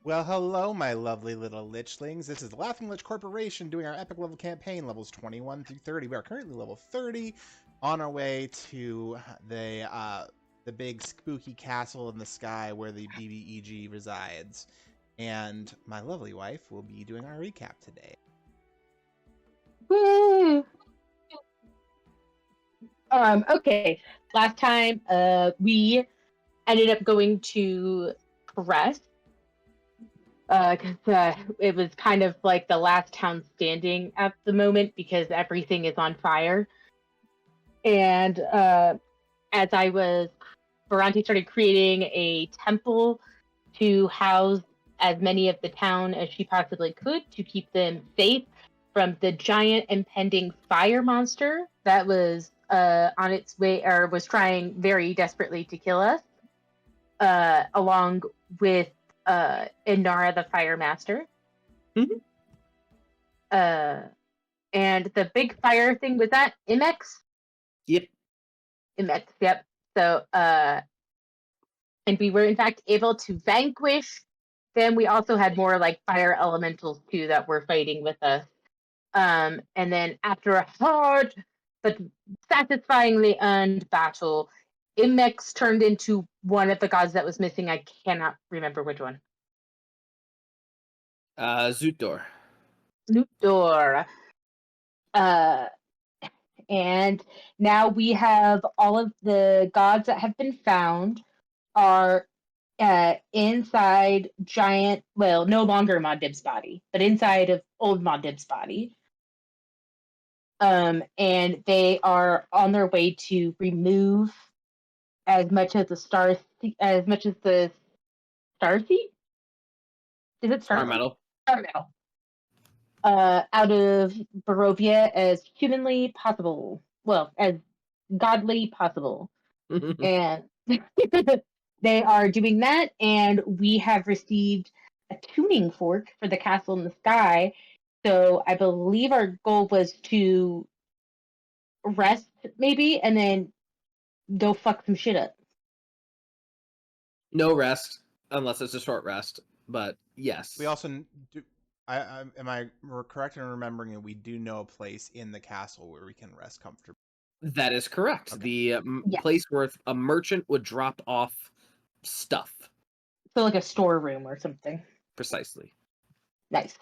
Well, hello, my lovely little lichlings. This is the Laughing Lich Corporation doing our epic level campaign, levels 21 through 30. We are currently level 30, on our way to the big spooky castle in the sky where the BBEG resides. And my lovely wife will be doing our recap today. Woo! Okay. Last time, we ended up going to Crest, because it was kind of like the last town standing at the moment because everything is on fire. And as Bhranti started creating a temple to house as many of the town as she possibly could to keep them safe from the giant impending fire monster that was on its way, or was trying very desperately to kill us, along with Inara the Fire Master. Mm-hmm. And the big fire thing, was that Imex? Yep. Imex, yep. So, and we were in fact able to vanquish them. We also had more like fire elementals too that were fighting with us. And then after a hard but satisfyingly earned battle, Imex turned into one of the gods that was missing. I cannot remember which one. Zootdor. Luthor. And now we have all of the gods that have been found are inside giant, well, no longer Modib's body, but inside of old Modib's body. And they are on their way to remove as much of the star, as much as the starseed. Is it Star metal. Star metal. Out of Barovia as humanly possible. Well, as godly possible. And they are doing that, and we have received a tuning fork for the castle in the sky. So I believe our goal was to rest, maybe, and then go fuck some shit up. No rest, unless it's a short rest. But yes. We also do. Am I correct in remembering that we do know a place in the castle where we can rest comfortably? That is correct. Okay. The place where a merchant would drop off stuff. So like a storeroom or something. Precisely. Nice.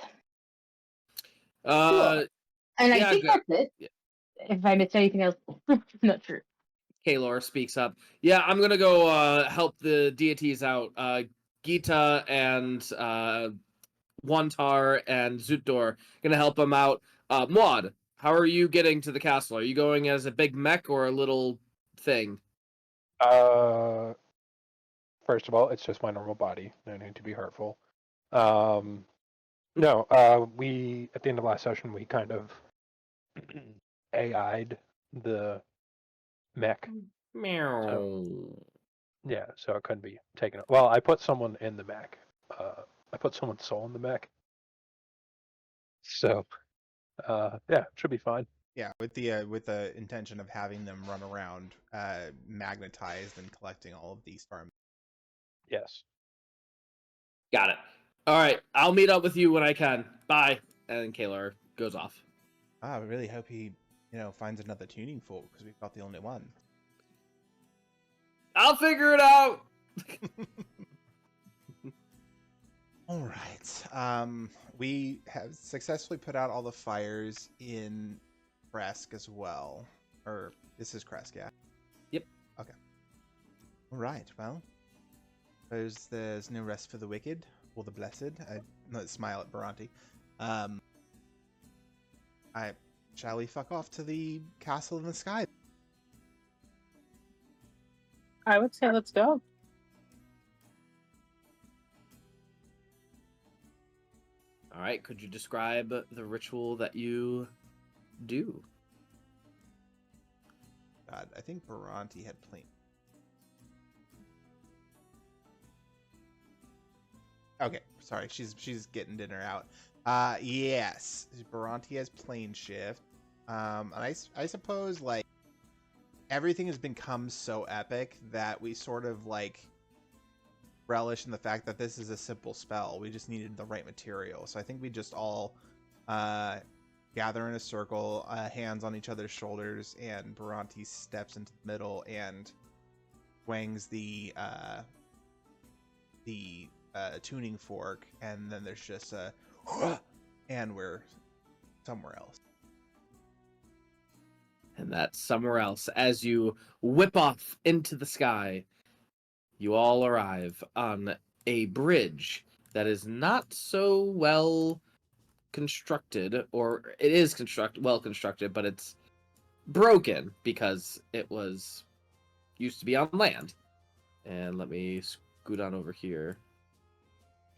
Cool. And I think that's it. Yeah. If I missed anything else, I'm not sure. Kaelor speaks up. Yeah, I'm gonna go help the deities out. Gita and Wantar and Zootdor gonna help them out. Muad, how are you getting to the castle? Are you going as a big mech or a little thing? First of all, it's just my normal body. No need to be hurtful. No, we at the end of last session we kind of AI'd the mech. Meow. So it couldn't be taken. Well, I put someone in the mech. I put someone's soul in the mech. So, should be fine. Yeah, with the intention of having them run around, magnetized and collecting all of these farms. Yes. Got it. All right, I'll meet up with you when I can. Bye. And Kaelor goes off. I really hope he, finds another tuning fork because we've got the only one. I'll figure it out. All right. We have successfully put out all the fires in Kresk as well. Or this is Kresk, yeah. Yep. Okay. All right. Well, there's no rest for the wicked or the blessed. Let's smile at Bhranti. Shall we fuck off to the castle in the sky? I would say let's go. All right, could you describe the ritual that you do? God, I think Bhranti had planned. Okay, sorry, she's getting dinner out. Yes, Bhranti has plane shift. And I suppose like everything has become so epic that we sort of like relish in the fact that this is a simple spell. We just needed the right material. So I think we just all gather in a circle, hands on each other's shoulders, and Bhranti steps into the middle and twangs the tuning fork, and then there's just a and we're somewhere else. And that's somewhere else. As you whip off into the sky, you all arrive on a bridge that is not so well constructed, or it is well constructed, but it's broken because it was used to be on land. And let me scoot on over here.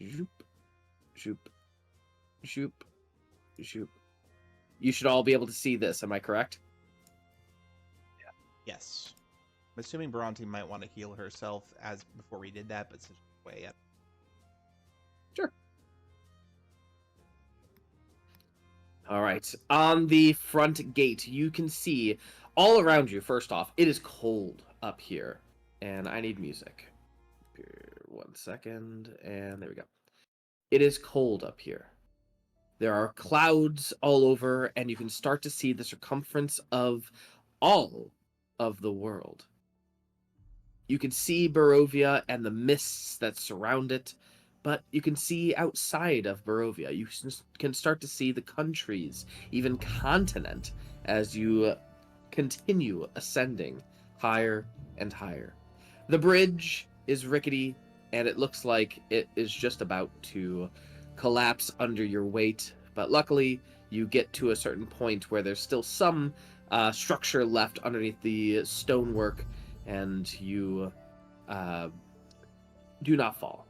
Zoop, zoop, zoop, zoop. You should all be able to see this, am I correct? Yes. I'm assuming Bhranti might want to heal herself before we did that, but it's way up. Sure. All right. On the front gate, you can see all around you, first off, it is cold up here. And I need music. Here, 1 second. And there we go. It is cold up here. There are clouds all over, and you can start to see the circumference of all of the world. You can see Barovia and the mists that surround it, but you can see outside of Barovia. You can start to see the countries, even continent, as you continue ascending higher and higher. The bridge is rickety, and it looks like it is just about to collapse under your weight, but luckily you get to a certain point where there's still some structure left underneath the stonework, and you do not fall.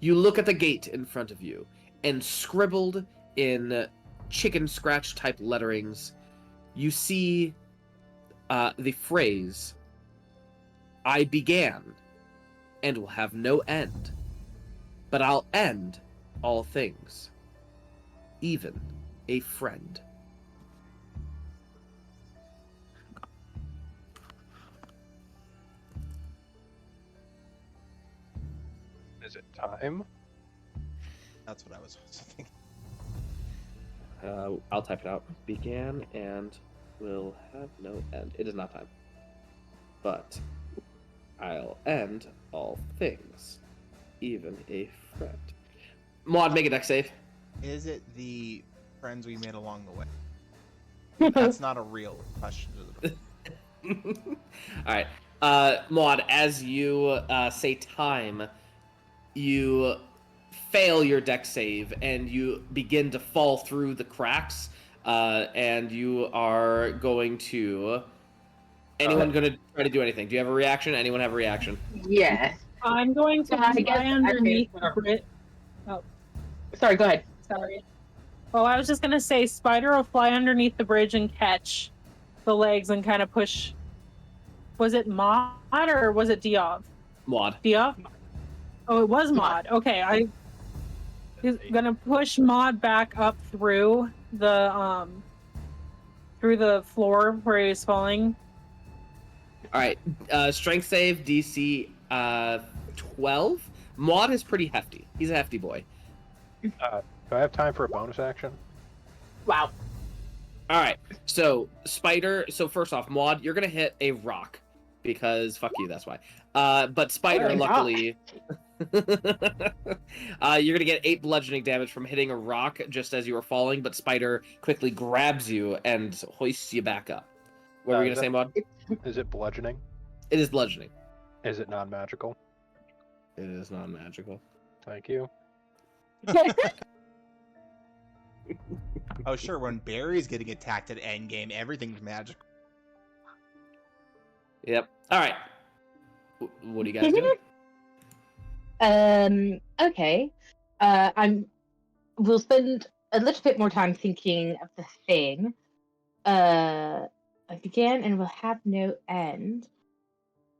You look at the gate in front of you, and scribbled in chicken scratch type letterings, you see the phrase, "I began and will have no end, but I'll end all things, even a friend." Is it time? That's what I was also thinking. I'll type it out. Began and will have no end. It is not time. But I'll end all things, even a friend. Muad, make a dex save. Is it the friends we made along the way? That's not a real question. Alright. Muad, as you say time, you fail your dex save and you begin to fall through the cracks, and you are going to... Anyone going to try to do anything? Do you have a reaction? Anyone have a reaction? Yes. I'm going to I fly guess underneath the whatever. bridge. Sorry, go ahead. Sorry. Well, I was just gonna say, Spider will fly underneath the bridge and catch the legs and kind of push. Was it Mod or was it Diov? Muad. Diov? Oh, it was Mod. Okay, I is gonna push Mod back up through the floor where he was falling. Alright, strength save, DC 12. Muad is pretty hefty. He's a hefty boy. Do I have time for a bonus action? Wow. Alright, so Spider, so first off, Muad, you're gonna hit a rock. Because fuck you, that's why. But Spider, Oh, luckily... you're gonna get 8 bludgeoning damage from hitting a rock just as you were falling, but Spider quickly grabs you and hoists you back up. What were you gonna say, Muad? Is it bludgeoning? It is bludgeoning. Is it non-magical? It is non-magical. Thank you. Oh, sure. When Barry's getting attacked at endgame, everything's magical. Yep. Alright. What do you guys do? Okay. We'll spend a little bit more time thinking of the thing. I began and will have no end,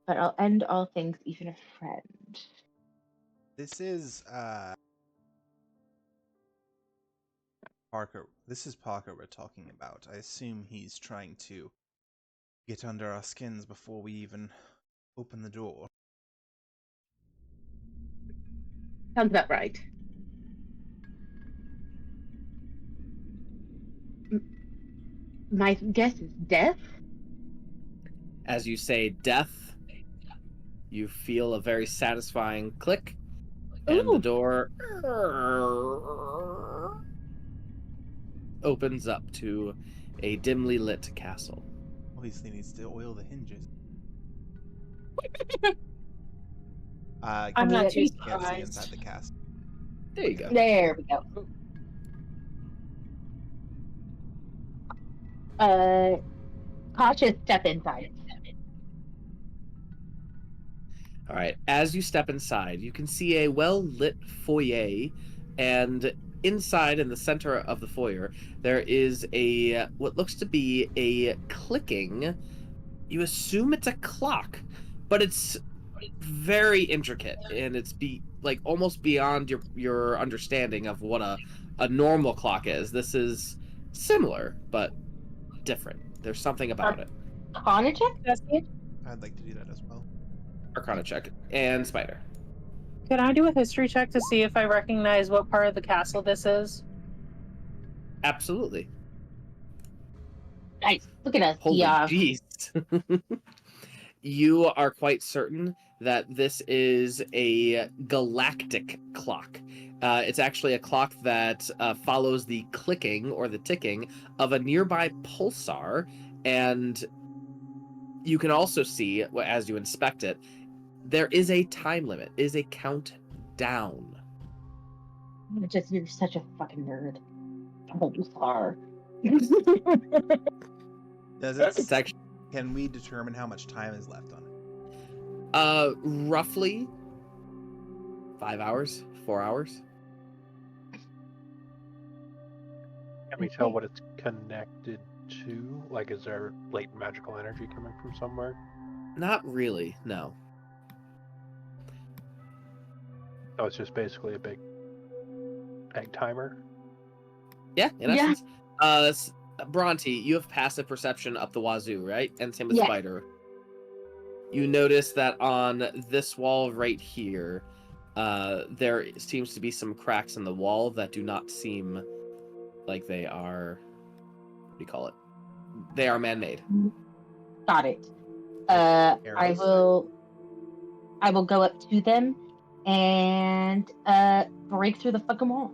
but I'll end all things, even a friend. This is Parker. This is Parker we're talking about. I assume he's trying to get under our skins before we even open the door. Sounds about right. My guess is death. As you say death, you feel a very satisfying click, and the Ooh. door opens up to a dimly lit castle. Obviously needs to oil the hinges. I'm not too can't see surprised. inside the castle. There you go. There we go. Cautious step inside. All right. As you step inside, you can see a well-lit foyer, and inside, in the center of the foyer, there is a what looks to be a clicking. You assume it's a clock, but it's very intricate, and it's almost beyond your understanding of what a normal clock is. This is similar, but different. There's something about it. Arcana check? That's it. I'd like to do that as well. Arcana check and Spider. Can I do a history check to see if I recognize what part of the castle this is? Absolutely. Nice. Look at us, Holy Diov. jeez. You are quite certain that this is a galactic clock. It's actually a clock that follows the clicking or the ticking of a nearby pulsar, and you can also see, as you inspect it, there is a time limit, is a countdown. You're such a fucking nerd. Oh, you are. Does it? It's actually Can we determine how much time is left on it? roughly 5 hours, 4 hours. Can we tell what it's connected to? Like, is there latent magical energy coming from somewhere? Not really, no. So it's just basically a big egg timer? Yeah, in Yeah. essence. Bhranti, you have passive perception up the wazoo, right? And same with Yeah. Spider. You notice that on this wall right here, there seems to be some cracks in the wall that do not seem like they are... What do you call it? They are man-made. Got it. I Arrows? will go up to them and break through the fucking wall.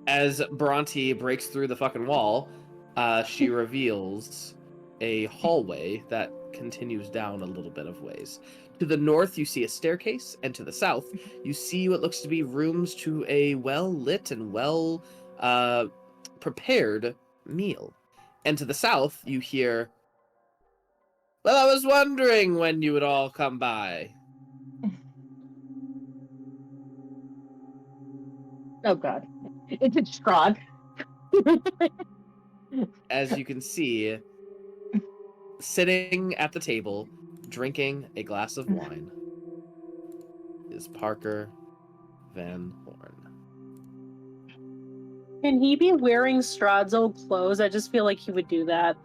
As Bhranti breaks through the fucking wall, she reveals a hallway that continues down a little bit of ways. To the north, you see a staircase, and to the south, you see what looks to be rooms to a well-lit and well-prepared meal. And to the south, you hear, "Well, I was wondering when you would all come by." Oh god. It's a Strahd. As you can see, sitting at the table, drinking a glass of wine, is Parker Van Horn. Can he be wearing Strahd's old clothes? I just feel like he would do that.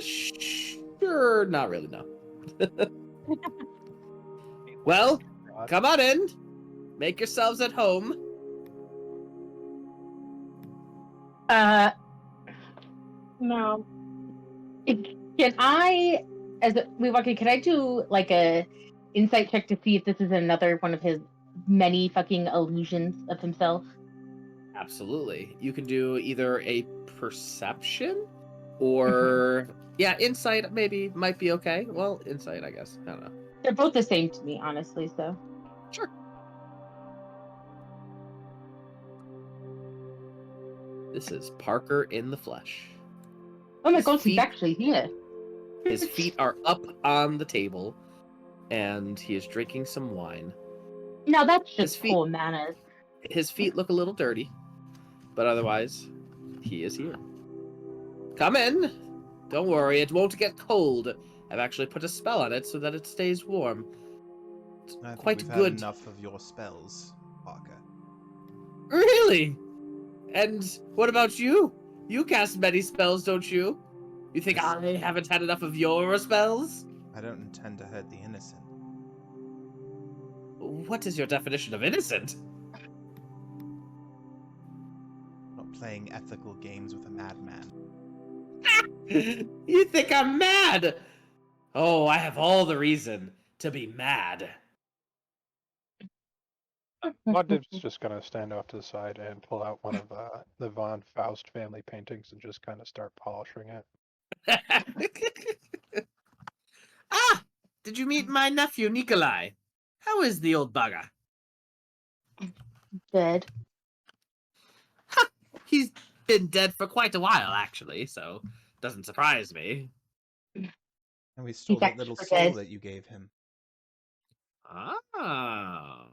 Sure, not really, no. Well, come on in. Make yourselves at home. No. Can I, can I do like a insight check to see if this is another one of his many fucking illusions of himself? Absolutely. You can do either a perception or yeah, insight maybe might be okay. Well, insight, I guess. I don't know. They're both the same to me, honestly, so. Sure. This is Parker in the flesh. Oh my His god, he's feet- actually here. His feet are up on the table, and he is drinking some wine. No, that's His just feet- poor manners. His feet look a little dirty, but otherwise, he is here. Come in. Don't worry, it won't get cold. I've actually put a spell on it so that it stays warm. I think Quite we've good. had enough of your spells, Parker. Really? And what about you? You cast many spells, don't you? You think I haven't had enough of your spells? I don't intend to hurt the innocent. What is your definition of innocent? Not playing ethical games with a madman. You think I'm mad? Oh, I have all the reason to be mad. Muad'Dib's just gonna stand off to the side and pull out one of the Von Faust family paintings and just kind of start polishing it. Ah! Did you meet my nephew, Nikolai? How is the old bugger? Good. He's been dead for quite a while, actually, so doesn't surprise me. And we stole He's that little actually soul dead. that you gave him. Ah.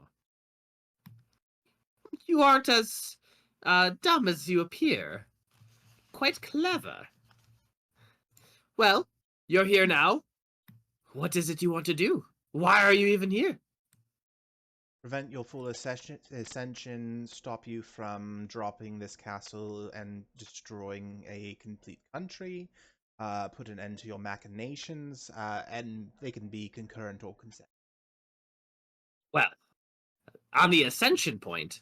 You aren't as dumb as you appear. Quite clever. Well, you're here now. What is it you want to do? Why are you even here? Prevent your full ascension, stop you from dropping this castle and destroying a complete country, put an end to your machinations, and they can be concurrent or consecutive. Well, on the ascension point,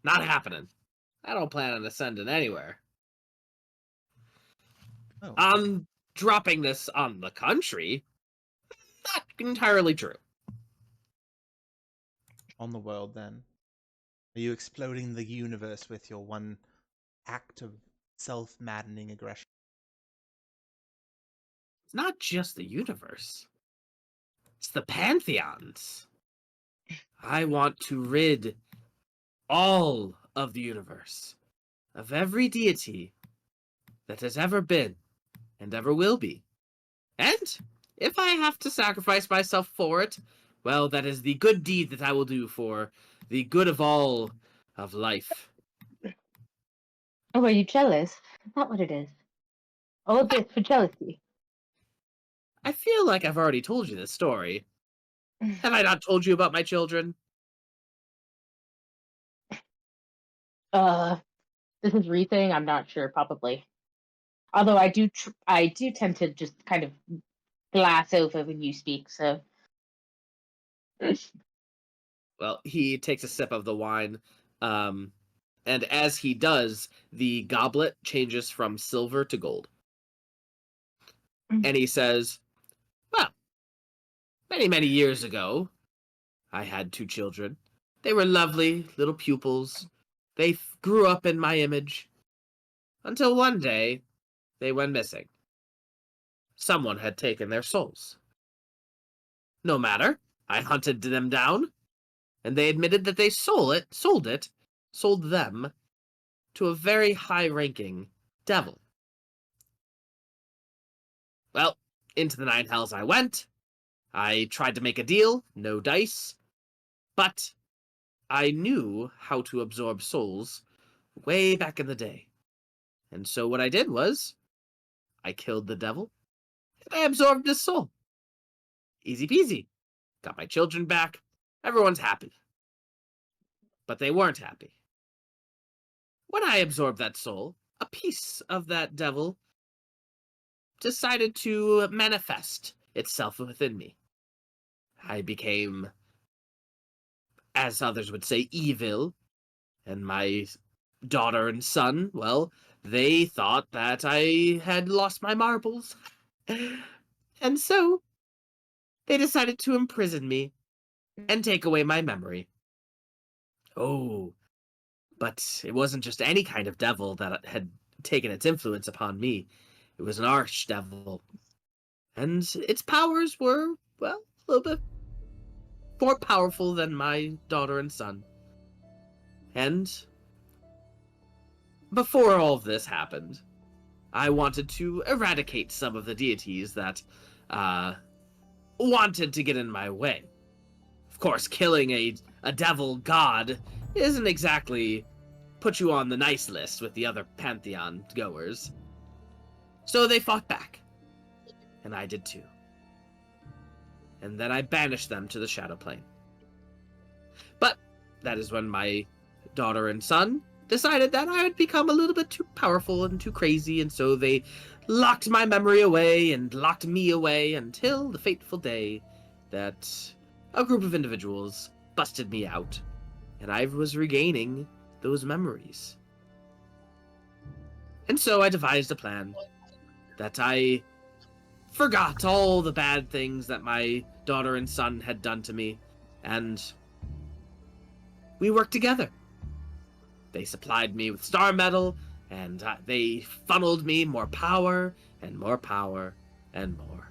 not happening. I don't plan on ascending anywhere. Oh. On dropping this on the country, not entirely true. On the world, then? Are you exploding the universe with your one act of self-maddening aggression? It's not just the universe. It's the pantheons. I want to rid all of the universe of every deity that has ever been and ever will be. And if I have to sacrifice myself for it, well, that is the good deed that I will do for the good of all of life. Oh, are you jealous? Is that what it is? All this for jealousy. I feel like I've already told you this story. Have I not told you about my children? This is re-thing. I'm not sure, probably. Although I do tend to just kind of glass over when you speak. So. Well, he takes a sip of the wine, and as he does, the goblet changes from silver to gold. And he says, well, many, many years ago, I had 2 children. They were lovely little pupils. They grew up in my image. Until one day, they went missing. Someone had taken their souls. No matter, I hunted them down, and they admitted that they sold them, to a very high-ranking devil. Well, into the 9 hells I went. I tried to make a deal, no dice, but I knew how to absorb souls way back in the day. And so what I did was, I killed the devil, and I absorbed his soul. Easy peasy. Got my children back. Everyone's happy. But they weren't happy. When I absorbed that soul, a piece of that devil decided to manifest itself within me. I became, as others would say, evil, and my daughter and son, well, they thought that I had lost my marbles. And so, they decided to imprison me and take away my memory. Oh, but it wasn't just any kind of devil that had taken its influence upon me. It was an archdevil. And its powers were, well, a little bit more powerful than my daughter and son. And before all of this happened, I wanted to eradicate some of the deities that wanted to get in my way. Of course, killing a devil god isn't exactly put you on the nice list with the other pantheon goers. So they fought back, and I did too. And then I banished them to the Shadow Plane. But that is when my daughter and son decided that I had become a little bit too powerful and too crazy, and so they locked my memory away and locked me away until the fateful day that a group of individuals busted me out, and I was regaining those memories. And so I devised a plan that I forgot all the bad things that my daughter and son had done to me, and we worked together. They supplied me with star metal, and they funneled me more power, and more power, and more.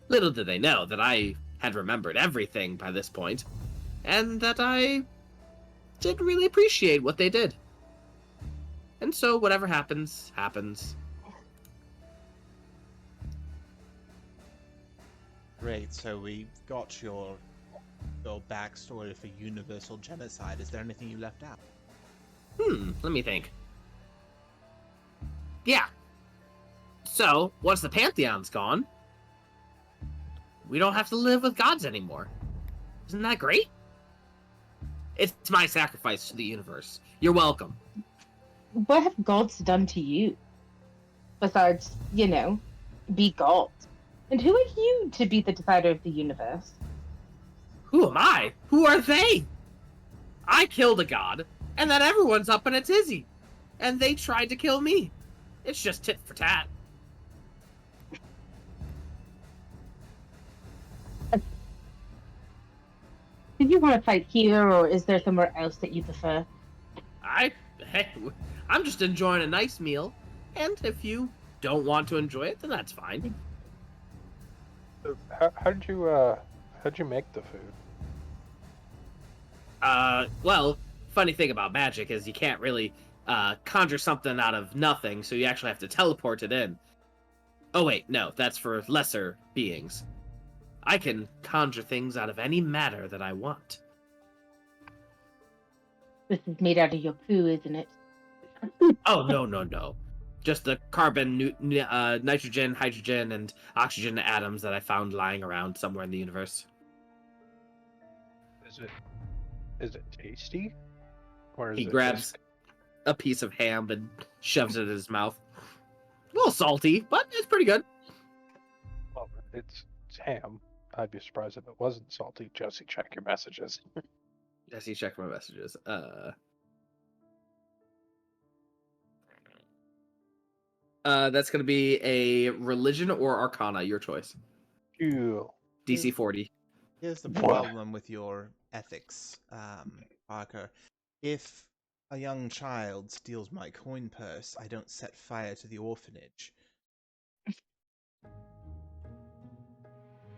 Little did they know that I had remembered everything by this point, and that I didn't really appreciate what they did. And so whatever happens, happens. Great, so we got your backstory for universal genocide. Is there anything you left out? Let me think. Yeah. So, once the Pantheon's gone, we don't have to live with gods anymore. Isn't that great? It's my sacrifice to the universe. You're welcome. What have gods done to you? Besides, be gods. And who are you to be the decider of the universe? Who am I? Who are they? I killed a god, and then everyone's up in a tizzy. And they tried to kill me. It's just tit for tat. Did you want to fight here, or is there somewhere else that you prefer? I'm just enjoying a nice meal, and if you don't want to enjoy it, then that's fine. How'd you make the food? Well, funny thing about magic is you can't really conjure something out of nothing, so you actually have to teleport it in. Oh wait, no, that's for lesser beings. I can conjure things out of any matter that I want. This is made out of your poo, isn't it? Oh, no. Just the carbon, nitrogen, hydrogen, and oxygen atoms that I found lying around somewhere in the universe. Is it tasty? Or is He it grabs a piece of ham and shoves it in his mouth. A little salty, but it's pretty good. Well, it's ham. I'd be surprised if it wasn't salty. Josie, check your messages. Jesse, check my messages. That's going to be a religion or arcana, your choice. Ew. DC 40. Here's the problem with your ethics, Parker. If a young child steals my coin purse, I don't set fire to the orphanage.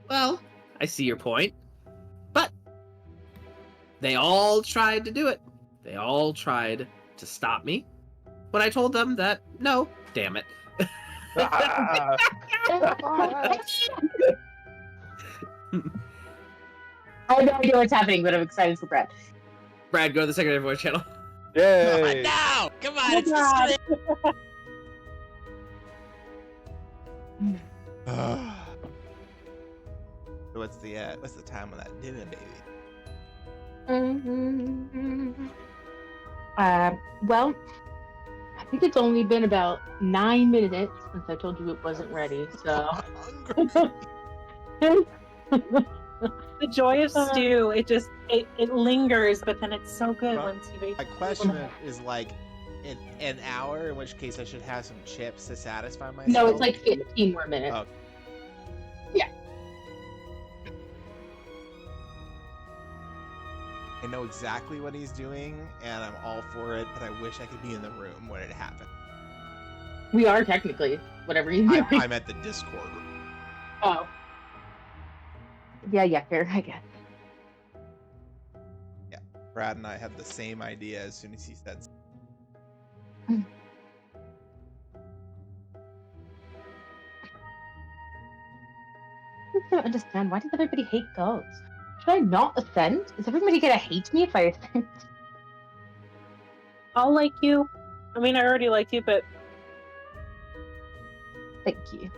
Well, I see your point. But they all tried to do it. They all tried to stop me. When I told them that, no, damn it. Ah, I have no idea what's happening, but I'm excited for Brad. Brad, go to the secondary voice channel. yay! No! Come on, Oh, it's God. the What's the time of that dinner, baby? Well, I think it's only been about 9 minutes since I told you it wasn't ready, so. I'm hungry. The joy of stew, it lingers, but then it's so good Well, once you eat. My question is like an hour, in which case I should have some chips to satisfy myself. No, it's like 15 more minutes. Oh. Yeah. I know exactly what he's doing, and I'm all for it, but I wish I could be in the room when it happened. We are technically, whatever you do. I'm at the Discord room. Oh. Yeah, fair, I guess. Brad and I had the same idea as soon as he said so. I don't understand. Why does everybody hate gods? Should I not offend? Is everybody gonna hate me if I offend? I'll like you. I mean, I already like you, but Thank you.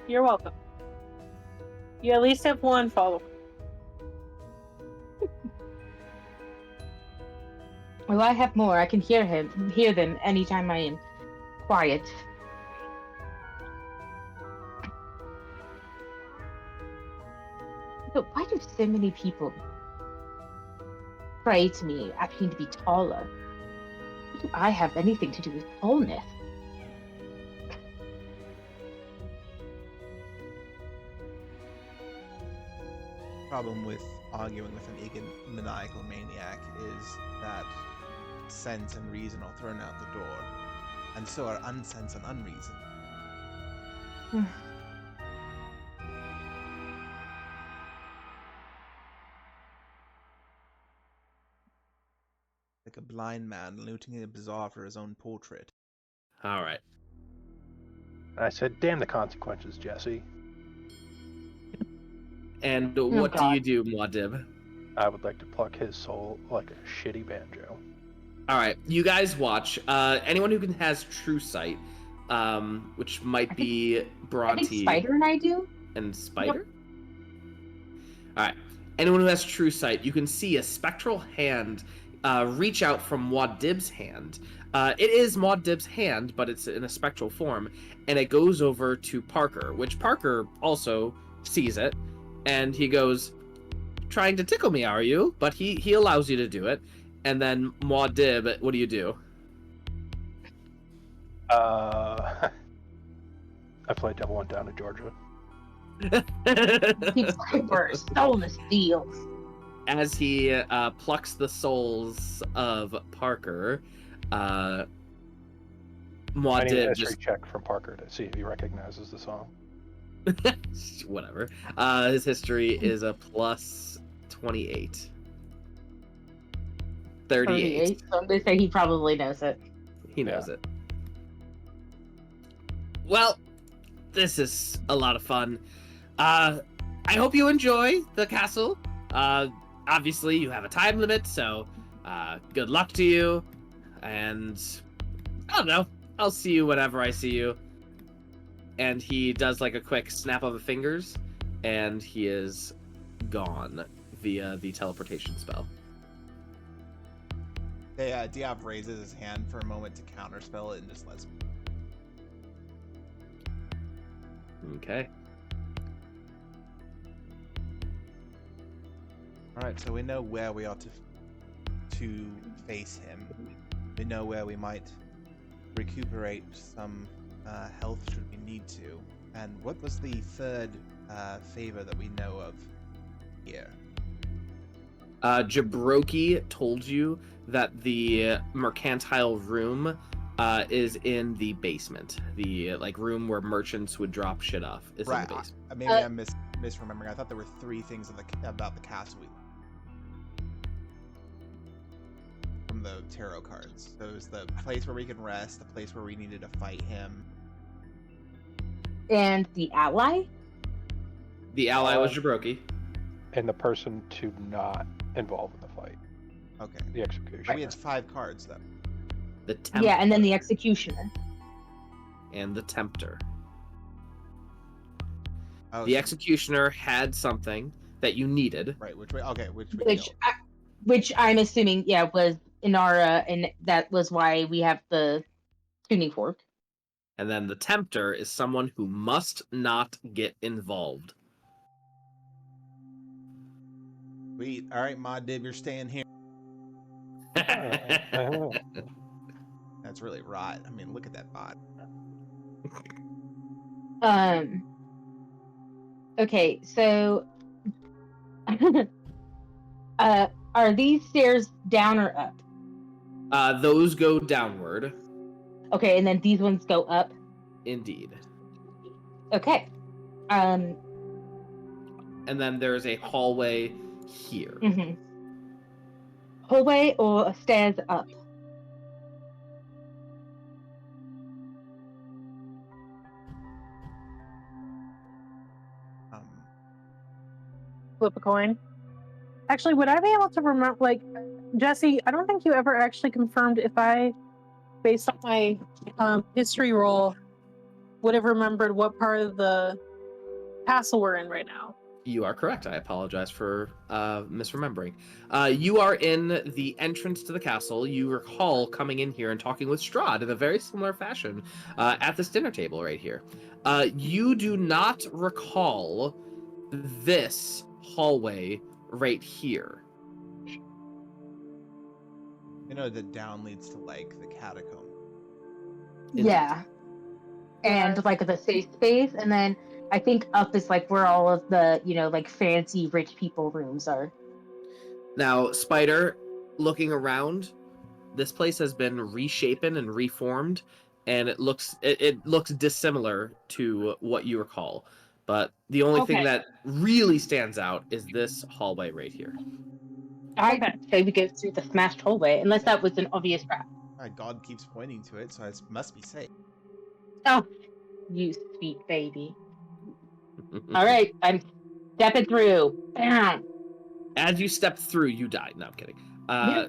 you're welcome. You at least have one follower. Well, I have more. I can hear them anytime I am quiet. But why do so many people afraid to me, asking to be taller. What do I have anything to do with tallness? Problem with arguing with an egomaniacal maniac is that sense and reason are thrown out the door, and so are unsense and unreason. Like a blind man looting a bazaar for his own portrait. All right. I said, damn the consequences, Jesse. And what do God. you do, Muad'Dib? I would like to pluck his soul like a shitty banjo. All right, you guys watch. Anyone who has true sight, which might be I think Bhranti Syder and I do. and Spider. All right, anyone who has true sight, you can see a spectral hand reach out from Muad'Dib's hand. It is Muad'Dib's hand, but it's in a spectral form, and it goes over to Parker, which Parker also sees it, and he goes, "Trying to tickle me, are you?" But he allows you to do it. And then Muad'Dib, what do you do? I play Devil Went Down to Georgia. Keeps Piper stolen the steals. As he plucks the souls of Parker, I need a Muad'Dib history just check from Parker to see if he recognizes the song. whatever. His history is a plus 28. 38. So I'm gonna say he probably knows it. He knows it. Well, this is a lot of fun. I hope you enjoy the castle. Obviously, you have a time limit, so good luck to you. And I don't know. I'll see you whenever I see you. And he does like a quick snap of the fingers, and he is gone via the teleportation spell. Diov raises his hand for a moment to counterspell it and just lets. Okay. All right, so we know where we ought to face him. We know where we might recuperate some health should we need to. And what was the third favor that we know of here? Jabroki told you that the mercantile room is in the basement. The room where merchants would drop shit off is in the basement. Maybe I'm misremembering. I thought there were three things about the castle from the tarot cards. So it was the place where we can rest, the place where we needed to fight him. And the ally? The ally was Jabroki. And the person to not involve in the fight. Okay. The execution. We had 5 cards though. The tempter. Yeah, and then the executioner. And the tempter. Oh, The executioner had something that you needed. right. Which we Which I'm assuming, was Inara, and that was why we have the tuning fork. And then the tempter is someone who must not get involved. Sweet. All right, Muad'Dib, you're staying here. That's really rot. I mean, look at that bot. Okay, so are these stairs down or up? Those go downward. Okay, and then these ones go up. Indeed. Okay. And then there's a hallway here. Mm-hmm. Hallway or stairs up? Flip a coin. Actually, would I be able to remember, Jesse, I don't think you ever actually confirmed if I, based on my history roll, would have remembered what part of the castle we're in right now. You are correct. I apologize for misremembering. You are in the entrance to the castle. You recall coming in here and talking with Strahd in a very similar fashion at this dinner table right here. You do not recall this hallway right here. You know that down leads to like the catacomb. Indeed. Yeah. And like the safe space, and then I think up is like where all of the, like fancy rich people rooms are. Now, Spider, looking around, this place has been reshapen and reformed, and it looks dissimilar to what you recall. But the only thing Okay. that really stands out is this hallway right here. I say we go through the smashed hallway, unless that was an obvious trap. My god keeps pointing to it, so it must be safe. Oh, you sweet baby. All right, I'm stepping through. Bam. As you step through, you die. No, I'm kidding. I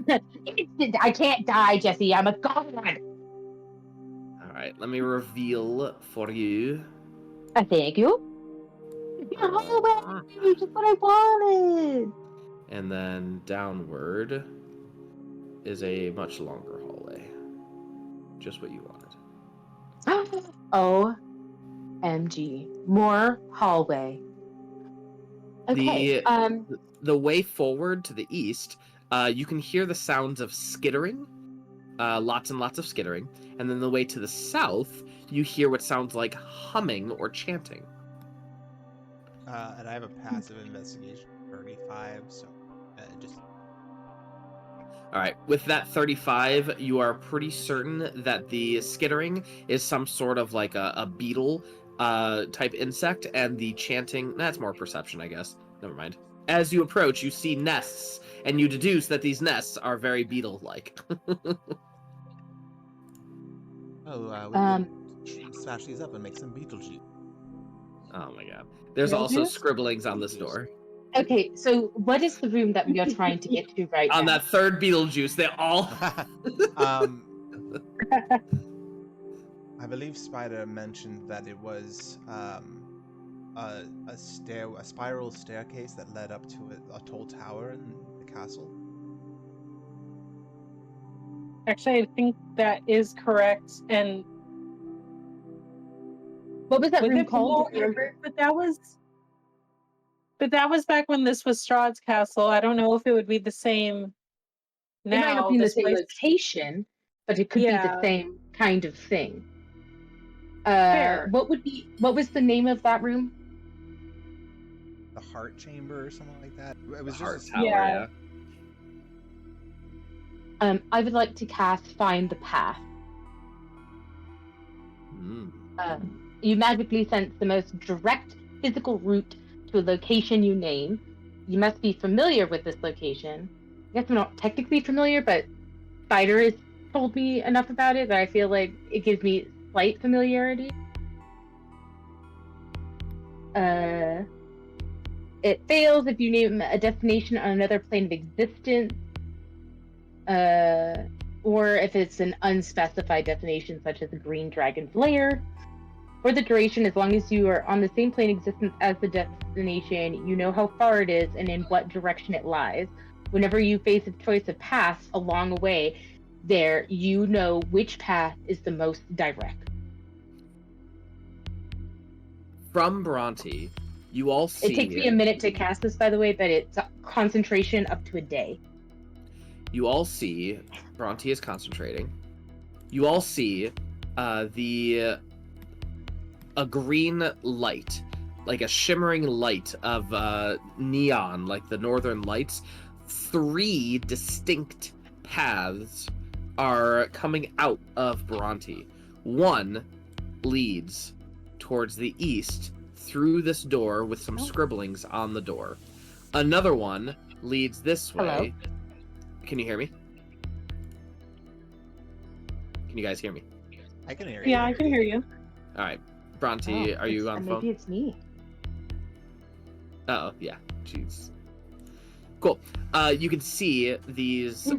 can't die, Jesse. I'm a god. All right, let me reveal for you. Thank you. Your hallway, just what I wanted. And then downward is a much longer hallway. Just what you wanted. OMG. More hallway. Okay. The way forward to the east, you can hear the sounds of skittering, lots and lots of skittering. And then the way to the south, you hear what sounds like humming or chanting. And I have a passive investigation 35, so just. All right, with that 35, you are pretty certain that the skittering is some sort of like a beetle type insect, and the chanting, that's more perception, I guess. Never mind. As you approach, you see nests, and you deduce that these nests are very beetle-like. We can smash these up and make some beetle juice. Oh my god. There's Beetle also juice? scribblings on this door. Okay, so what is the room that we are trying to get to right On now? that third Beetlejuice, they all... I believe Spider mentioned that it was a spiral staircase that led up to a tall tower in the castle. Actually, I think that is correct. And What was that with room it called? below- But that was back when this was Strahd's castle. I don't know if it would be the same now. It might not be in the This same place- location, but it could be the Yeah. same kind of thing. Fair. What was the name of that room? The heart chamber or something like that. It The was heart just tower, Yeah. I would like to cast Find the Path. You magically sense the most direct physical route to a location you name. You must be familiar with this location. I guess I'm not technically familiar, but Spider has told me enough about it that I feel like it gives me slight familiarity. It fails if you name a destination on another plane of existence, or if it's an unspecified destination such as a green dragon's lair. For the duration, as long as you are on the same plane of existence as the destination, you know how far it is and in what direction it lies. Whenever you face a choice of paths along a way there, you know which path is the most direct. From Bhranti, you all see... It takes me a minute to cast this, by the way, but it's concentration up to a day. You all see... Bhranti is concentrating. You all see a green light, like a shimmering light of neon, like the northern lights. 3 distinct paths are coming out of Bhranti. One leads towards the east through this door with some scribblings on the door. Another one leads this way. Hello? Can you hear me? Can you guys hear me? I can hear you. Yeah, I can hear you. All right. Bhranti, are you on the phone? Maybe it's me. Oh, yeah. Jeez. Cool. You can see these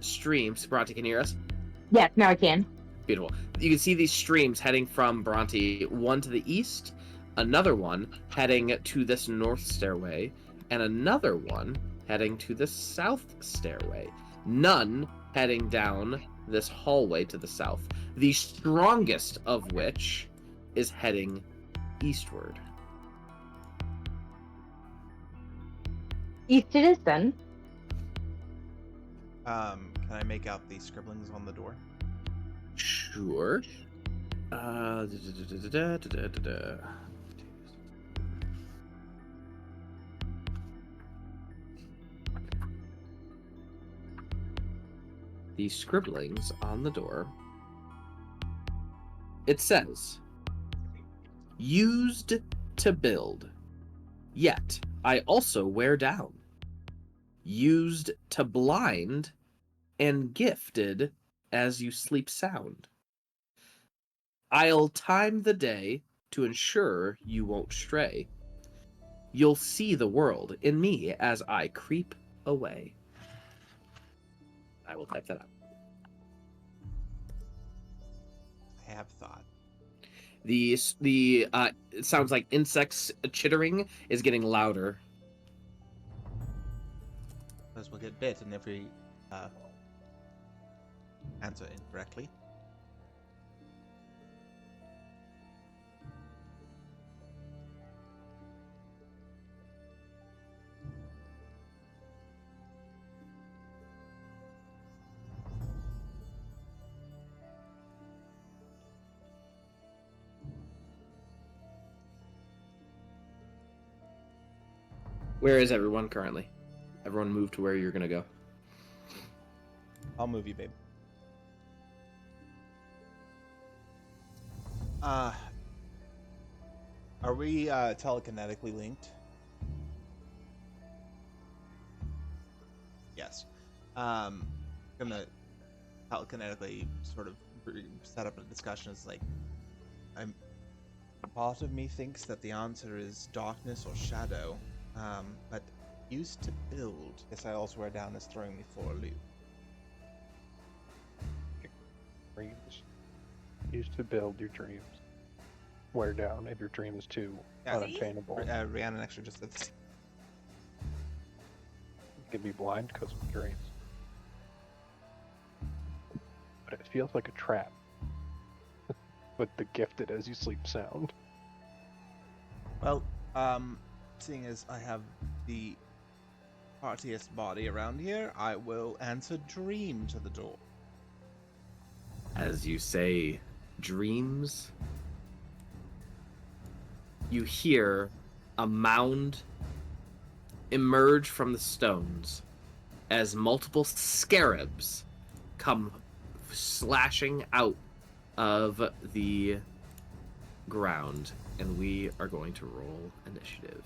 streams. Bhranti, can you hear us? Yes, now I can. Beautiful. You can see these streams heading from Bhranti, one to the east, another one heading to this north stairway, and another one heading to the south stairway. None heading down this hallway to the south. The strongest of which is heading eastward. East it is then. Can I make out the scribblings on the door? Sure. The scribblings on the door. It says, used to build, yet I also wear down. Used to blind, and gifted as you sleep sound. I'll time the day to ensure you won't stray. You'll see the world in me as I creep away. I will type that out. I have thought. It sounds like insects chittering is getting louder. Because we'll get bit, and if we answer incorrectly. Where is everyone currently? Everyone move to where you're going to go. I'll move you, babe. Are we telekinetically linked? Yes. Gonna telekinetically sort of set up a discussion. It's like, part of me thinks that the answer is darkness or shadow, but used to build. Guess I also wear down as throwing me for a loop. Dreams. Used to build your dreams. Wear down if your dream is too unattainable. Rhiannon actually just said this. You can be blind because of dreams. But it feels like a trap. With the gifted as you sleep sound. Well, seeing as I have the heartiest body around here, I will answer dream to the door. As you say, dreams, you hear a mound emerge from the stones as multiple scarabs come slashing out of the ground, and we are going to roll initiative.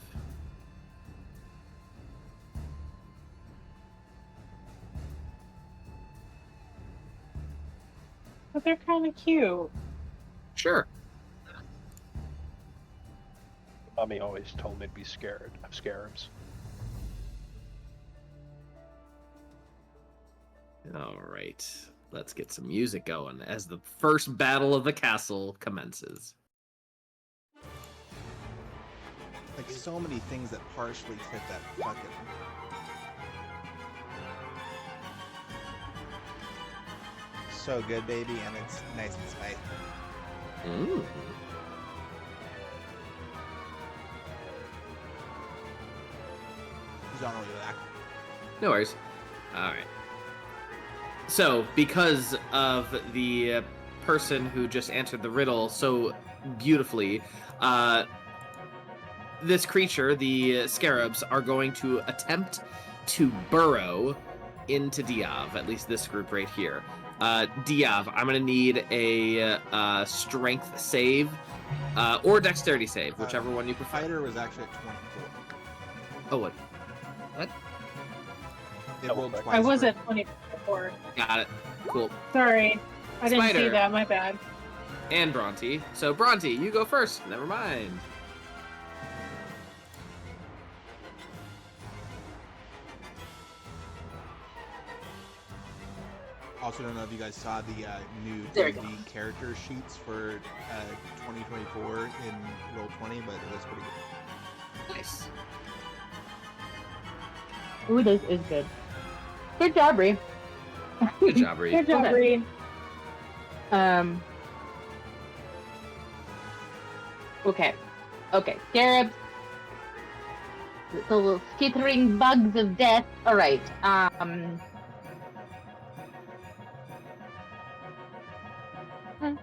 But they're kind of cute. Sure. Mommy always told me to be scared of scarabs. All right. Let's get some music going as the first battle of the castle commences. Like so many things that partially fit that fucking. So good, baby, and it's nice and spicy. Ooh. He's on with that. No worries. All right. So, because of the person who just answered the riddle so beautifully, this creature, the scarabs, are going to attempt to burrow into Diov, at least this group right here. Diov, I'm going to need a strength save or dexterity save, whichever one you prefer. Fighter was actually at 24. Oh, what? What? It rolled twice. I was for- at 24. Got it. Cool. Sorry. I didn't Spider. see that. My bad. And Bhranti. So, Bhranti, you go first. Never mind. Also, don't know if you guys saw the new There we D&D character sheets for 2024 in Roll20, but it looks pretty good. Nice. Ooh, this is good. Good job, Bree. Good job, Reed. Good job, Okay. Reed. Okay. Scarabs. The little skittering bugs of death. All right. Um.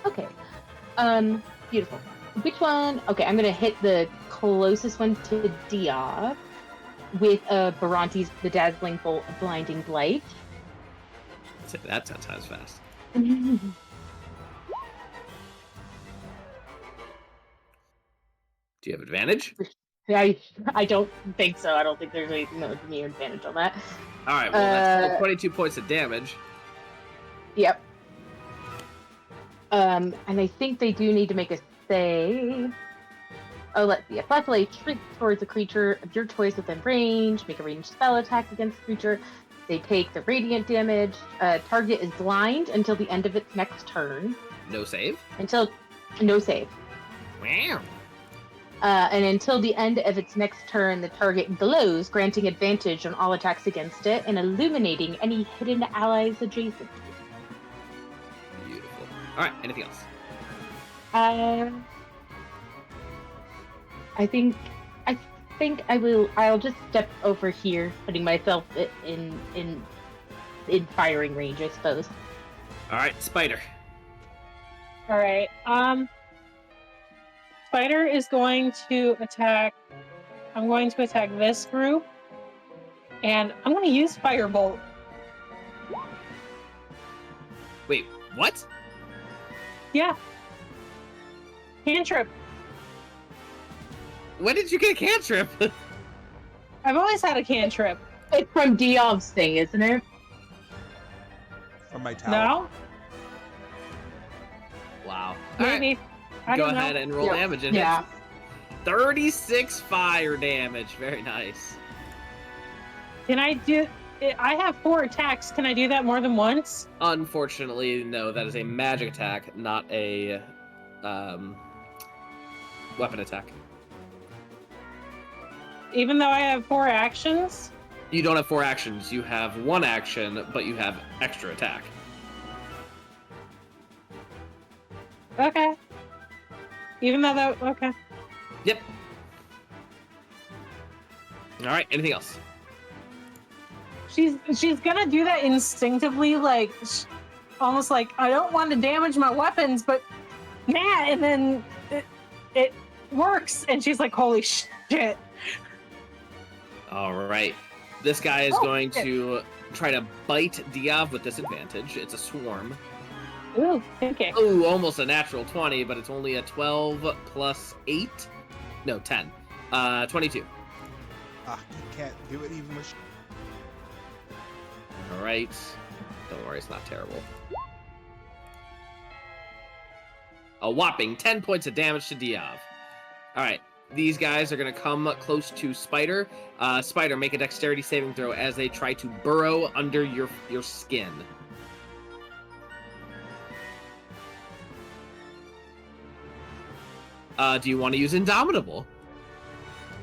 Okay. Beautiful. Which one? Okay, I'm gonna hit the closest one to Diov with Bhranti's Bedazzling Bolt of Blinding Blight. That 10 times fast. Do you have advantage? I don't think so. I don't think there's anything that would give me an advantage on that. All right, well, that's still 22 points of damage. Yep. And I think they do need to make a save. Oh, let's see. A flashlight shrinks towards a creature of your choice within range. Make a ranged spell attack against the creature. They take the radiant damage. Target is blind until the end of its next turn. No save? No save. Wow. And until the end of its next turn, the target glows, granting advantage on all attacks against it and illuminating any hidden allies adjacent to it. Beautiful. All right, anything else? I think I'll just step over here, putting myself in firing range, I suppose. All right, Spider. All right. Spider is going to attack. I'm going to attack this group, and I'm going to use Firebolt. Wait, what? Yeah. Cantrip. When did you get a cantrip? I've always had a cantrip. It's from Diov's thing, isn't it? From my tower. No? Wow. All right, Maybe. I go don't know. ahead and roll damage. And Yeah. 36 fire damage. Very nice. Can I do... I have 4 attacks. Can I do that more than once? Unfortunately, no. That is a magic attack, not a weapon attack. Even though I have 4 actions? You don't have 4 actions. You have 1 action, but you have extra attack. Okay. Even though that... Okay. Yep. All right. Anything else? She's gonna do that instinctively, like... Almost like, I don't want to damage my weapons, but... Nah, and then... It works, and she's like, holy shit. All right. This guy is going to try to bite Diov with disadvantage. It's a swarm. Ooh, okay. Ooh, almost a natural 20, but it's only a 12 plus 8. No, 10. 22. Ah, you can't do it even with... All right. Don't worry, it's not terrible. A whopping 10 points of damage to Diov. All right. These guys are going to come close to Spider. Spider, make a dexterity saving throw as they try to burrow under your skin. Do you want to use Indomitable?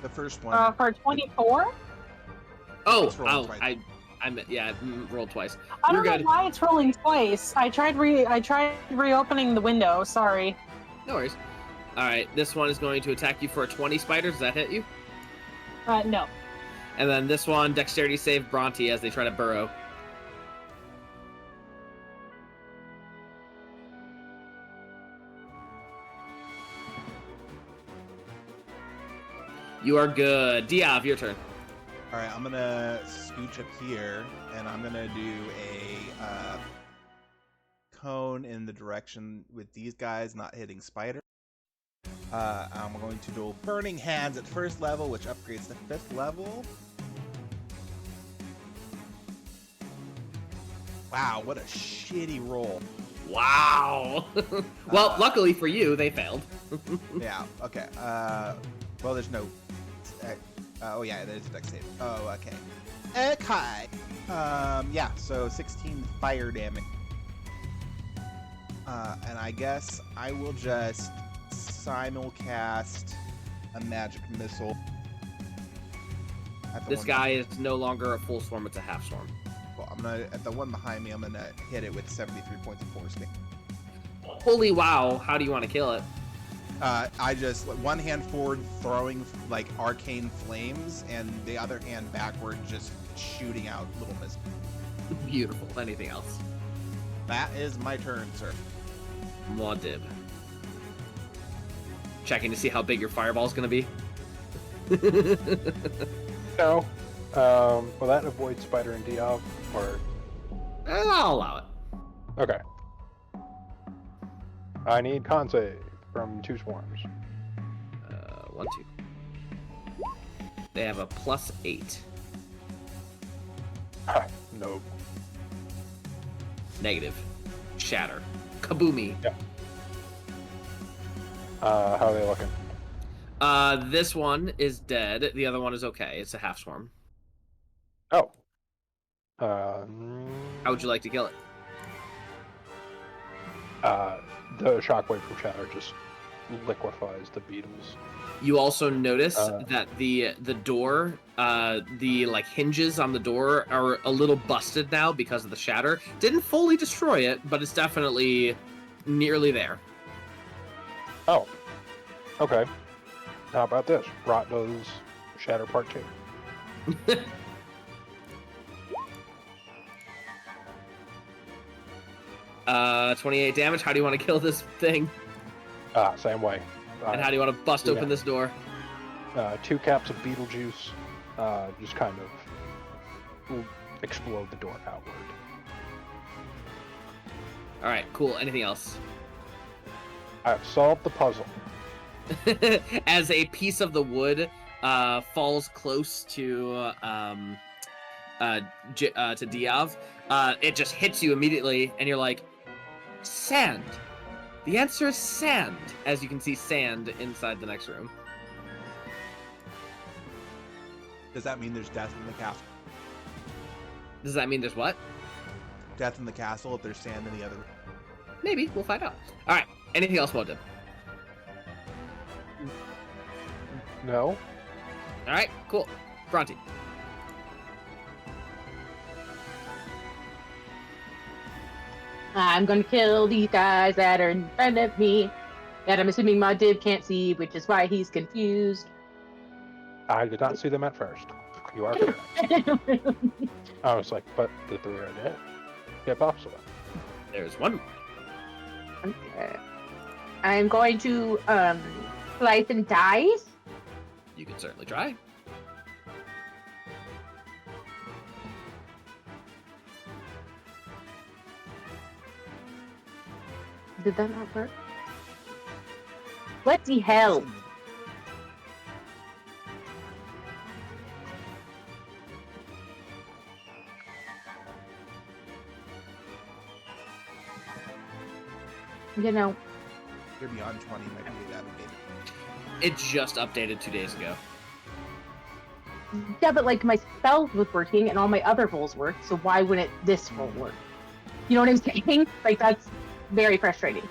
The first one. For 24? Oh, Let's roll twice. I rolled twice. I You're don't know good. why it's rolling twice. I tried reopening the window. Sorry. No worries. All right, this one is going to attack you for a 20, Spider. Does that hit you? No. And then this one, dexterity save Bhranti as they try to burrow. You are good. Diov, your turn. All right, I'm gonna scooch up here, and I'm gonna do a cone in the direction with these guys not hitting Spider. I'm going to do Burning Hands at first level, which upgrades to 5th level. Wow, what a shitty roll. Wow. Well, luckily for you, they failed. Yeah, okay. Well, there's no... oh, yeah, there's a dex save. Oh, okay. Okay. Yeah, so 16 fire damage. And I guess I will just simulcast a magic missile. This guy is no longer a full swarm, it's a half swarm. Well, I'm gonna at the one behind me. I'm gonna hit it with 73 points of force. Holy wow! How do you want to kill it? I just one hand forward throwing like arcane flames, and the other hand backward just shooting out little missiles. Beautiful. Anything else? That is my turn, sir. Muad. Checking to see how big your fireball is going to be. No. Will that avoid Spider and Diov? Or I'll allow it. okay. I need con save from 2 swarms. 1, 2. They have a +8. Ha, no. Negative. Shatter. Kaboomy. Yeah. How are they looking? This one is dead. The other one is okay. It's a half swarm. Oh. How would you like to kill it? The shockwave from Shatter just liquefies the beetles. You also notice that the door, the like hinges on the door are a little busted now because of the shatter. Didn't fully destroy it, but it's definitely nearly there. Oh. Okay. How about this? Rot does Shatter Part 2. 28 damage. How do you want to kill this thing? Same way. And how do you want to bust open this door? 2 caps of Beetlejuice, just kind of explode the door outward. All right, cool. Anything else? I've solved the puzzle. As a piece of the wood falls close to Diov, it just hits you immediately, and you're like, sand. The answer is sand, as you can see sand inside the next room. Does that mean there's death in the castle? Does that mean there's what? Death in the castle if there's sand in the other room? Maybe. We'll find out. All right. Anything else, Moden? No? All right. Cool. Bhranti. I'm gonna kill these guys that are in front of me, that I'm assuming my div can't see, which is why he's confused. I did not see them at first. You are correct. I was like, but the 3 are dead. Get possible. There's one. Okay. I'm going to slice and dice. You can certainly try. Did that not work? What the hell? You know, You're beyond 20, might be that updated. It just updated 2 days ago. yeah, but like my spells was working and all my other rolls worked, so why wouldn't this roll work? You know what I'm saying? Like that's very frustrating.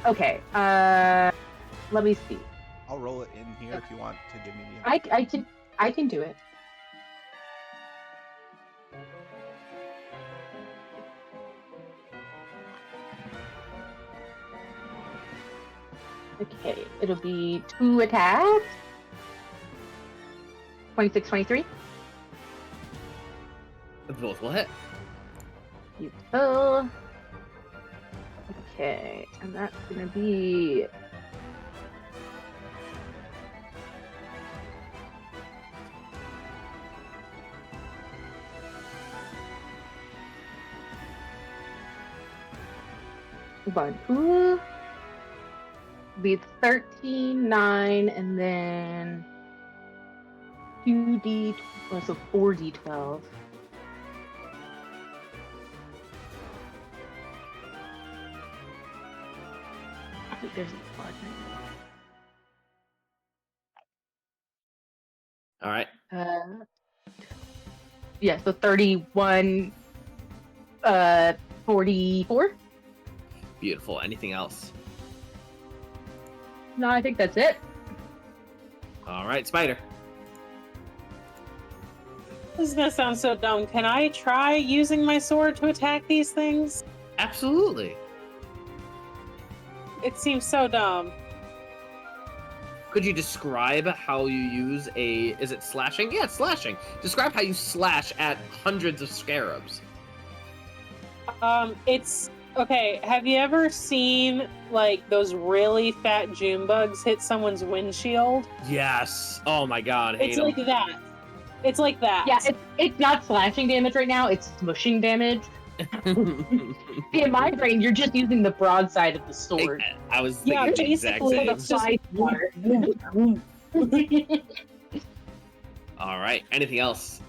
Okay, let me see. I'll roll it in here if you want to give me the I can do it. Okay, it'll be 2 attacks. 26, 23. Both will hit. Beautiful. Okay, and that's gonna be one, two, be 13, 9, and then 2d, so 4d12. I think there's a plug. All right. Yeah, so 31, 44. Beautiful. Anything else? No, I think that's it. All right, Spider. This is gonna sound so dumb. Can I try using my sword to attack these things? Absolutely. It seems so dumb. Could you describe how you use a... Is it slashing? Yeah, it's slashing. Describe how you slash at hundreds of scarabs. It's... Okay, have you ever seen, like, those really fat June bugs hit someone's windshield? Yes. Oh my god, hate It's 'em. like that. It's like that. Yeah, it's not slashing damage right now, it's smushing damage. In my brain, you're just using the broadside of the sword. I was Yeah, thinking the exact basically, same. it's just- Side water. All right. Anything else?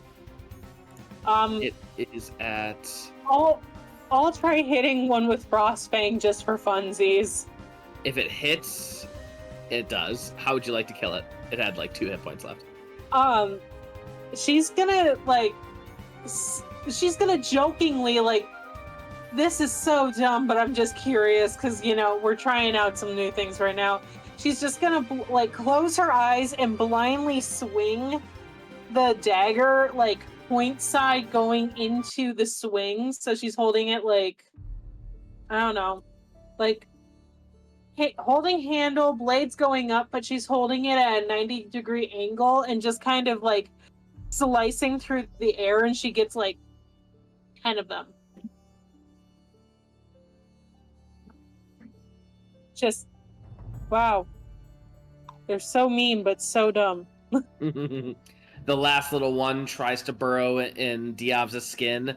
It is at... I'll try hitting one with Frostfang just for funsies. If it hits, it does. How would you like to kill it? It had like 2 hit points left. She's gonna jokingly like, this is so dumb, but I'm just curious because, you know, we're trying out some new things right now. She's just gonna like close her eyes and blindly swing the dagger like point side going into the swing. So she's holding it like, I don't know, like holding handle, blades going up, but she's holding it at a 90-degree angle and just kind of like slicing through the air, and she gets like 10 of them. Just, wow. They're so mean, but so dumb. The last little one tries to burrow in Diov's skin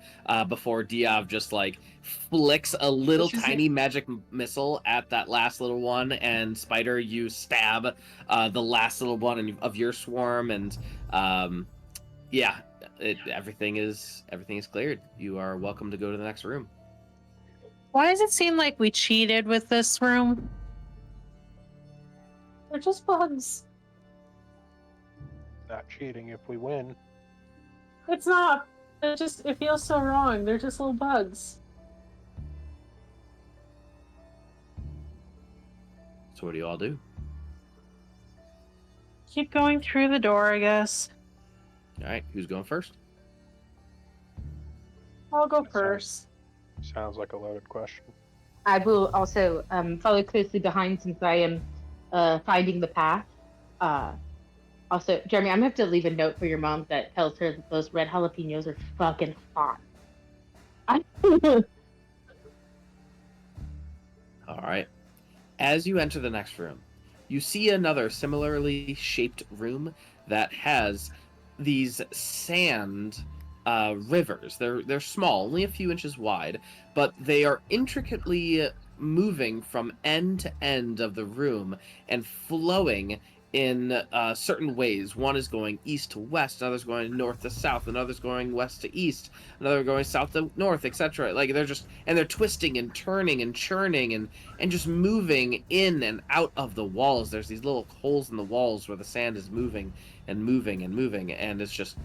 before Diov just like flicks a little tiny magic missile at that last little one, and Spider, you stab the last little one of your swarm, and yeah, everything is cleared. You are welcome to go to the next room. Why does it seem like we cheated with this room? They're just bugs. Not cheating if we win. It's not. It feels so wrong. They're just little bugs. So what do you all do? Keep going through the door, I guess. All right, who's going first? I'll go first. Sounds like a loaded question. I will also follow closely behind since I am finding the path. Also, Jeremy, I'm gonna have to leave a note for your mom that tells her that those red jalapenos are fucking hot. All right. As you enter the next room, you see another similarly shaped room that has these sand rivers. They're small, only a few inches wide, but they are intricately moving from end to end of the room and flowing in certain ways. One is going east to west, another's going north to south, another's going west to east, another going south to north, etc. Like they're twisting and turning and churning and just moving in and out of the walls. There's these little holes in the walls where the sand is moving and moving and moving, and it's just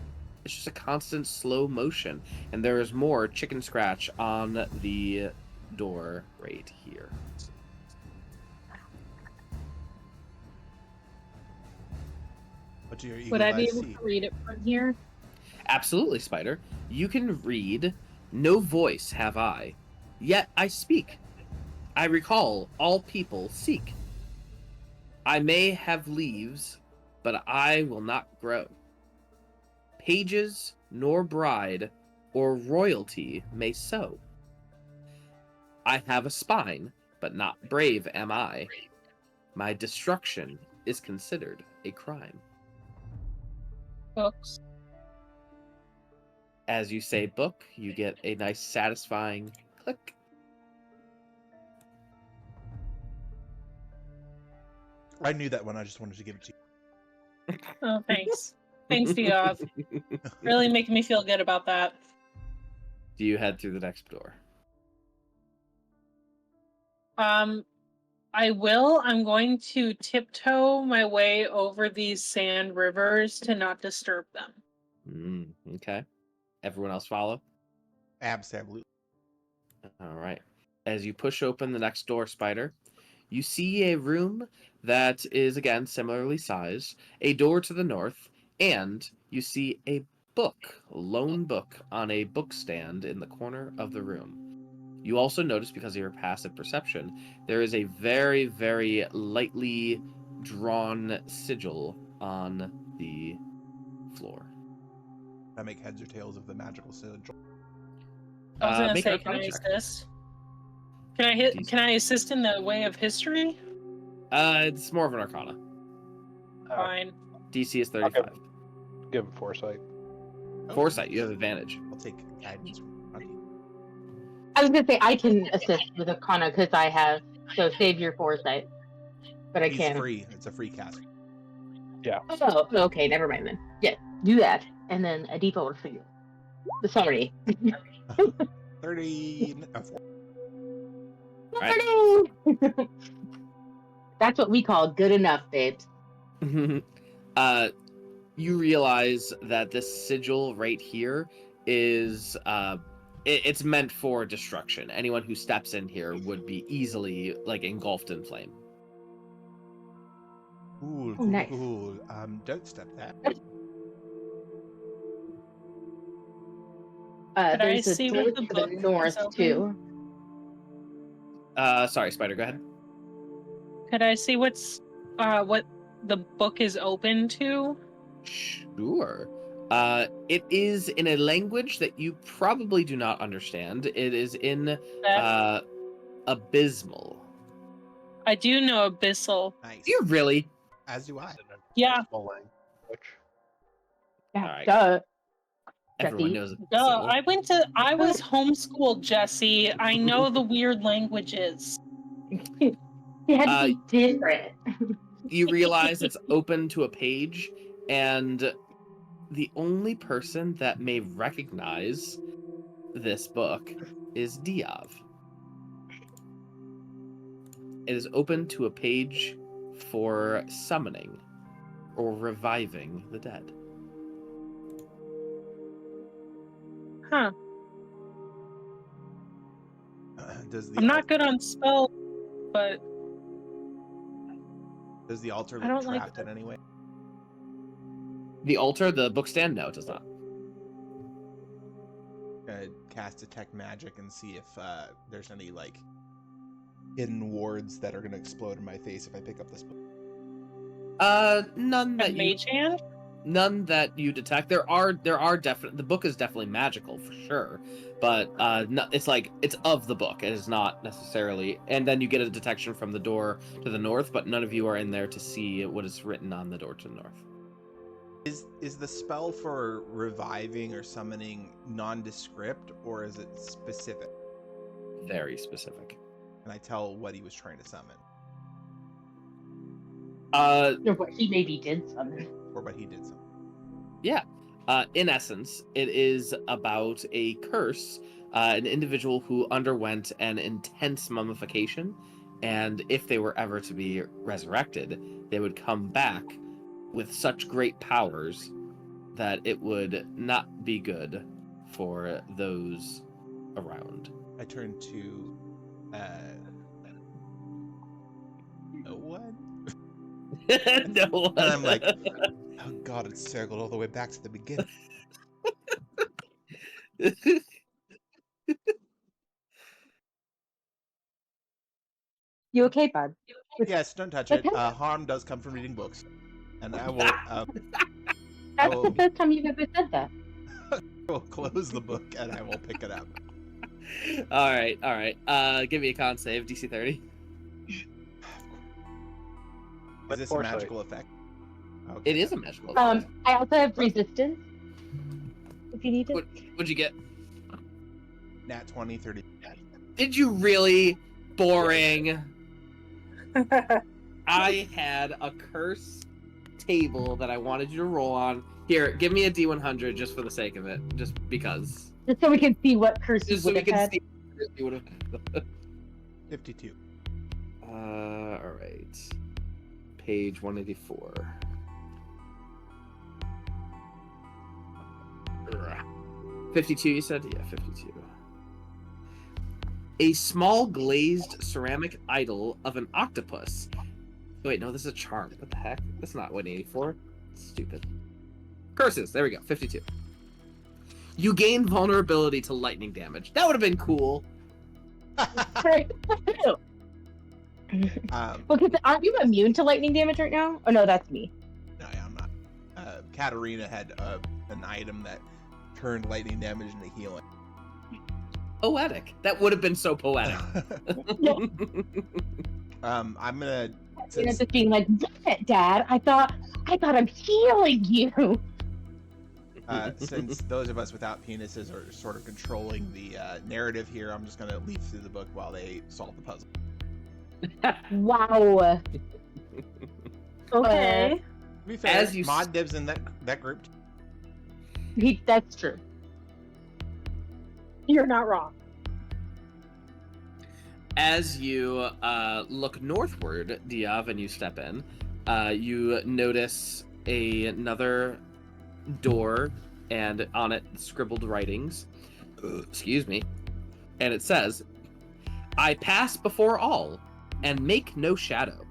a constant slow motion. And there is more chicken scratch on the door right here. What do your eagle Would I be eyes able see? to read it from here? Absolutely, Spider. You can read, "No voice have I, yet I speak. I recall all people seek. I may have leaves, but I will not grow. Pages nor bride or royalty may sow. I have a spine, but not brave am I. My destruction is considered a crime." Books. As you say book, you get a nice satisfying click. I knew that one. I just wanted to give it to you. Oh, thanks. Thanks, Diov. Really making me feel good about that. Do you head through the next door? I will. I'm going to tiptoe my way over these sand rivers to not disturb them. Okay. Everyone else follow? Absolutely. All right. As you push open the next door, Spider, you see a room that is, again, similarly sized, a door to the north, and you see a lone book, on a book stand in the corner of the room. You also notice, because of your passive perception, there is a very, very lightly drawn sigil on the floor. I make heads or tails of the magical sigil. I was gonna Make say, an can I Arcana check. assist? Can I hit? Decent. Can I assist in the way of history? It's more of an Arcana. Fine. DC is 35. Give him foresight. Foresight, you have advantage. I'll take guidance from Bhranti. I was gonna say I can assist with Arcana because I have, so save your foresight. But I He's can. free. It's a free cast. Oh, okay, never mind then. Yeah, do that, and then a default for you. Sorry. 30. 4. Sorry. That's what we call good enough, babes. You realize that this sigil right here is it's meant for destruction. Anyone who steps in here would be easily like engulfed in flame. Cool, Oh, cool, nice. cool. Don't step there. Could I There's a see door what the to book the is north open? too. Sorry, Spider, go ahead. Could I see what the book is open to? Sure. It is in a language that you probably do not understand. It is in Abysmal. I do know Abyssal. Nice. You really? As do I. Yeah. Small language. Yeah, Alright. duh. Everyone Jesse. knows Duh. Abyssal. I was homeschooled, Jesse. I know the weird languages. It had to be different. You realize it's open to a page, and the only person that may recognize this book is Diov. It is open to a page for summoning or reviving the dead. Huh. Does the I'm not good on spells, but Does the altar I look don't like trapped in any way? The altar, the bookstand? No, it does not. Cast detect magic and see if there's any like hidden wards that are gonna explode in my face if I pick up this book. None a that you mage hand? none that you detect. There are definite. The book is definitely magical for sure, but no, it's like it's of the book. It is not necessarily. And then you get a detection from the door to the north, but none of you are in there to see what is written on the door to the north. Is the spell for reviving or summoning nondescript, or is it specific? Very specific. Can I tell what he was trying to summon, Or what he maybe did summon. or what he did summon? Yeah. In essence, it is about a curse, an individual who underwent an intense mummification, and if they were ever to be resurrected, they would come back with such great powers that it would not be good for those around. I turn to no one. No one. And I'm like, oh god, it's circled all the way back to the beginning. You okay, bud? Yes, don't touch it. Harm does come from reading books, and I will. That's will- the first time you've ever said that. I will close the book and I will pick it up. all right. Give me a con save, DC 30. Is this a Foresight. magical effect? Okay. It is a magical effect. I also have resistance. If you need it. What'd you get? Nat 20, 30. Did you really? Boring. I had a curse table that I wanted you to roll on. Here, give me a D100 just for the sake of it, just because. Just so we can see what curse you Just so would we have can had. see what you would 52. have. All right. Page 184. Ugh. 52, you said? Yeah, 52. A small glazed ceramic idol of an octopus. Wait, no, this is a charm. What the heck? That's not 184. Stupid. Curses. There we go. 52. You gain vulnerability to lightning damage. That would have been cool. Well, because aren't you immune to lightning damage right now? Oh no, that's me. No, yeah, I'm not. Katarina had an item that turned lightning damage into healing. Poetic. That would have been so poetic. I'm gonna. You know, just being like, Dad, I thought I'm healing you. Since those of us without penises are sort of controlling the narrative here, I'm just gonna leaf through the book while they solve the puzzle. Wow. Okay. To be fair, As you Mod dibs in that group. That's true. You're not wrong. As you look northward, Diov, and you step in, you notice another door, and on it scribbled writings. Excuse me. And it says, I pass before all, and make no shadow.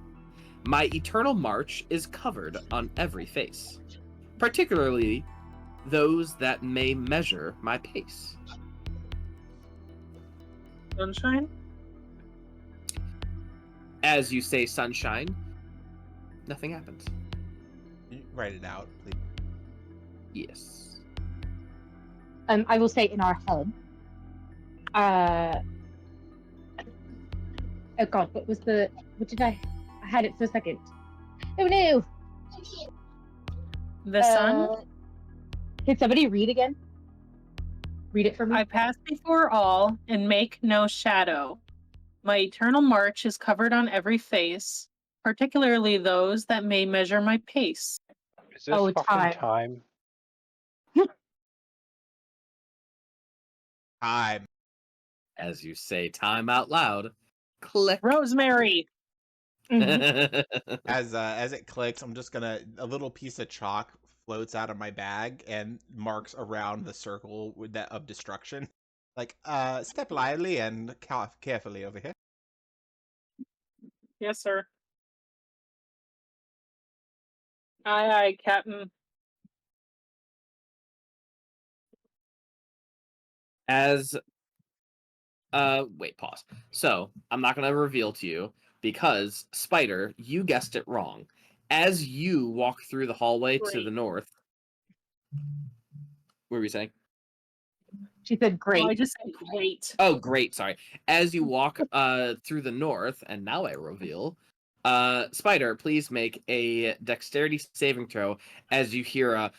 My eternal march is covered on every face, particularly those that may measure my pace. Sunshine? As you say sunshine, nothing happens. Write it out, please. Yes. I will say in our head. Oh god, what did I had it for a second. Oh no! The sun? Can somebody read again? Read it for me. I pass before all and make no shadow. My eternal march is covered on every face, particularly those that may measure my pace. Is this Oh, fucking time? Time. As you say time out loud, click. Rosemary! As it clicks, I'm just gonna a little piece of chalk floats out of my bag and marks around the circle with that of destruction. Like, step lively and carefully over here. Yes, sir. Aye, aye, Captain. As wait, pause. So I'm not gonna reveal to you because Spider, you guessed it wrong. As you walk through the hallway to Great. the north, what were you saying? She said great. Oh, I just said great. Oh, great. Sorry. As you walk through the north, and now I reveal, Spider, please make a dexterity saving throw as you hear a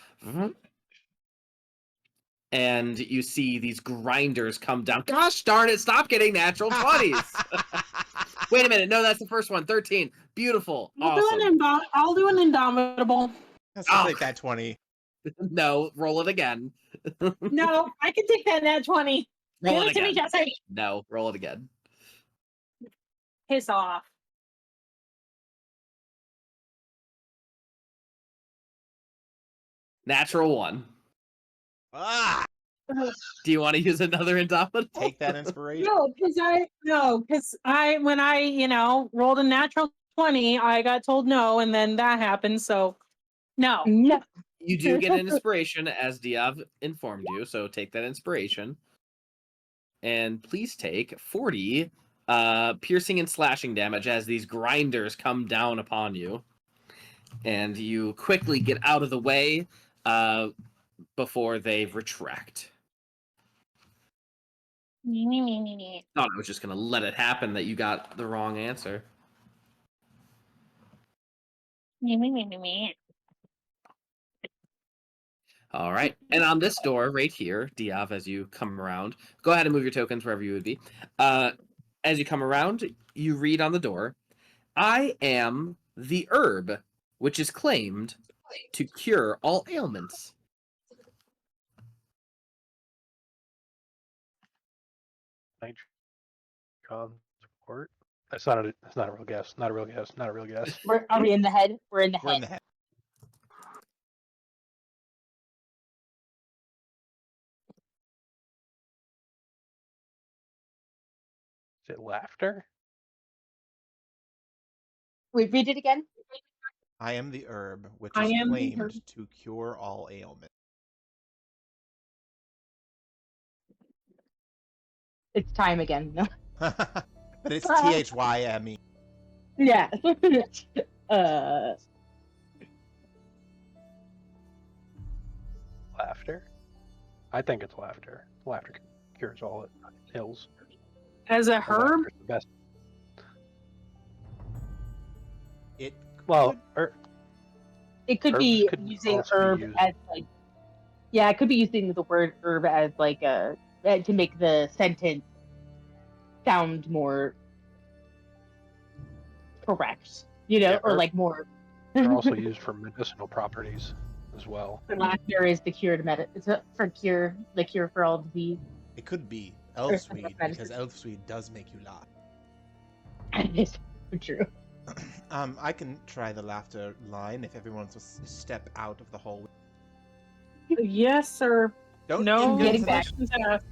and you see these grinders come down. Gosh darn it, stop getting natural 20s. Wait a minute. No, that's the first one. 13. Beautiful. Awesome. I'll do an indomitable. Let's take that 20. No, roll it again. No, I can take that nat 20. Roll Give it it to me, again. Jesse. No, roll it again. Piss off. Natural 1. Ah! Do you want to use another indomitable? Take that inspiration. No, because when I rolled a natural 20, I got told no, and then that happened, so no. No. You do get an inspiration, as Diov informed you, so take that inspiration. And please take 40 piercing and slashing damage as these grinders come down upon you. And you quickly get out of the way before they retract. Thought I was just going to let it happen that you got the wrong answer. All right. And on this door right here, Diov, as you come around, go ahead and move your tokens wherever you would be. As you come around, you read on the door, I am the herb which is claimed to cure all ailments. John support. That's not a real guess. Not a real guess. Not a real guess. Are we in the head? We're in the We're in head. the head. Is it laughter? Wait, read it again. I am the herb which I is am the herb. claimed to cure all ailments. It's time again. No. But it's THYME. Yeah. Laughter? I think it's laughter. Laughter cures all ills. As a herb? Laughter's the best. It Well, It could Herbs be could using also be herb used. as like, yeah, it could be using the word herb as like a to make the sentence sound more correct, Yeah, or herbs like more. are also used for medicinal properties as well. Laughter is the cure to it's for cure, the cure for all disease. it could be Or elfsweed because elfsweed does make you laugh. It's so true. I can try the laughter line if everyone wants to step out of the hallway. Yes, sir. Don't No get getting into back. the- questions asked.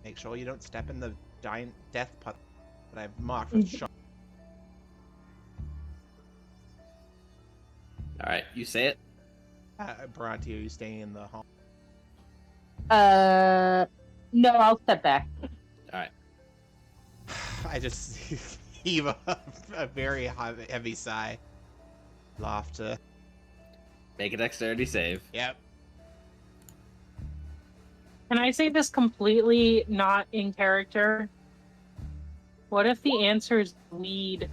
Make sure you don't step in the giant death puddle that I've marked with shot. All right, you say it. Bhranti, are you staying in the hall? No, I'll step back. All right. I just heave a very heavy sigh. Laughter. Make a dexterity save. Yep. Can I say this completely not in character? What if the answer is weed?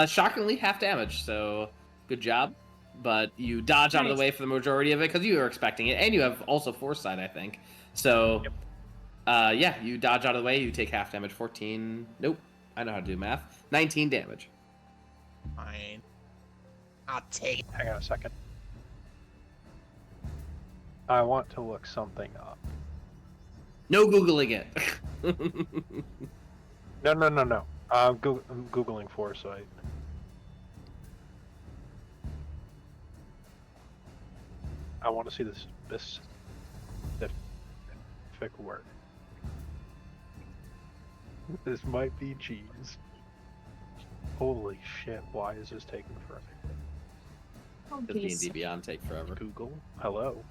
Shockingly, half damage. So good job, but you dodge out of the Nice. way for the majority of it because you were expecting it, and you have also foresight, I think. So, yeah, you dodge out of the way. You take half damage. 14. Nope. I know how to do math. 19 damage. Fine. I'll take. Hang on a second. I want to look something up. No googling it. No. I'm googling foresight. I want to see this specific word. This might be cheese. Holy shit! Why is this taking forever? Does D&D Beyond take forever? Google, hello.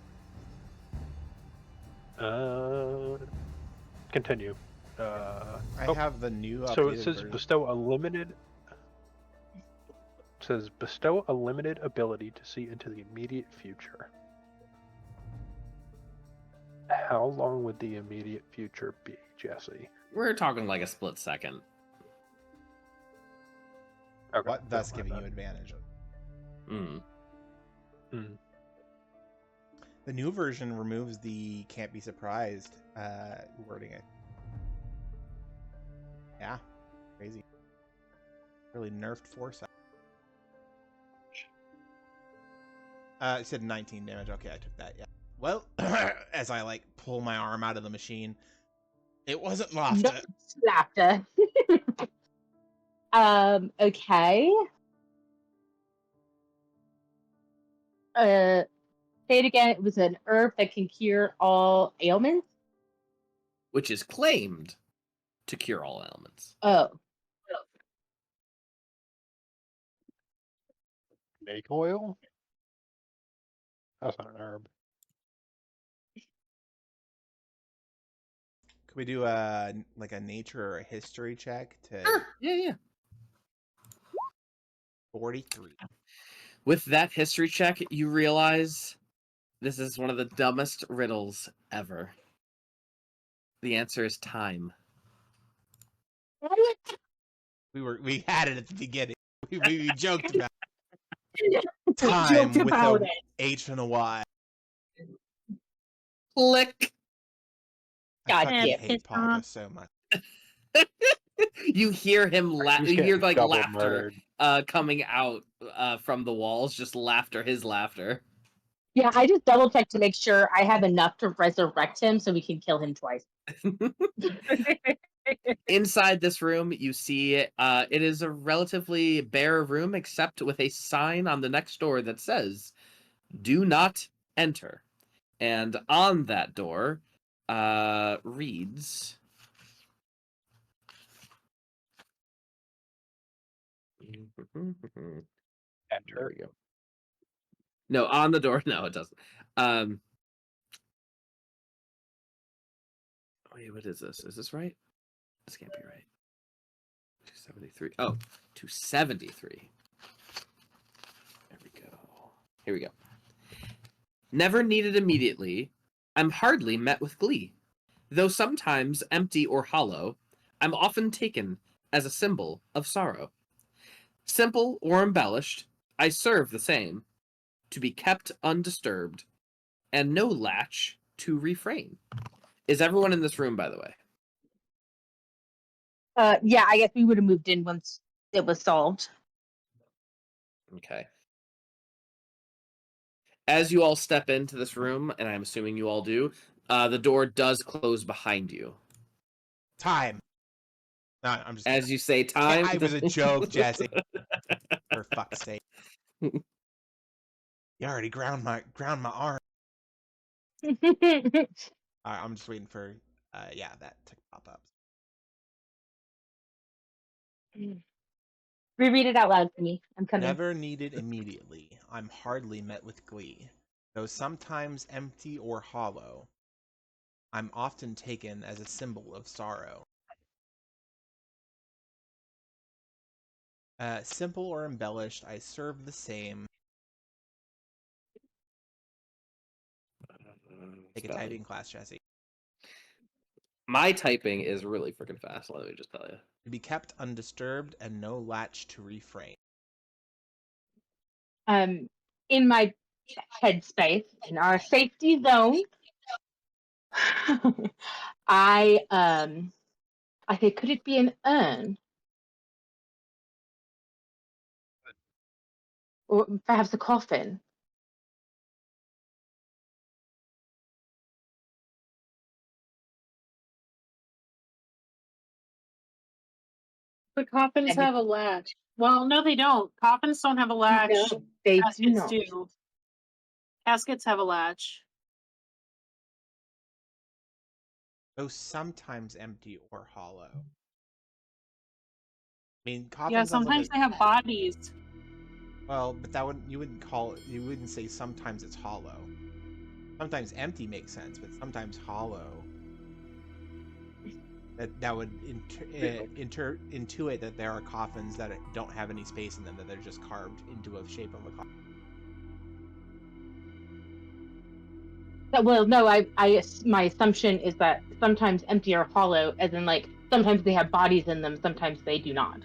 Continue. I oh, have the new updated So it says version. bestow a limited. It says bestow a limited ability to see into the immediate future. How long would the immediate future be, Jesse? We're talking like a split second. Okay, What thus never giving mind you advantage. Mm. The new version removes the "can't be surprised" wording. It. Yeah, crazy. Really nerfed foresight. It said 19 damage. Okay, I took that. Yeah. Well, as I pull my arm out of the machine, it wasn't laughter. No, laughter. Okay. Say it again. It was an herb that can cure all ailments. Which is claimed to cure all ailments. Oh. Snake oil? That's not an herb. Could we do a nature or a history check to Sure. Yeah. 43? With that history check, you realize this is one of the dumbest riddles ever. The answer is time. We had it at the beginning. We joked about Joked time with about a it. H and a Y. Click. God I fucking damn hate it, Paga so much. You hear him laugh. He's You hear getting double laughter murdered. coming out from the walls. Just laughter. His laughter. Yeah, I just double checked to make sure I have enough to resurrect him so we can kill him twice. Inside this room, you see it is a relatively bare room, except with a sign on the next door that says, "Do not enter." And on that door reads... There Enter. we go. No, on the door. No, it doesn't. Wait, what is this? Is this right? This can't be right. 273. Oh, 273. There we go. Here we go. Never needed immediately, I'm hardly met with glee. Though sometimes empty or hollow, I'm often taken as a symbol of sorrow. Simple or embellished, I serve the same, to be kept undisturbed, and no latch to refrain. Is everyone in this room, by the way? Yeah, I guess we would have moved in once it was solved. Okay. As you all step into this room, and I'm assuming you all do, the door does close behind you. Time. No, I'm just. As you say time. I was a joke, Jesse. For fuck's sake. You already ground my arm. Alright, I'm just waiting for that to pop up. Reread it out loud for me. I'm coming. Never needed immediately, I'm hardly met with glee. Though sometimes empty or hollow, I'm often taken as a symbol of sorrow. Simple or embellished, I serve the same. Take a typing class, Jesse. My typing is really freaking fast, let me just tell you. To be kept undisturbed and no latch to refrain. In my headspace, in our safety zone, I think, could it be an urn? Or perhaps a coffin? But coffins have a latch. Well, no, they don't. Coffins don't have a latch. No, they do not. Do. Caskets have a latch. Though sometimes empty or hollow. I mean, coffins. Yeah, sometimes they have bodies. Well, but you wouldn't say sometimes it's hollow. Sometimes empty makes sense, but sometimes hollow. That would intuit that there are coffins that don't have any space in them, that they're just carved into a shape of a coffin. Well, no, my assumption is that sometimes empty or hollow, as in like sometimes they have bodies in them, sometimes they do not.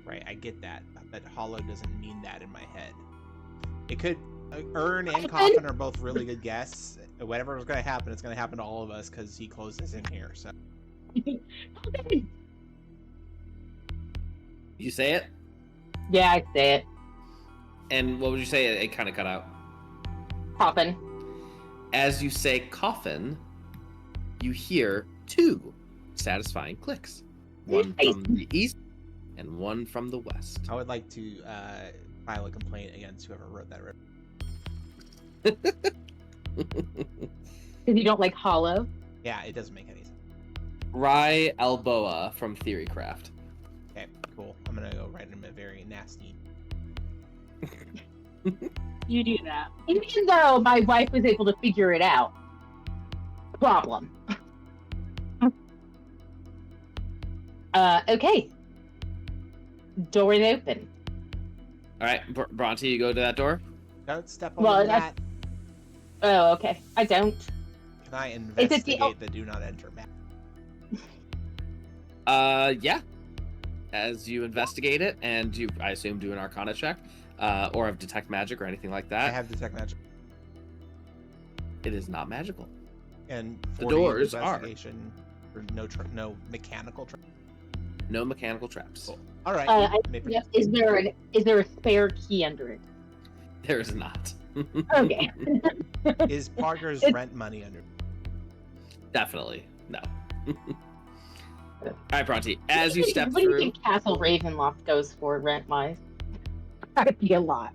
Right, I get that, but hollow doesn't mean that in my head. It could. Urn and coffin are both really good guesses. Whatever's going to happen, it's going to happen to all of us because he closes in here. So. You say it? Yeah, I say it. And what would you say? It kind of cut out. Coffin. As you say coffin, you hear two satisfying clicks. One from the east and one from the west. I would like to file a complaint against whoever wrote that. Because you don't like hollow? Yeah, it doesn't make any sense. Rye Alboa from Theorycraft. Okay, cool. I'm gonna go write him a very nasty. You do that. Even though my wife was able to figure it out. Problem. Okay. Door is open. All right, Bhranti, you go to that door. Don't step on that. Oh, okay. I don't. Can I investigate the do not enter map? Yeah. As you investigate it, and you, I assume, do an Arcana check, or have detect magic or anything like that. I have detect magic. It is not magical. And the doors are no mechanical traps. No mechanical traps. Cool. All right. Is there a spare key under it? There is not. Okay. Is Parker's rent money under? Definitely no. All right, Bhranti. As you step what through, do you think Castle Ravenloft goes for rent-wise? That'd be a lot.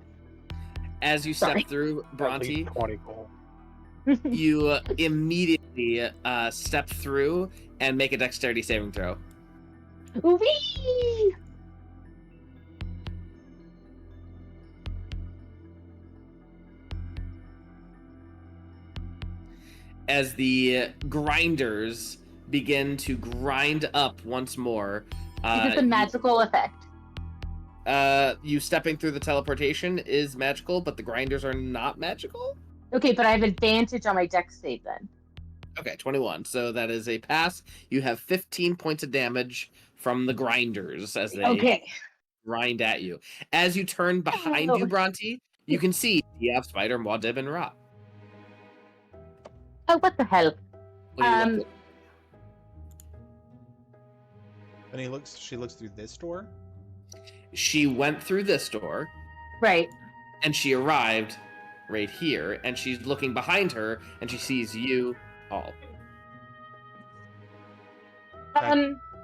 As you step through, Bhranti, 20 gold. you immediately step through and make a dexterity saving throw. Whee! as the grinders begin to grind up once more. Is this a magical effect? You stepping through the teleportation is magical, but the grinders are not magical? Okay, but I have advantage on my dex save then. Okay, 21. So that is a pass. You have 15 points of damage from the grinders as they grind at you. As you turn behind you, Bhranti, you can see Diov, Spider, Muad, and Ra. Oh, what the hell? What are you looking? And she looks through this door. She went through this door. Right. And she arrived right here, and she's looking behind her, and she sees you all.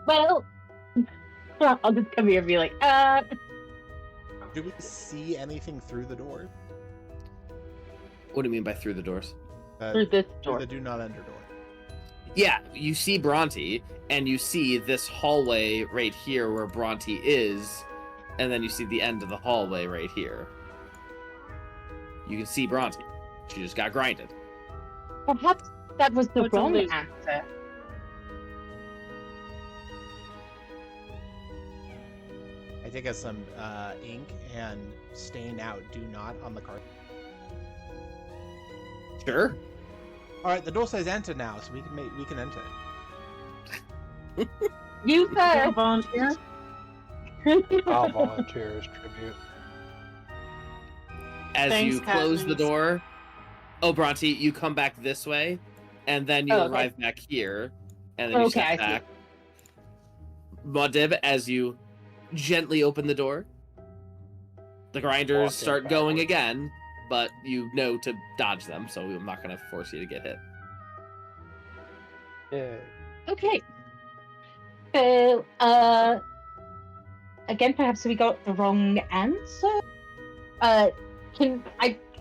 Well, I'll just come here and be like, Do we see anything through the door? What do you mean by through the doors? Through this door. Through the do not enter door. Yeah, you see Bhranti, and you see this hallway right here where Bhranti is, and then you see the end of the hallway right here. You can see Bhranti. She just got grinded. Perhaps that was the What's wrong on the- answer. I take us some ink and stain out do not on the card. Sure. All right, the door says enter now, so we can enter. You Can I said. volunteer? I'll volunteer as tribute. As Thanks, you close the Katniss. door, Bhranti, you come back this way, and then you arrive back here, and then you Okay, I step see. back. Muad, as you gently open the door, the grinders Walking start going backwards. again, but you know to dodge them, so I'm not going to force you to get hit. Yeah. Okay. So, again, perhaps we got the wrong answer. Can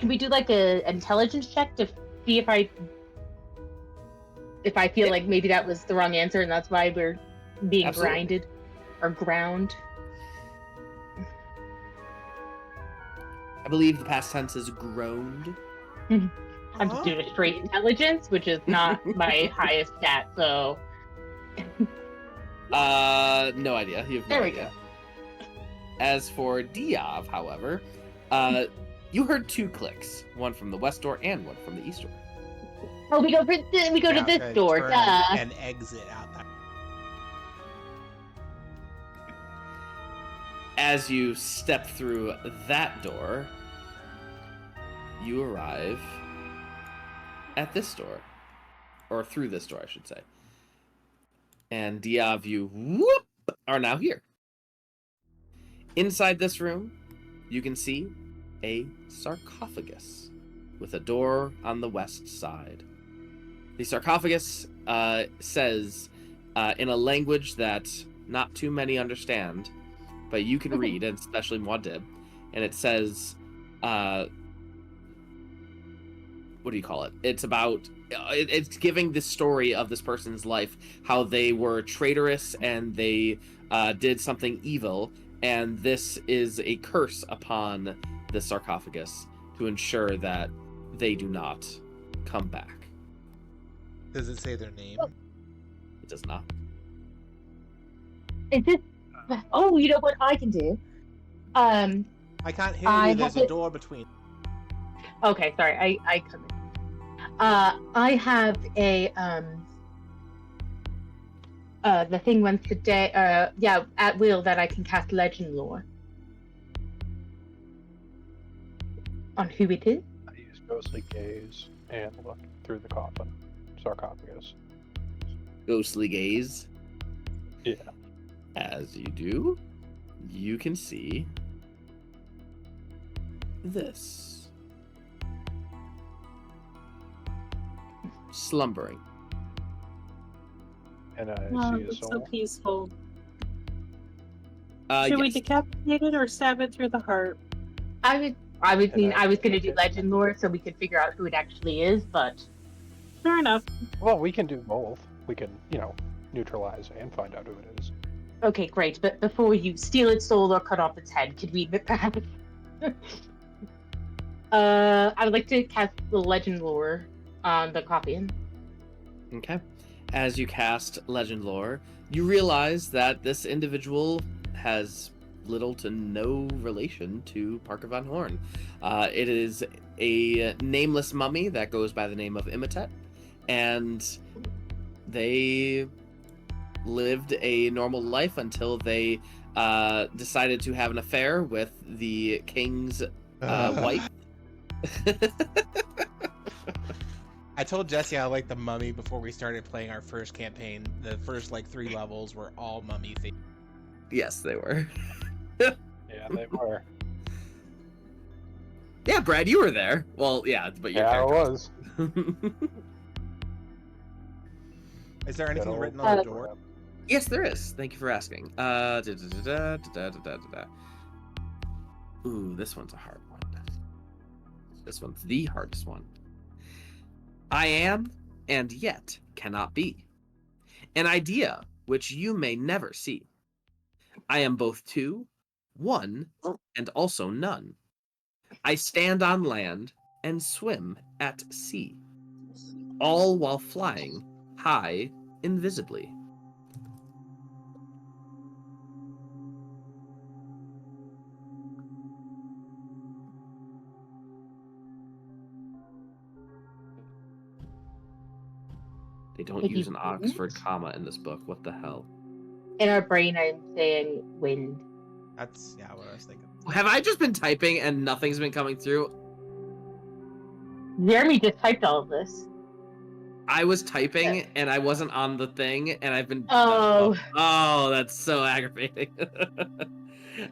we do like a intelligence check to see if I feel like maybe that was the wrong answer and that's why we're being Absolutely. grinded or ground? I believe the past tense is groaned. I'm just doing a straight intelligence, which is not my highest stat. So No idea. You have no There we idea. As for Diov, however, you heard 2 clicks, one from the west door and one from the east door. oh, we go to this door. Turn Duh. and exit out that. As you step through that door, you arrive at this door. Or through this door, I should say. And Diov, you are now here. Inside this room, you can see a sarcophagus with a door on the west side. The sarcophagus says, in a language that not too many understand, but you can read, and especially Muad, and it says, what do you call it? It's about, it's giving the story of this person's life, how they were traitorous and they did something evil, and this is a curse upon the sarcophagus to ensure that they do not come back. Does it say their name? It does not. Is this? Oh, you know what I can do? I can't hear I you. There's have a it- door between. Okay, sorry. I come in. I have a the thing once today. Yeah, at will that I can cast legend lore on who it is. I use ghostly gaze and look through the coffin sarcophagus. Ghostly gaze. Yeah. As you do, you can see this. Slumbering. And I Oh, see a it's so soul. peaceful. Should we Yes. decapitate it or stab it through the heart? I was gonna do legend lore so we could figure out who it actually is, but Fair enough. Well, we can do both. We can, neutralize and find out who it is. okay, great. But before you steal its soul or cut off its head, could we perhaps? I would like to cast the legend lore on the coffin. Okay. As you cast Legend Lore, you realize that this individual has little to no relation to Parker Von Horn. It is a nameless mummy that goes by the name of Imitet, and they lived a normal life until they decided to have an affair with the king's wife. I told Jesse I liked the mummy before we started playing our first campaign. The first 3 levels were all mummy themed. Yes, they were. Yeah, they were. Yeah, Brad, you were there. Well, yeah, but your Yeah, I character was. Is there anything Good written old on the door? Yes, there is. Thank you for asking. Ooh, this one's a hard one. This one's the hardest one. I am, and yet cannot be. An idea which you may never see. I am both two, one, and also none. I stand on land and swim at sea, all while flying high invisibly. They don't Like use you an Oxford didn't? comma in this book. What the hell? In our brain, I'm saying wind. That's what I was thinking. Have I just been typing and nothing's been coming through? Jeremy just typed all of this. I was typing and I wasn't on the thing, and I've been. Oh. Oh, that's so aggravating.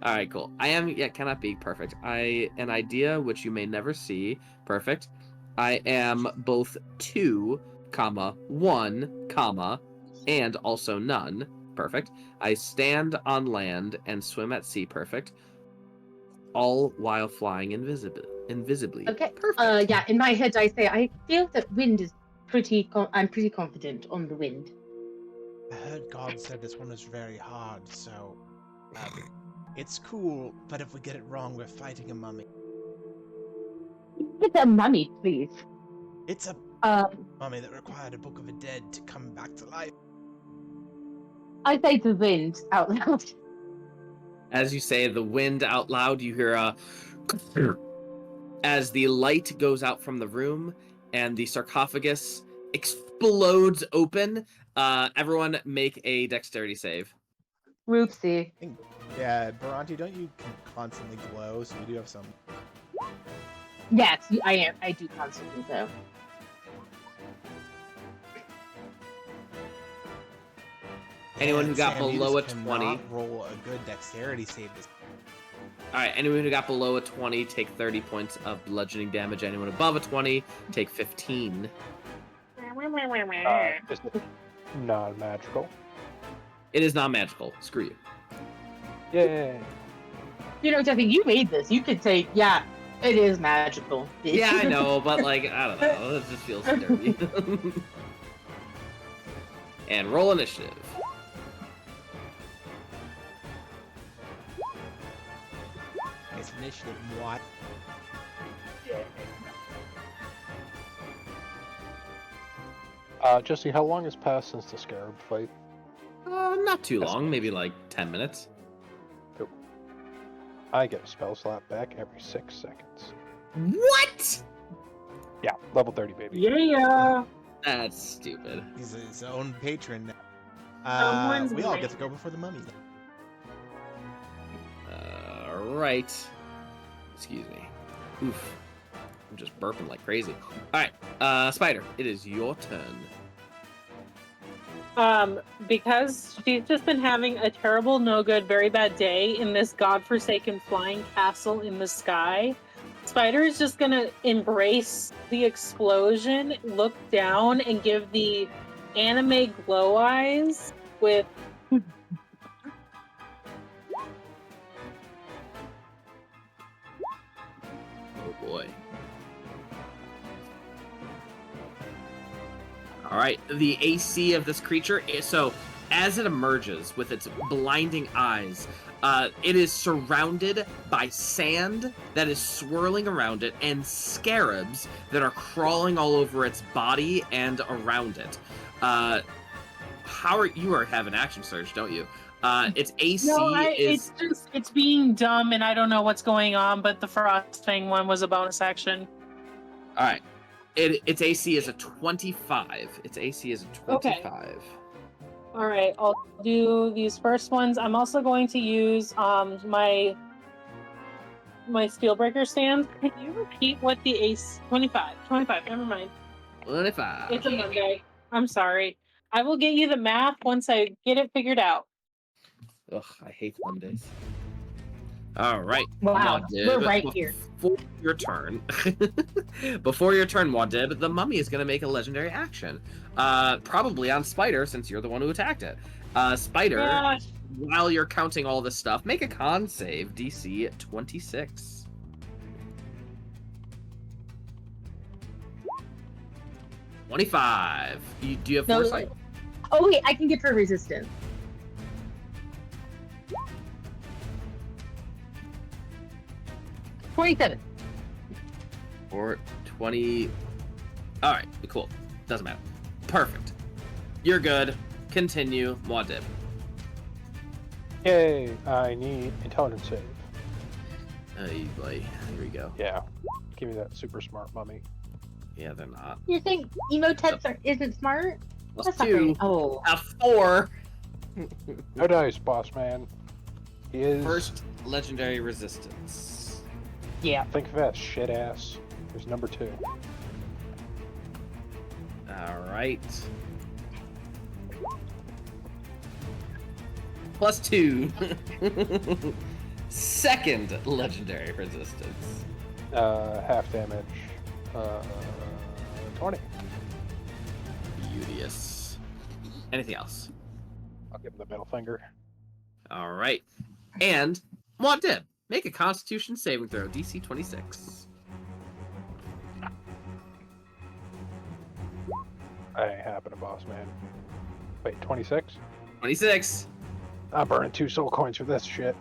All right, cool. I am yet cannot be perfect. An idea which you may never see. Perfect. I am both two, comma, one, comma, and also none. Perfect. I stand on land and swim at sea. Perfect. All while flying invisibly. Okay. Perfect. Yeah. In my head, I say I feel that wind is pretty. I'm pretty confident on the wind. I heard God said this one was very hard, so it's cool. But if we get it wrong, we're fighting a mummy. Get a mummy, please. It's a mummy that required a Book of the Dead to come back to life. I say the wind out loud. As you say the wind out loud, you hear a as the light goes out from the room and the sarcophagus explodes open. Everyone make a dexterity save. Roopsie. Yeah, Bhranti, don't you constantly glow? So you do have some. Yes, I am. I do constantly though. Anyone who And got Sam, you below just a cannot 20. roll a good dexterity save this. All right, anyone who got below a 20 take 30 points of bludgeoning damage. Anyone above a 20 take 15. Is it non-magical? It is not magical. Screw you. Yay! You know, Jesse, you made this. You could say, yeah, it is magical. Yeah, I know, but I don't know. It just feels dirty. And roll initiative. Nice initiative, Muad. Jesse, how long has passed since the scarab fight? Not too long, maybe 10 minutes. Cool. I get a spell slot back every 6 seconds. What? Yeah, level 30, baby. Yeah. That's stupid. He's his own patron. Someone's We all right. get to go before the mummy. Right. Excuse me. Oof. I'm just burping like crazy. Alright, Spider, it is your turn. Because she's just been having a terrible, no good, very bad day in this godforsaken flying castle in the sky. Spider is just gonna embrace the explosion, look down, and give the anime glow eyes with Oh boy. Alright, the AC of this creature is so as it emerges with its blinding eyes, it is surrounded by sand that is swirling around it and scarabs that are crawling all over its body and around it. You are having action surge, don't you? Its AC No, is it's being dumb, and I don't know what's going on. But the frosting one was a bonus action. all right. Its AC is a 25. Its AC is a 25. All right, I'll do these first ones. I'm also going to use my Steelbreaker stand. Can you repeat what the AC 25? 25. Never mind. 25. It's a Monday. I'm sorry. I will get you the math once I get it figured out. Ugh, I hate Mondays. All right. Wow, Muad'Dib, we're right here. Before your turn, Muad'Dib, the mummy is going to make a legendary action. Probably on Spider, since you're the one who attacked it. Spider, Gosh. while you're counting all this stuff, make a con save, DC 26. $25. Do you have No, foresight? oh wait, I can get her resistance. $27. Or 20. All right, cool. Doesn't matter. Perfect. You're good. Continue, Muad'Dib. Yay! I need intelligence save. Hey, boy. Here we go. Yeah. Give me that super smart mummy. Yeah, they're not. You think Emotep isn't smart? Plus That's not 2. very. Oh. A 4. No dice, boss man. He is. First legendary resistance. Yeah. Think of that shit ass. There's number 2. All right. Plus 2. Second legendary resistance. Half damage. 20. Beauteous. Anything else? I'll give him the middle finger. All right. And Muad'Dib, make a Constitution saving throw, DC 26. I ain't happening, boss man. Wait, 26? 26. I'm burning 2 soul coins for this shit.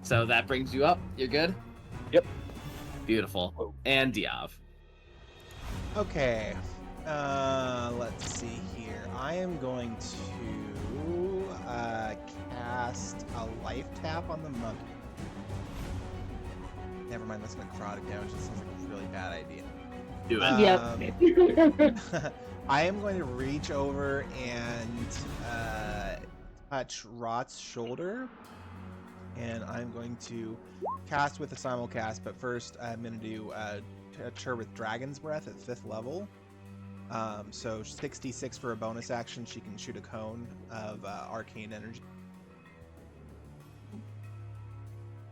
So that brings you up. You're good? Yep. Beautiful. Whoa. And Diov. Okay. Let's see here. I am going to cast a life tap on the monkey. Never mind, that's necrotic damage. That sounds like a really bad idea. Do it. Yep. I am going to reach over and touch Rot's shoulder. And I'm going to cast with a simulcast, but first I'm going to do touch her with Dragon's Breath at 5th level. So 66 for a bonus action. She can shoot a cone of arcane energy.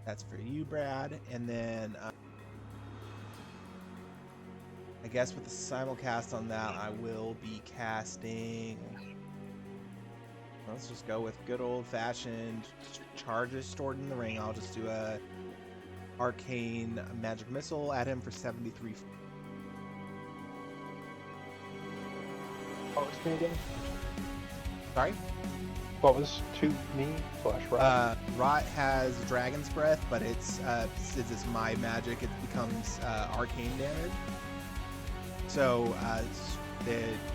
That's for you, Brad. And then I guess with the simulcast on that, I will be casting. Let's just go with good old-fashioned charges stored in the ring. I'll just do a arcane magic missile at him for 73. What was me again? Sorry? What was to me slash Rod? Rot has Dragon's Breath, but it's since it's my magic, it becomes arcane damage. So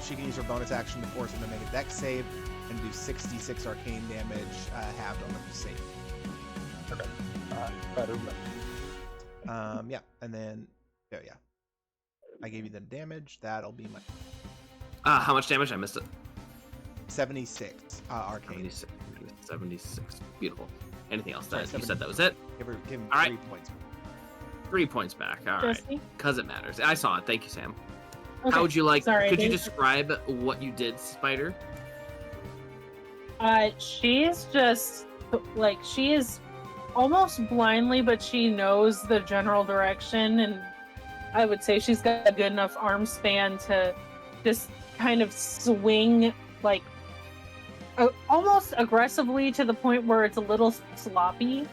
she can use her bonus action to force him to make a dex save and do 66 arcane damage halved on the save. Okay. Better remember. Yeah, and then yeah, I gave you the damage. That'll be my How much damage? I missed it. 76 arcane. 76. Beautiful. Anything else? Sorry, You said that was it? Give him All 3 right. points. 3 points back. All right. Jesse? Because it matters. I saw it. Thank you, Sam. Okay. How would you like? Sorry, could you thank- describe what you did, Spider? She's just like she is almost blindly, but she knows the general direction, and I would say she's got a good enough arm span to just kind of swing like almost aggressively to the point where it's a little sloppy,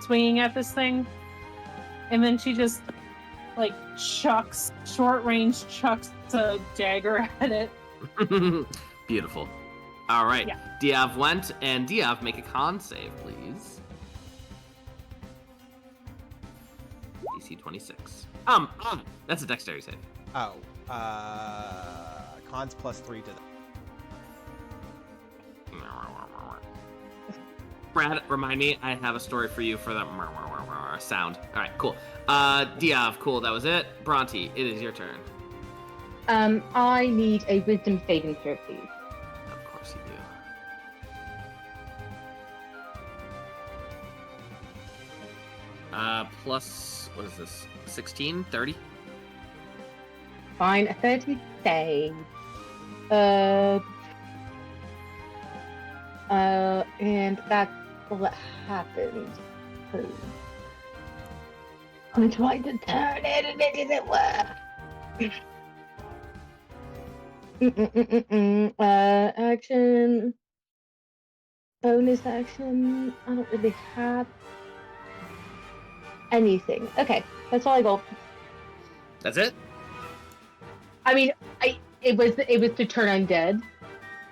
swinging at this thing, and then she just like short range chucks a dagger at it. Beautiful. All right. Yeah. Diov went, and Diov, make a con save, please. DC 26. That's a dexterity save. Oh, cons +3 to that. Brad, remind me, I have a story for you for that sound. All right, cool. Diov, cool, that was it. Bhranti, it is your turn. I need a wisdom saving throw, please. Of course you do. Plus, what is this? 16? 30? Fine, a 30 save. And that's what happened. I'm trying to turn it and it didn't work. Action. Bonus action. I don't really have anything. Okay, that's all I got. That's it? I mean, it was to turn undead,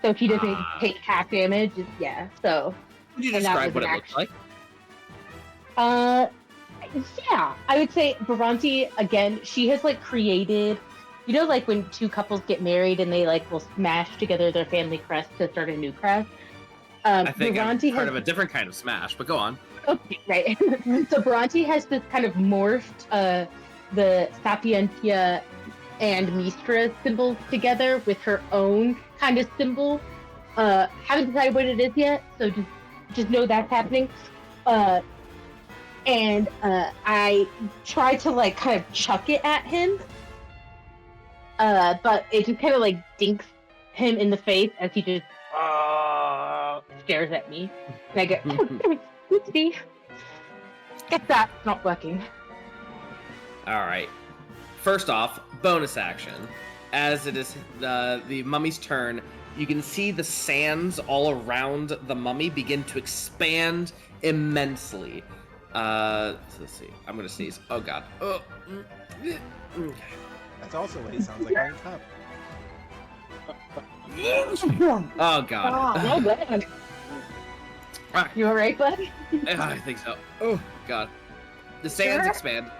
so if he doesn't take half damage, yeah. So. Would you And that describe was what an it looks like? Yeah, I would say Bhranti, again, she has like created, you know, like when two couples get married and they like will smash together their family crest to start a new crest. I think Bhranti I'm part of a different kind of smash, but go on. Okay, right. So Bhranti has this kind of morphed the Sapientia and Mistra symbols together with her own kind of symbol. Haven't decided what it is yet, so just know that's happening. And I try to like kind of chuck it at him, but it just kind of like dinks him in the face as he just stares at me. And I go, oopsie. Guess that's not working. All right. First off, bonus action. As it is the mummy's turn, you can see the sands all around the mummy begin to expand immensely. So let's see. I'm gonna sneeze. Oh god. That's also what he sounds like on top. Oh god. Oh, well done. You alright, bud? I think so. Oh god. The sands expand,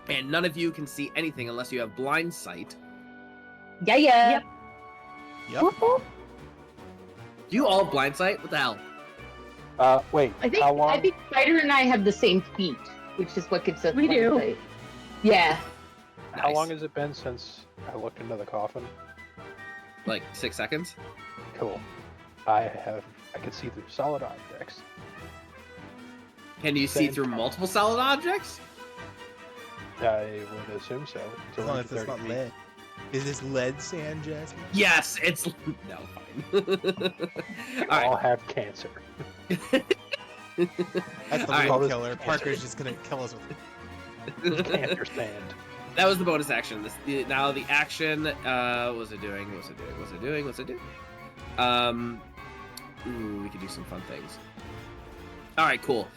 and none of you can see anything unless you have blind sight. Yeah. Yep. Do you all have blind sight? What the hell? Wait, I think how long? I think Syder and I have the same feet, which is what gives us We do. blind sight. Yeah. How Nice. long has it been since I looked into the coffin? Like 6 seconds? Cool. I can see through solid objects. Can you see Same through time. multiple solid objects? I would assume so. As long as it's 30 not feet. lead. Is this lead sand, Jasmine? Yes, it's no fine. We All all right. have cancer. That's the All right. real All this killer. cancer. Parker's just gonna kill us with Cancer sand. That was the bonus action. Now the action. What was it doing? Ooh, we could do some fun things. All right, cool.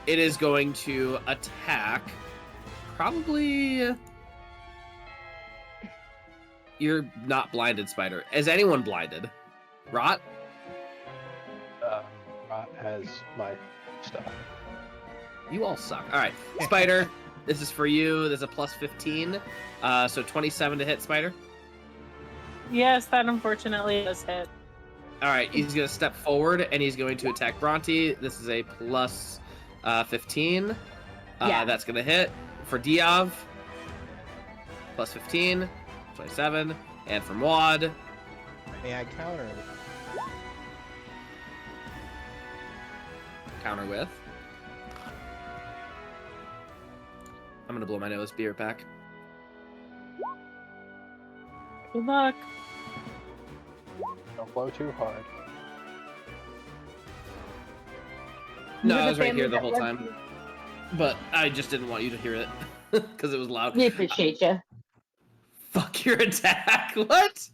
It is going to attack. Probably. You're not blinded, Spider. Is anyone blinded? Rot? Rot has my stuff. You all suck. All right, Spider. This is for you. There's a plus 15. So 27 to hit, Spider. Yes, that unfortunately does hit. All right, he's going to step forward, and he's going to attack Bhranti. This is a plus 15. Yeah. That's going to hit. For Diov, plus 15, 27. And for Muad, May I counter? counter with. I'm going to blow my nose. Be right back. Good luck. Don't blow too hard. No, You're I the was right family here the that whole loves time. you. But I just didn't want you to hear it because it was loud. We appreciate you. Fuck your attack. What?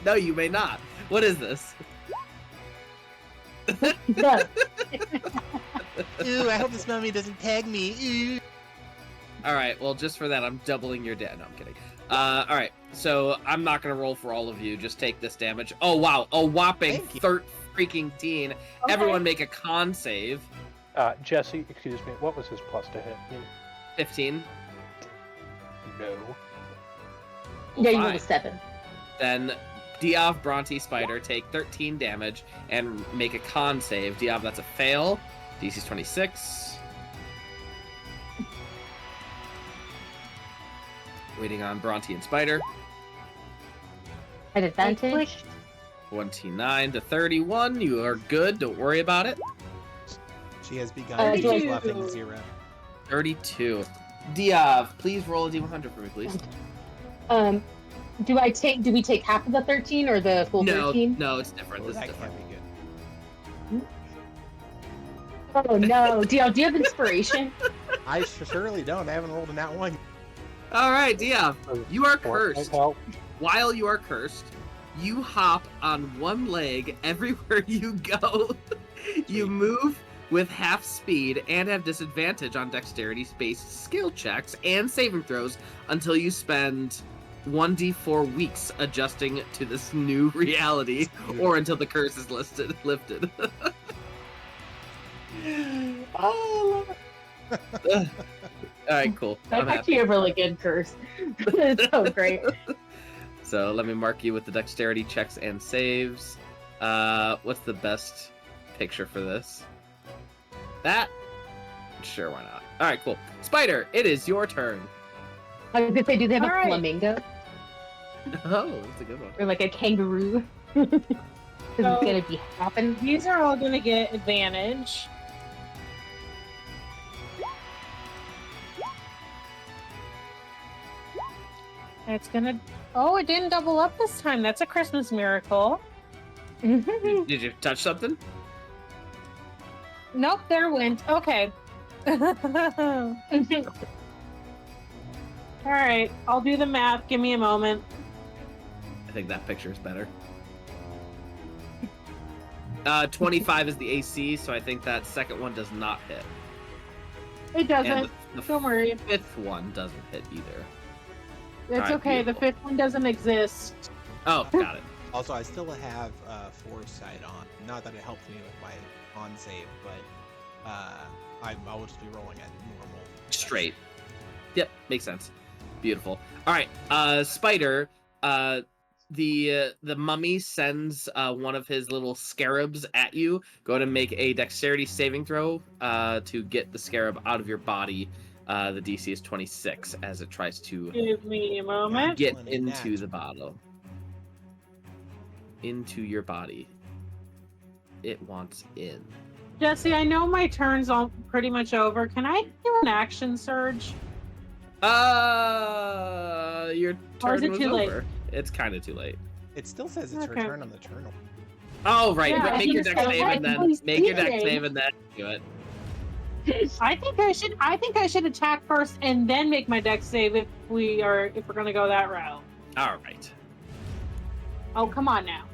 No, you may not. What is this? No. Ooh, I hope this mummy doesn't tag me. Ooh. All right. Well, just for that, I'm doubling your debt. No, I'm kidding. All right. So I'm not gonna roll for all of you. Just take this damage. Oh wow, a whopping Thank you. 13. Everyone make a con save. Jesse, excuse me, what was his plus to hit? 15. No. Yeah, you rolled a Fine. 7. Then Diov, Bhranti, Spider take 13 damage and make a con save. Diov, that's a fail. DC's 26. Waiting on Bhranti and Spider. At advantage. 29 to 31. You are good. Don't worry about it. She has begun. She's 32. laughing 0. 32. Diov, please roll a d100 for me, please. Do we take half of the 13 or the full 13? No, it's different. Oh, This is that different. can't be good. Oh no. Do you have inspiration? I surely don't. I haven't rolled a nat 1. All right, Diov, you are Fortnite cursed. help. While you are cursed, you hop on one leg everywhere you go. You move with half speed and have disadvantage on dexterity-based skill checks and saving throws until you spend 1d4 weeks adjusting to this new reality, or until the curse is lifted. Oh, I love it. All right, cool. I'm That's happy. actually a really good curse. It's so great. So let me mark you with the dexterity checks and saves. What's the best picture for this? That? Sure, why not? All right, cool. Spider, it is your turn. I was gonna say, do they have a All right. flamingo Oh, that's a good one. or like a kangaroo? Because So- it's gonna be hopping. These are all going to get advantage. It's gonna. Oh, it didn't double up this time. That's a Christmas miracle. Did you touch something? Nope, there it went. Okay. All right, I'll do the math. Give me a moment. I think that picture is better. 25 is the AC, so I think that second one does not hit. It doesn't. And the Don't worry. fifth one doesn't hit either. It's Alright, okay. beautiful. The fifth one doesn't exist. Oh, got it. Also, I still have Foresight on. Not that it helped me with my con save, but I will just be rolling at normal. Straight. Yep, makes sense. Beautiful. All right, Spider. The mummy sends one of his little scarabs at you. Go ahead and make a dexterity saving throw to get the scarab out of your body. The DC is 26 as it tries to Give me a moment. get Excellent, into natural. the bottle. Into your body. It wants in. Jesse, I know my turn's all pretty much over. Can I do an action surge? Your Or is turn it was too late? over. It's kind of too late. It still says it's her Okay. turn on the turn. Oh, right. Yeah, but I make your think dex so. save and then Technically make your dex speaking. save and then do it. I think I should attack first and then make my dex save if we're gonna go that route. All right. Oh, come on now.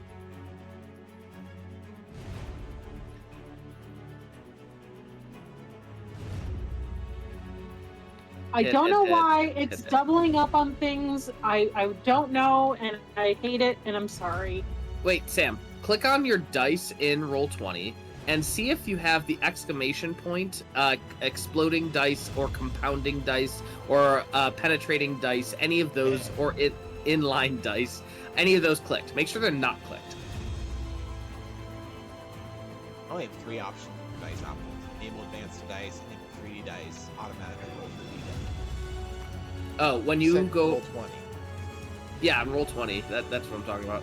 I Hit, don't hit, know hit, why hit, it's hit. doubling up on things. I don't know, and I hate it, and I'm sorry. Wait, Sam. Click on your dice in Roll20 and see if you have the exclamation point, exploding dice, or compounding dice, or penetrating dice. Any of those, or inline dice. Any of those clicked. Make sure they're not clicked. I only have 3 options for dice options. Enable advanced dice, enable 3D dice, automatically roll 3D dice. Oh, when you Set go, roll 20. yeah, on Roll20. That's what I'm talking about.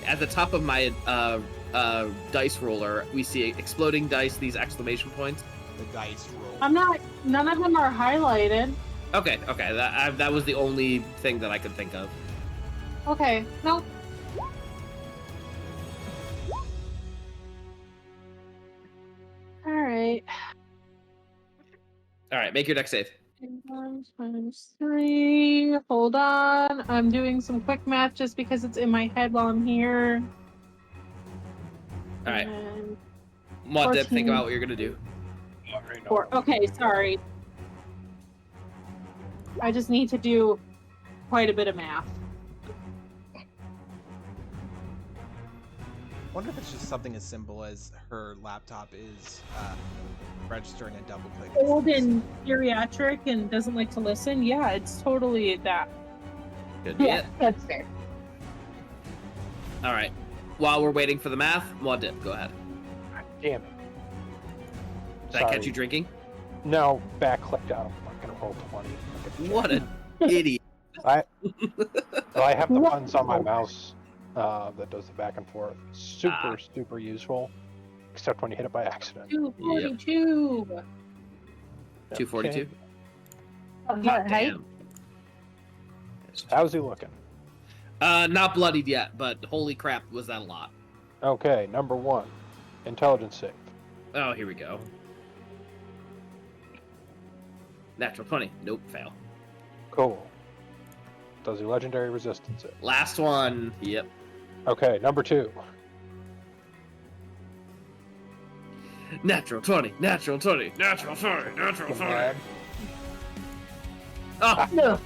At the top of my dice roller, we see exploding dice. These exclamation points. The dice roll. I'm not. None of them are highlighted. Okay. That was the only thing that I could think of. Okay. Nope. All right. All right, make your dex save. 1 times 3. Hold on. I'm doing some quick math just because it's in my head while I'm here. All right, And Muad, think 14. about what you're gonna do. 4. Okay, sorry. I just need to do quite a bit of math. I wonder if it's just something as simple as her laptop is registering a double click. Old and geriatric and doesn't like to listen. Yeah, it's totally that. Good. Yeah, that's fair. All right. While we're waiting for the math, Muad, go ahead. God damn it. Did I catch you drinking? No, back click down. I'm not gonna roll 20. What an idiot. I have the buttons on my mouse that does the back and forth. Super useful. Except when you hit it by accident. 242. 242. Hot God height. damn. How's he looking? Not bloodied yet, but holy crap, was that a lot. Okay, number 1. Intelligence save. Oh, here we go. Natural 20. Nope, fail. Cool. Does he legendary resistance it? Last one. Yep. Okay, number 2. Natural 20. Natural 20. Natural 20. Natural 20. Oh, No.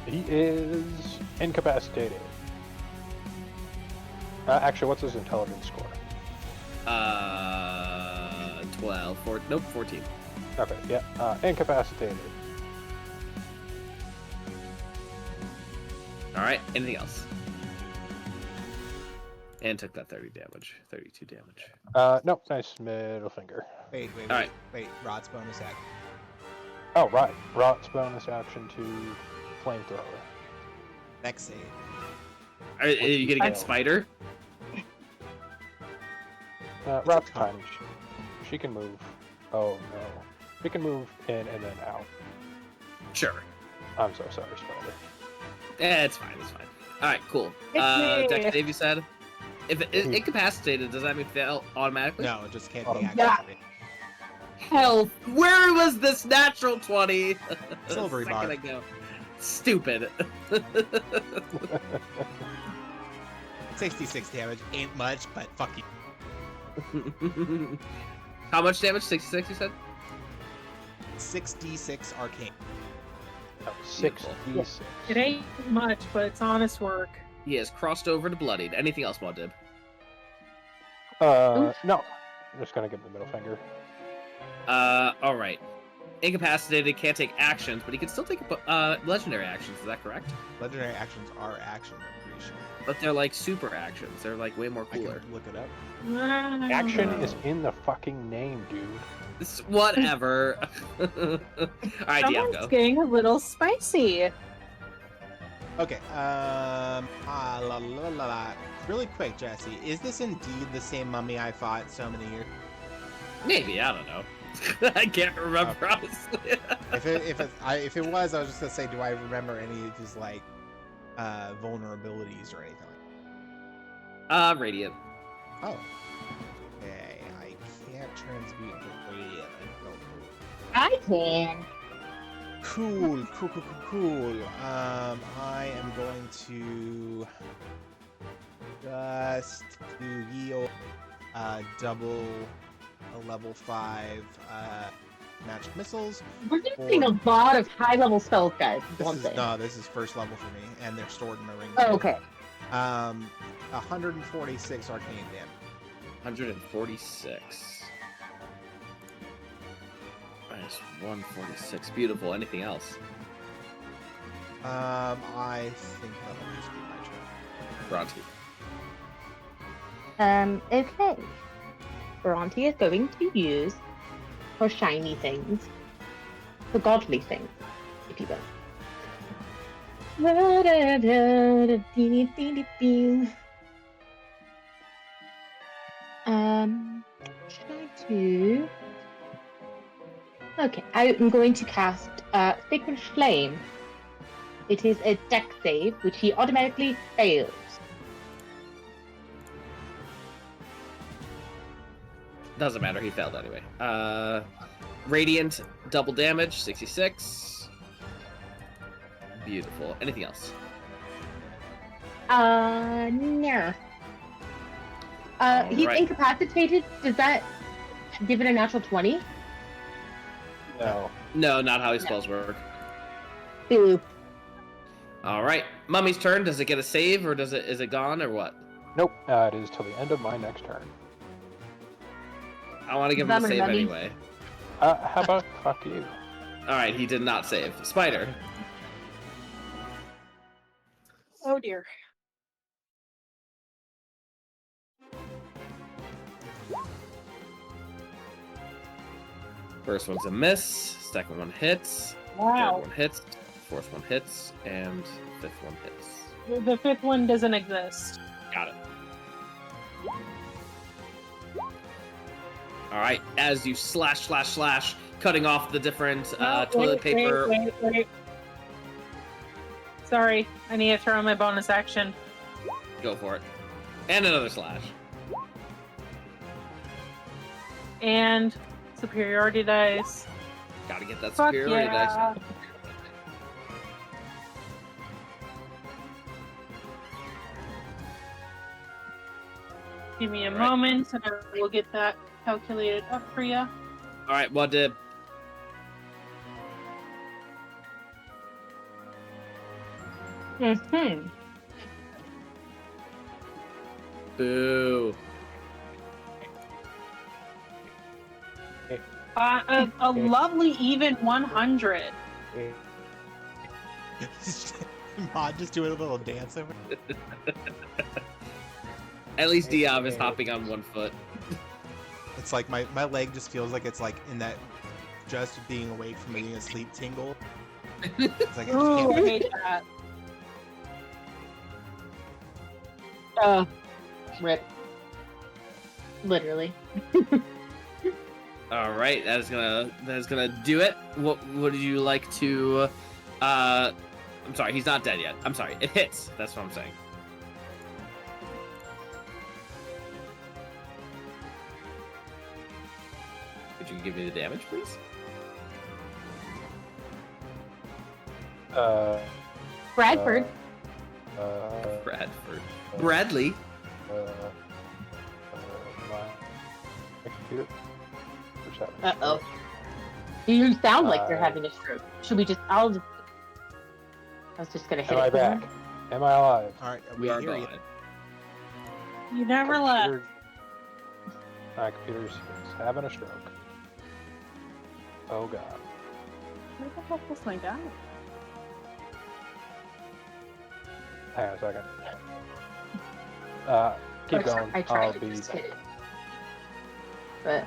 He is incapacitated. Actually, what's his intelligence score? 12. Nope, 14. Okay, yeah. Incapacitated. Alright, anything else? And took that 30 damage. 32 damage. Nope, nice middle finger. Wait, All right. Rot's bonus action. Oh, right. Rot's bonus action to flamethrower. Next save. Are you getting fail? a spider? Rot's fine. She can move. Oh, no. She can move in and then out. Sure. I'm so sorry, Spider. It's fine, it's fine. Alright, cool. It's me. Dex Dave, you said? If it's incapacitated, does that mean fail automatically? No, it just can't Oh. be active. Yeah. Hell. Where was this natural 20? Silvery a second bar. ago? Stupid. 66 damage ain't much, but fuck you. How much damage? 66, you said? 6d6 arcane. Oh, 6d6. It ain't much, but it's honest work. He has crossed over to bloodied. Anything else, Muad'Dib? No. I'm just gonna give him the middle finger. Alright. Incapacitated, can't take actions, but he can still take legendary actions, is that correct? Legendary actions are actions, I'm pretty sure. But they're like super actions. They're like way more I cooler. can look it up. Action is in the fucking name, dude. Whatever. Alright, Diov, Someone's go. getting a little spicy. Okay, really quick, Jesse. Is this indeed the same mummy I fought so many years? Maybe, I don't know. I can't remember, honestly. If it was, I was just gonna say, do I remember any of his like vulnerabilities or anything? Radiant. Oh, okay. I can't transmute into radiant. I can. Cool. I am going to just do yield double a level 5 magic missiles. We're using a lot of high-level spells, guys. This is first level for me, and they're stored in my ring. Oh, okay. 146 arcane damage. 146. Minus 146. Beautiful. Anything else? I think that'll just be my turn. Bhranti. Okay. Bhranti is going to use her shiny things. The godly things, if you will. Try to... Okay, I'm going to cast Sacred Flame. It is a dex save, which he automatically fails. Doesn't matter, he failed anyway. Radiant, double damage, 66. Beautiful. Anything else? No. He's Alright. incapacitated. Does that give it a natural 20? No. No, not how his spells work. Boo. Alright. Mummy's turn. Does it get a save, or is it gone, or what? Nope. It is till the end of my next turn. I want to give him a Bummer, save dummy. anyway. How about fuck you? All right, he did not save. Spider. Oh dear. First one's a miss. Second one hits. Third Wow. one hits. Fourth one hits. And fifth one hits. The fifth one doesn't exist. Got it. All right, as you slash, cutting off the different toilet paper. Wait. Sorry, I need to throw in my bonus action. Go for it. And another slash. And superiority dice. Gotta get that Fuck superiority yeah. dice. Give me a Right. moment and I will get that calculated up for you. All right, what did? Mm-hmm. Boo. A lovely even 100. Mod just doing a little dance over. At least Diov is hopping on one foot. It's like my leg just feels like it's like in that just being awake from being asleep tingle. It's like I just Ooh, I can't. hate that. Rip. Literally. All right, that is gonna do it. What would you like to? I'm sorry, he's not dead yet. I'm sorry, it hits. That's what I'm saying. Could you give me the damage, please? Bradford. Bradford. Bradley. My computer. What's happening? Uh-oh. You sound like you're having a stroke. Should we just... I was just gonna hit Am I it. back? Am I alive? All right, We are hear you. gone. You never left. Computer- My computer's having a stroke. Oh god. Where the fuck was my guy? Hang on a second. Keep going. I tried I'll to be just back. hit it. But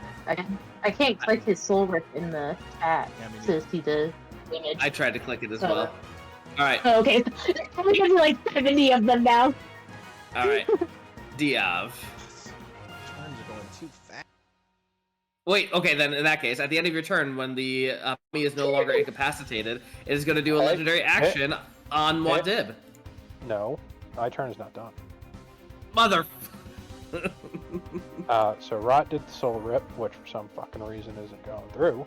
I can't click his soul rip in the chat Yeah, me to see the image. I tried to click it as well. All right, Oh, okay. There's like 70 of them now. all right. Diov. Turns are going too fast. Wait, okay, then in that case, at the end of your turn, when the me is no longer incapacitated, it is going to do a Hey, legendary action on Muad'Dib. No, my turn is not done. Mother. So Rot did the soul rip, which for some fucking reason isn't going through.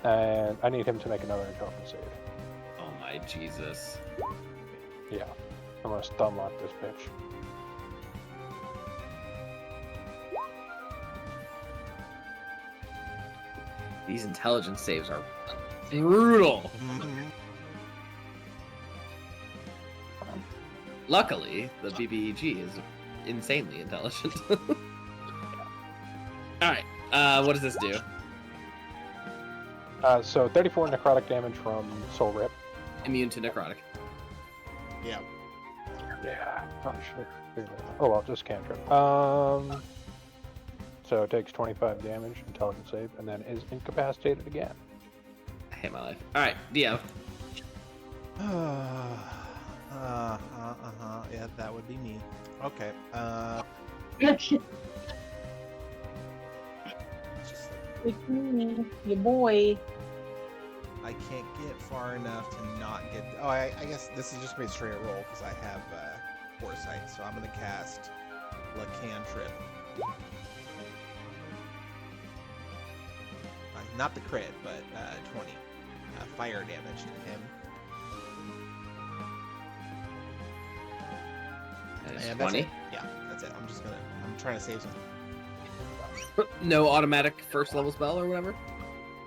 And I need him to make another intelligence save. Oh my Jesus. Yeah. I'm gonna stun lock this bitch. These intelligence saves are brutal. Mhm. Luckily, the BBEG is insanely intelligent. Alright, what does this do? So 34 necrotic damage from soul rip. Immune to necrotic. Yeah. Yeah. Oh shit. Oh well, just cantrip. So it takes 25 damage, intelligence save, and then is incapacitated again. I hate my life. Alright, Diov. Yeah, that would be me. Okay. Just like, It's me, your boy. I can't get far enough to not get. Oh, I guess this is just gonna be a straight roll because I have foresight. So I'm gonna cast Cantrip. Not the crit, but 20 fire damage to him. That is And that's 20. it. Yeah, that's it. I'm trying to save some. No automatic first level spell or whatever?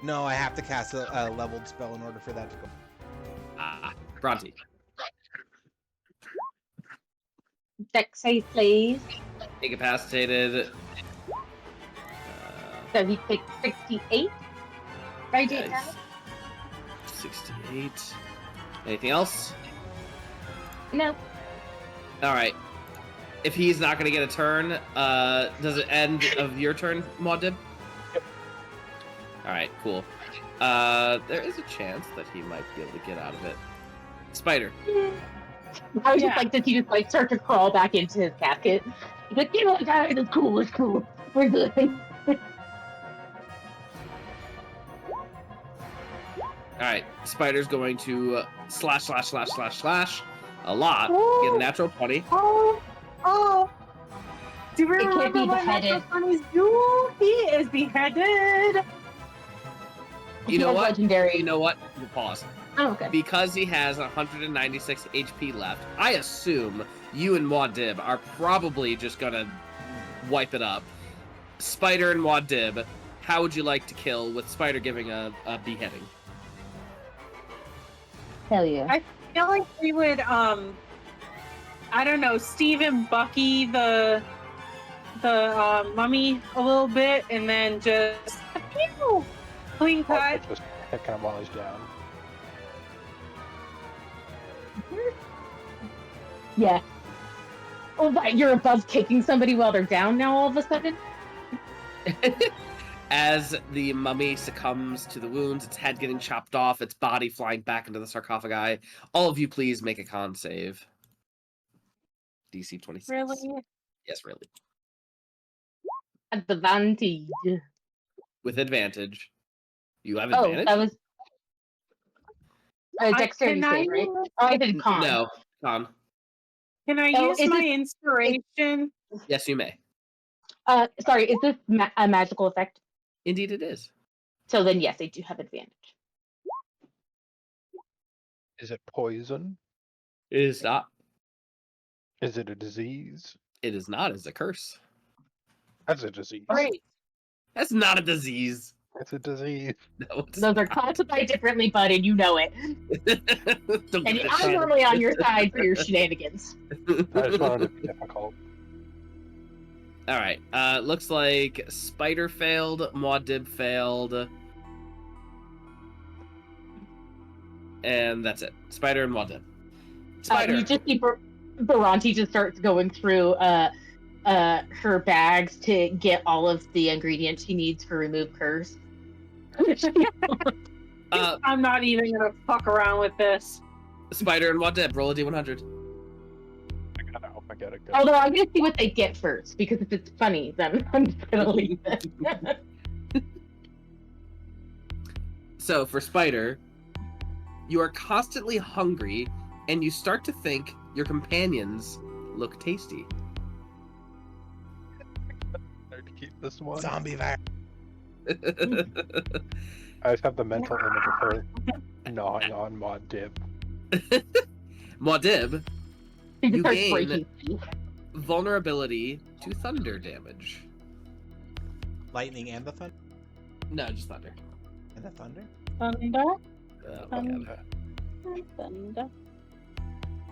No, I have to cast a leveled spell in order for that to go. Ah, Bhranti. Dex save, please. Incapacitated. so he takes 68 radiant Nice. damage. 68. Anything else? No. All right. If he's not going to get a turn, does it end of your turn, Muad? All right, cool. There is a chance that he might be able to get out of it. Spider. I would just like to see just like start to crawl back into his casket. He's like, you know what, guys, it's cool, we're good. All right, Spider's going to slash a lot. Ooh. Get a natural 20. Oh! Do you It can't remember be what beheaded. Natural 20s do? He is beheaded! You know He has what? Legendary. You know what? Pause. Oh, okay. Because he has 196 HP left, I assume you and Muad are probably just gonna wipe it up. Spider and Muad, how would you like to kill with Spider giving a beheading? Hell yeah. I feel like we would, I don't know, Steve and Bucky the mummy a little bit, and then just pew! Clean cut. Just hit him while he's down. Yeah. Oh, what? You're above kicking somebody while they're down now all of a sudden? As the mummy succumbs to the wounds, its head getting chopped off, its body flying back into the sarcophagi, all of you please make a con save. DC 26. Really? Yes, really. Advantage. With advantage. You have Oh, advantage? that was dexterity Can I- save, right? Oh, I did con. No, con. Can I Oh, use is my it- inspiration? Yes, you may. Sorry, is this a magical effect? Indeed it is. So then, yes, I do have advantage. Is it poison? It is not. Is it a disease? It is not. It's a curse. That's a disease. Great. That's not a disease. It's a disease. No, it's Those are classified differently, bud, and you know it. Don't And give a I'm shit. normally on your side for your shenanigans. I just wanted to be difficult. All right. Looks like Spider failed. Muad failed. And that's it. Spider and Muad. Spider. You just see Bhranti just starts going through her bags to get all of the ingredients she needs for remove curse. I'm not even gonna fuck around with this. Spider and Muad. Roll a d100. I know. I get it. Good. Although I'm gonna see what they get first, because if it's funny, then I'm just gonna leave it. So for Spider, you are constantly hungry, and you start to think your companions look tasty. Hard to keep this one. Zombie virus. I just have the mental image of her gnawing on Muad. Muad, She just You starts gain- breaking teeth. vulnerability to thunder damage. Lightning and the thunder. No, just thunder. And the thunder. Thunder, Oh my God. thunder.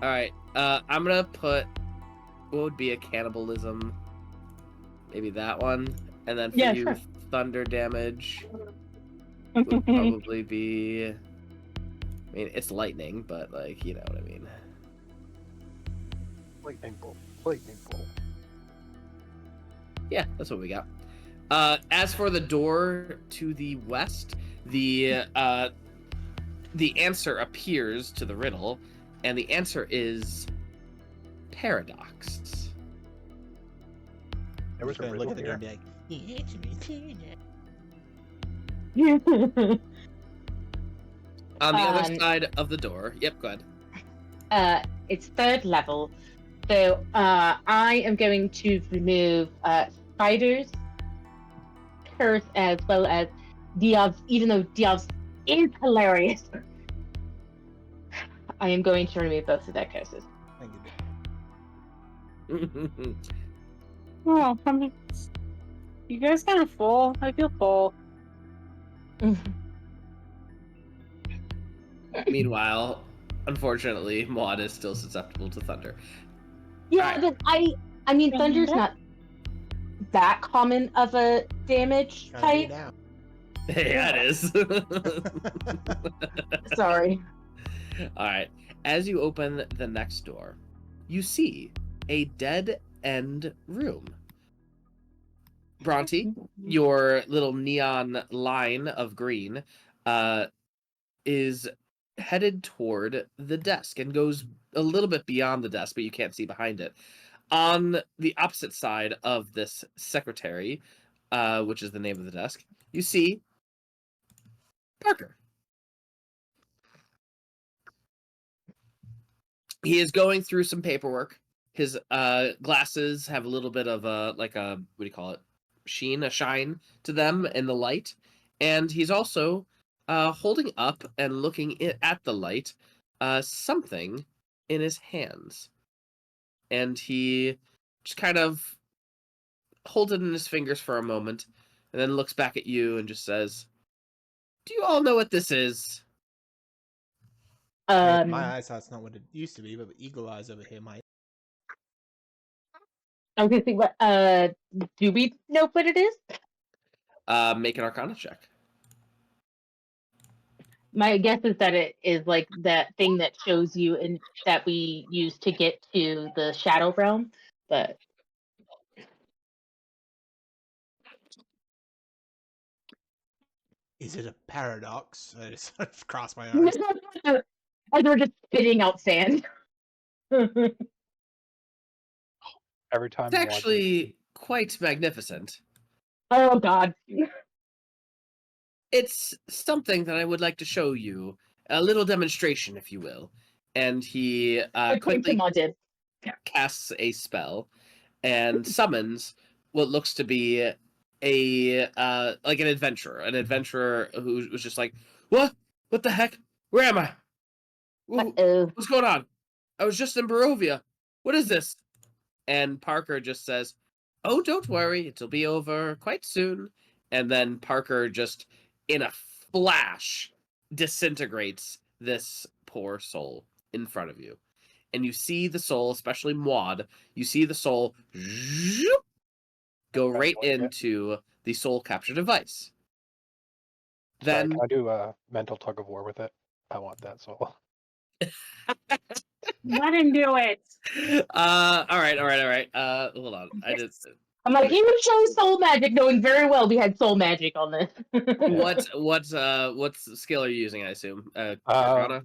All right. I'm gonna put what would be a cannibalism. Maybe that one, and then for Yeah, you, sure. thunder damage would probably be. I mean, it's lightning, but like you know what I mean. Lightning bolt. Lightning bolt. Yeah, that's what we got. As for the door to the west, the answer appears to the riddle, and the answer is paradox. There was Just a gonna look riddle at the game here. and be like, On the other Um, side of the door. Yep, go ahead. It's 3rd level, so I am going to remove Spider's curse as well as Diov's, even though Diov's is hilarious. I am going to remove both of their curses. Thank you. Oh, you guys kind of full. I feel full. Meanwhile, unfortunately, Muad is still susceptible to thunder. Yeah, Alright. but I mean, Thunder's not that common of a damage Gotta be type. now. Yeah, it is. Sorry. All right. As you open the next door, you see a dead end room. Bhranti, your little neon line of green is headed toward the desk and goes a little bit beyond the desk, but you can't see behind it. On the opposite side of this secretary, which is the name of the desk, you see Parker. He is going through some paperwork. His glasses have a little bit of a what do you call it? A shine to them in the light. And he's also holding up and looking at the light something in his hands. And he just kind of holds it in his fingers for a moment and then looks back at you and just says, "Do you all know what this is?" My eyesight's not what it used to be, but eagle eyes over here might. I was gonna think, what? Do we know what it is? Make an Arcana check. My guess is that it is like that thing that shows you and that we use to get to the Shadow Realm, but Is it a paradox? I just sort of crossed my eyes. as we're just spitting out sand. Every time. It's actually quite magnificent. Oh God. It's something that I would like to show you. A little demonstration, if you will. And he quickly casts a spell and summons what looks to be a like an adventurer who was just like, what the heck, where am I, what's going on? I was just in Barovia. What is this? And Parker just says, "Oh, don't worry, it'll be over quite soon." And then Parker just in a flash disintegrates this poor soul in front of you. And you see the soul, especially Muad, you see the soul go right into the soul capture device. Then can I do a mental tug of war with it? I want that soul. Let him do it. all right. Hold on. I'm like, you would show soul magic, knowing very well we had soul magic on this. What skill are you using? I assume Arcana.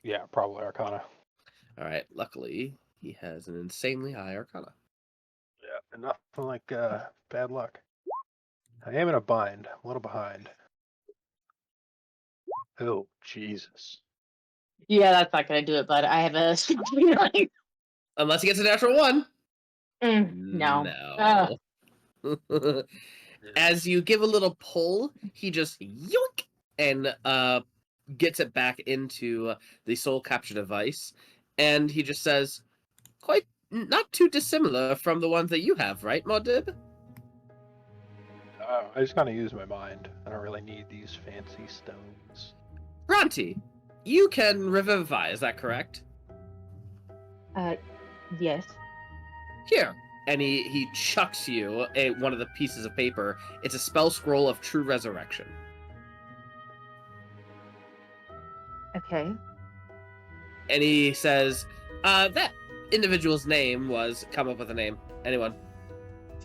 Yeah, probably Arcana. All right. Luckily, he has an insanely high Arcana. Yeah, nothing like bad luck. I am in a bind. I'm a little behind. Oh, Jesus. Yeah, that's not gonna do it, but I have a feeling. Unless he gets a natural one. No. As you give a little pull, he just yoink and gets it back into the soul capture device, and he just says, "Quite not too dissimilar from the ones that you have, right, Modib?" I just gotta use my mind. I don't really need these fancy stones. Bhranti, you can revivify, is that correct? Yes. Here. And he chucks you one of the pieces of paper. It's a spell scroll of true resurrection. Okay. And he says, that individual's name was, come up with a name. Anyone?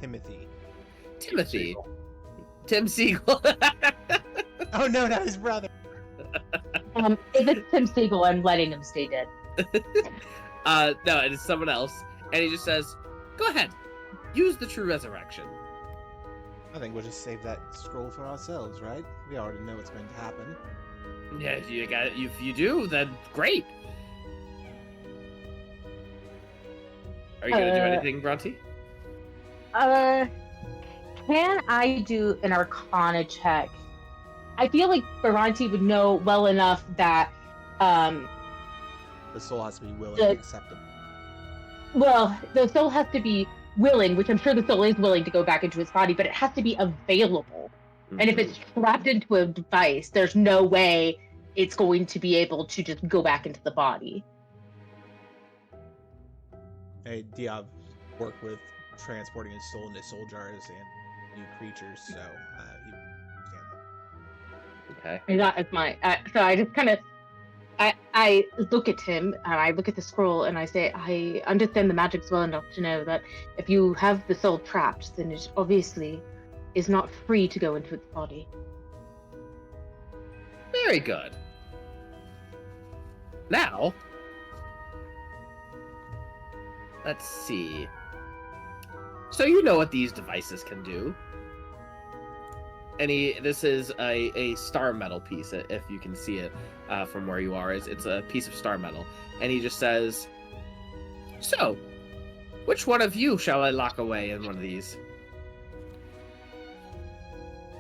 Timothy. Tim Siegel. Oh no, not his brother. If it's Tim Siegel, I'm letting him stay dead. No, it is someone else. And he just says, "Go ahead, use the true resurrection." I think we'll just save that scroll for ourselves, right? We already know what's going to happen. Yeah, if you do, then great. Are you gonna do anything, Bhranti? Can I do an Arcana check? I feel like Bhranti would know well enough that The soul has to be willing and acceptable. Well, the soul has to be willing, which I'm sure the soul is willing to go back into its body, but it has to be available. Mm-hmm. And if it's trapped into a device, there's no way it's going to be able to just go back into the body. Hey, Diov, work with transporting his soul into soul jars and new creatures, so he understand that. Okay. And that is my. So I just kind of. I look at him and I look at the scroll and I say, I understand the magics well enough to know that if you have the soul trapped, then it obviously is not free to go into its body. Very good. Now, let's see. So you know what these devices can do. This is a star metal piece, if you can see it from where you are. It's a piece of star metal. And he just says, so, which one of you shall I lock away in one of these?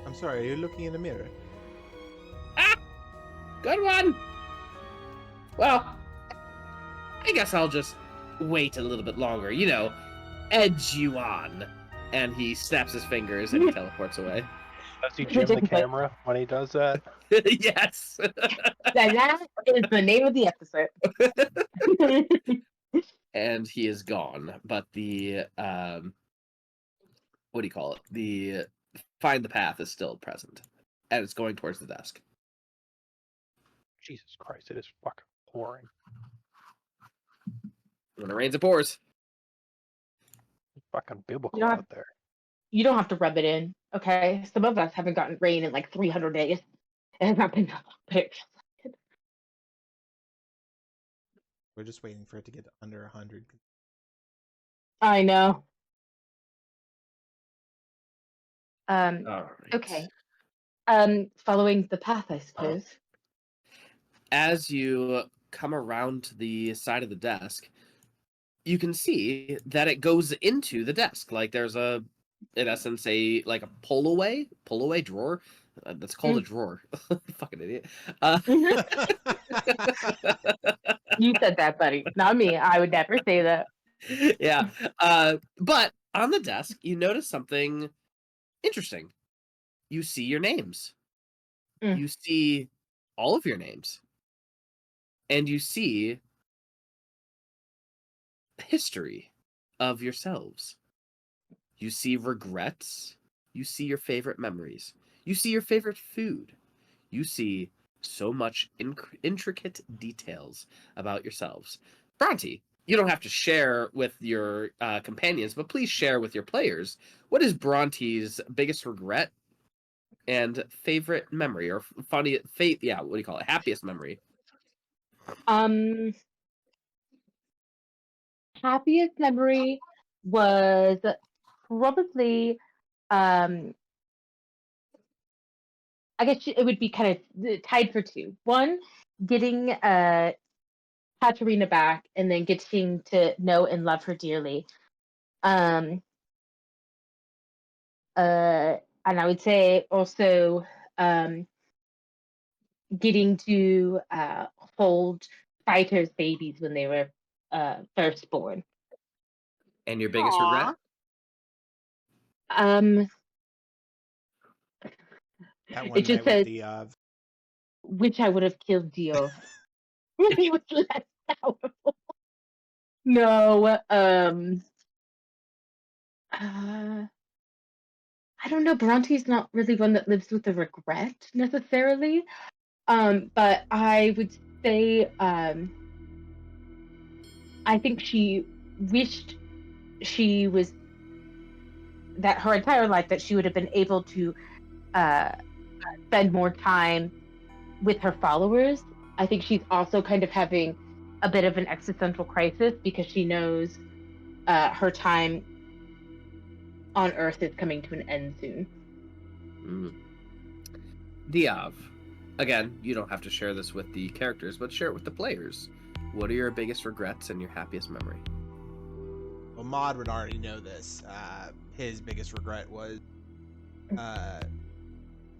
I'm sorry, are you looking in the mirror? Ah! Good one! Well, I guess I'll just wait a little bit longer. You know, edge you on. And he snaps his fingers and he teleports away. Does he jam the camera when he does that? Yes. That is the name of the episode. And he is gone. But the what do you call it? The find the path is still present, and it's going towards the desk. Jesus Christ! It is fucking pouring. When it rains, it pours. It's fucking biblical Yeah. out there. You don't have to rub it in, okay? Some of us haven't gotten rain in like 300 days. It has not been picked. We're just waiting for it to get under 100. I know. All right. Okay. Following the path, I suppose. As you come around to the side of the desk, you can see that it goes into the desk. Like there's a, in essence, a pull away drawer. That's called a drawer. Fucking idiot. You said that, buddy. Not me. I would never say that. Yeah. But on the desk, you notice something interesting. You see your names. You see all of your names. And you see history of yourselves. You see regrets. You see your favorite memories. You see your favorite food. You see so much intricate details about yourselves. Bhranti, you don't have to share with your companions, but please share with your players. What is Bhranti's biggest regret and favorite memory, or funny, yeah, what do you call it? Happiest memory? Happiest memory was probably I guess it would be kind of tied for two. One, getting Katerina back and then getting to know and love her dearly. And I would say also getting to hold fighters' babies when they were first born. And your biggest regret? That one It just night with says, Diov. which I would have killed Diov. He was less powerful. No, I don't know. Bhranti's not really one that lives with a regret necessarily. But I would say, I think she wished she was that her entire life that she would have been able to spend more time with her followers. I think she's also kind of having a bit of an existential crisis because she knows her time on Earth is coming to an end soon. Diov, again, you don't have to share this with the characters, but share it with the players. What are your biggest regrets and your happiest memory? Well, Muad would already know this. His biggest regret was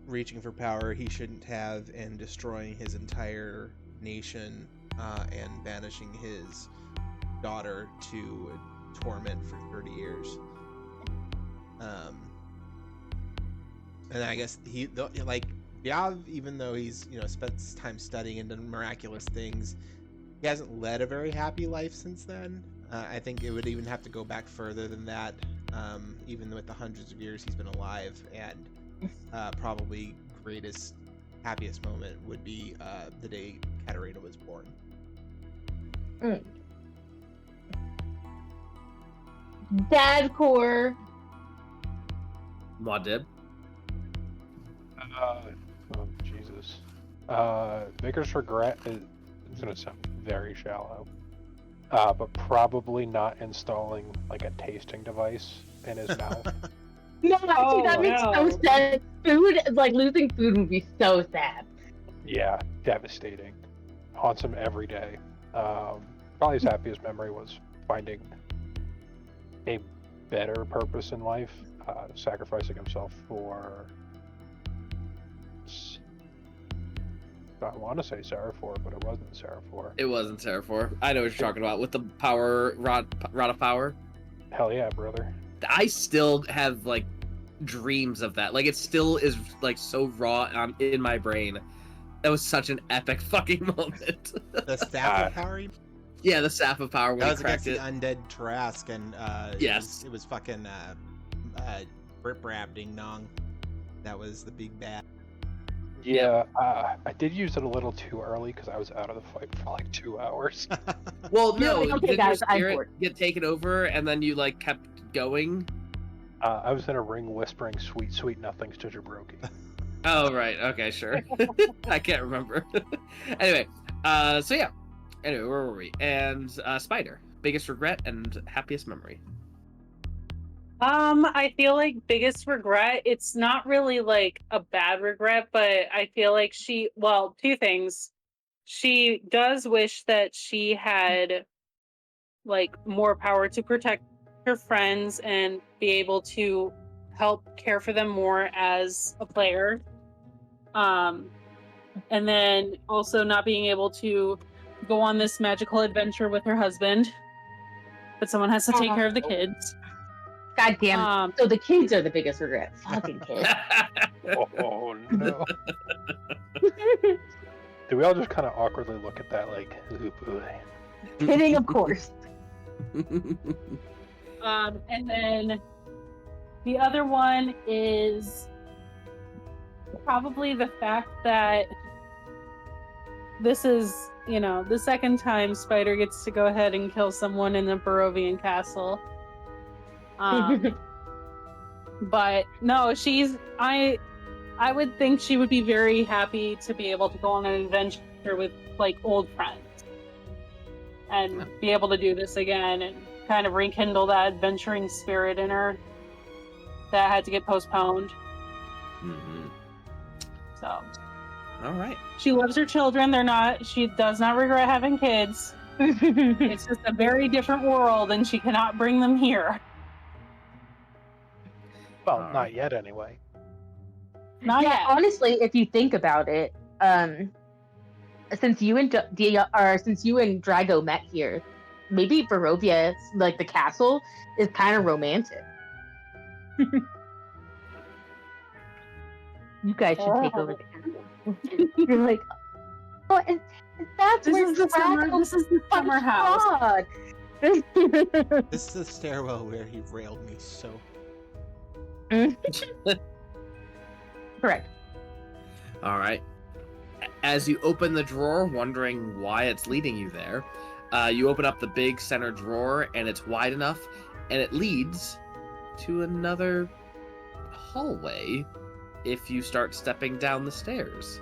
reaching for power he shouldn't have and destroying his entire nation and banishing his daughter to torment for 30 years. And I guess Diov, even though he's spent time studying and done miraculous things, he hasn't led a very happy life since then. I think it would even have to go back further than that. even with the hundreds of years he's been alive, and probably greatest, happiest moment would be the day Katarina was born. Dad core. Muad. Oh Jesus. Biggest regret is it's gonna sound very shallow. But probably not installing like a tasting device in his mouth. No, Oh, that makes no. so sad. Food, like losing food would be so sad. Yeah, devastating. Haunts him every day. Probably his happiest memory was finding a better purpose in life, sacrificing himself for. I want to say Seraphor, but it wasn't Seraphor. It wasn't Seraphor. I know what you're talking about with the power rod of power. Hell yeah, brother. I still have like dreams of that. Like it still is like so raw in my brain. That was such an epic fucking moment. The staff of power. Yeah, the staff of power when That he was cracked against it. the undead Trask, and Yes. it was fucking Rip Rap Ding Dong. That was the big bad. Yeah, I did use it a little too early because I was out of the fight for like 2 hours. Well, no, Okay, did guys, your I'm spirit bored. get taken over and then you like kept going? I was in a ring whispering sweet, sweet nothings to Jabroki. Oh right, okay, sure. I can't remember. Anyway, so yeah. Anyway, where were we? And Syder, biggest regret and happiest memory. I feel like biggest regret, it's not really like a bad regret, but I feel like two things. She does wish that she had like more power to protect her friends and be able to help care for them more as a player. And then also not being able to go on this magical adventure with her husband, but someone has to take care of the kids. God damn. So the kids are the biggest regret. Fucking kids. Oh no. Do we all just kind of awkwardly look at that like, ooh boy? Kidding, of course. And then the other one is probably the fact that this is, the second time Syder gets to go ahead and kill someone in the Barovian castle. But no, I would think she would be very happy to be able to go on an adventure with like old friends and be able to do this again and kind of rekindle that adventuring spirit in her that had to get postponed. Mm-hmm. So All right. she loves her children. She does not regret having kids. It's just a very different world and she cannot bring them here. Well, not yet anyway. Not Yeah, yet. honestly, if you think about it, since you and Drago met here, maybe Barovia, like the castle, is kind of romantic. You guys should take over the castle. You're like, oh, and that's This where is the summer. Drago This is the summer house. God. This is the stairwell where he railed me so. Correct. All right. As you open the drawer, wondering why it's leading you there, you open up the big center drawer, and it's wide enough, and it leads to another hallway if you start stepping down the stairs.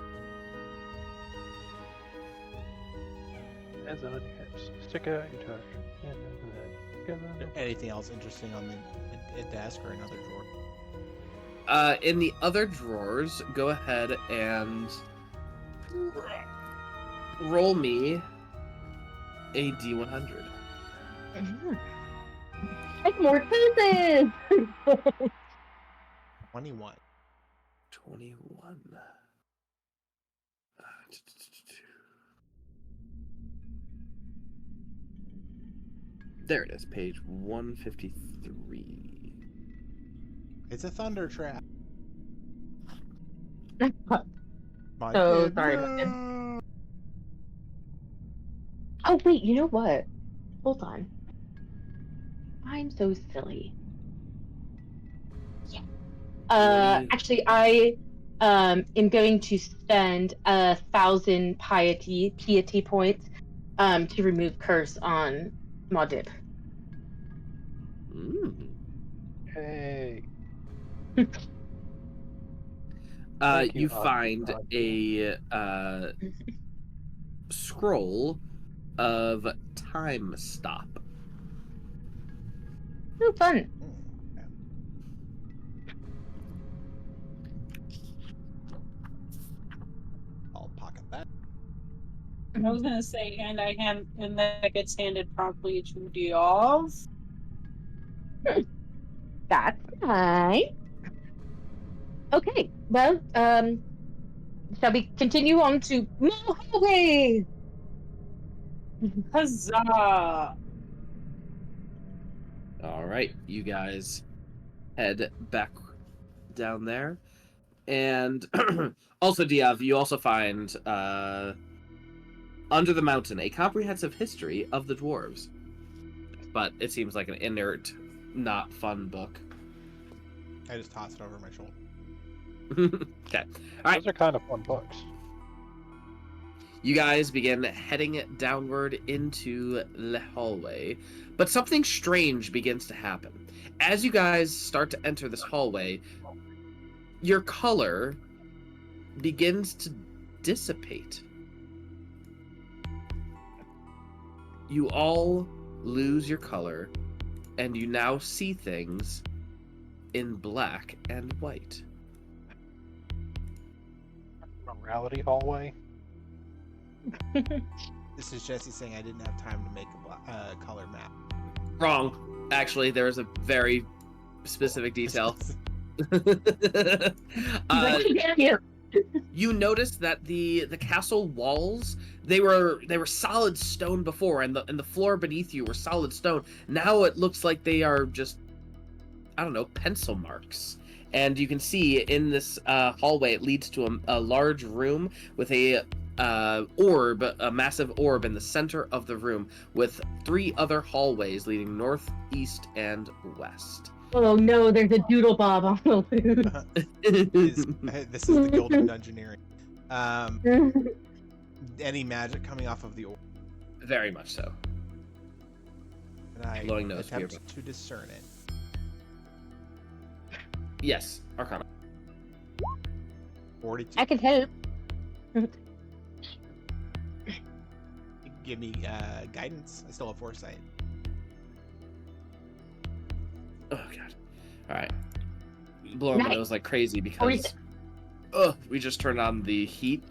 Hands on your hips. Stick out your touch. Anything else interesting on the desk or another drawer? In the other drawers, go ahead and roll me a D100. Like more pieces. 21. 21. There it is, page 153. It's a thunder trap. My So sorry about this. goodness. Oh wait, you know what? Hold on. I'm so silly. Actually, I am going to spend 1,000 piety points to remove curse on Maudib. Hey. Thank You you, find Bhranti. a scroll of time stop. Oh, fun. I'll pocket that. I was gonna say, and that gets handed promptly to Diov. That's fine. Okay, well, shall we continue on to more hallways? Huzzah! All right, you guys head back down there. And also, Diov, you also find under the mountain a comprehensive history of the dwarves. But it seems like an inert, not fun book. I just toss it over my shoulder. Okay. All right. Those are kind of fun books. You guys begin heading downward into the hallway, but something strange begins to happen. As you guys start to enter this hallway, your color begins to dissipate. You all lose your color, and you now see things in black and white. Morality hallway. This is Jesse saying I didn't have time to make a color map. Wrong. Actually, there is a very specific detail. Damn you. You notice that the castle walls, they were solid stone before, and the floor beneath you were solid stone. Now it looks like they are just, I don't know, pencil marks. And you can see in this hallway, it leads to a large room with a massive orb in the center of the room, with 3 other hallways leading north, east, and west. Oh no, there's a doodle bob on the loot. This is the Guild of Dungeoneering. Any magic coming off of the orb? Very much so. And I Glowing nose attempt to discern it. Yes, Arcana. 42. I can help. Give me guidance. I still have foresight. Oh god. Alright. Blowing my Nice. nose like crazy Oh, because we just turned on the heat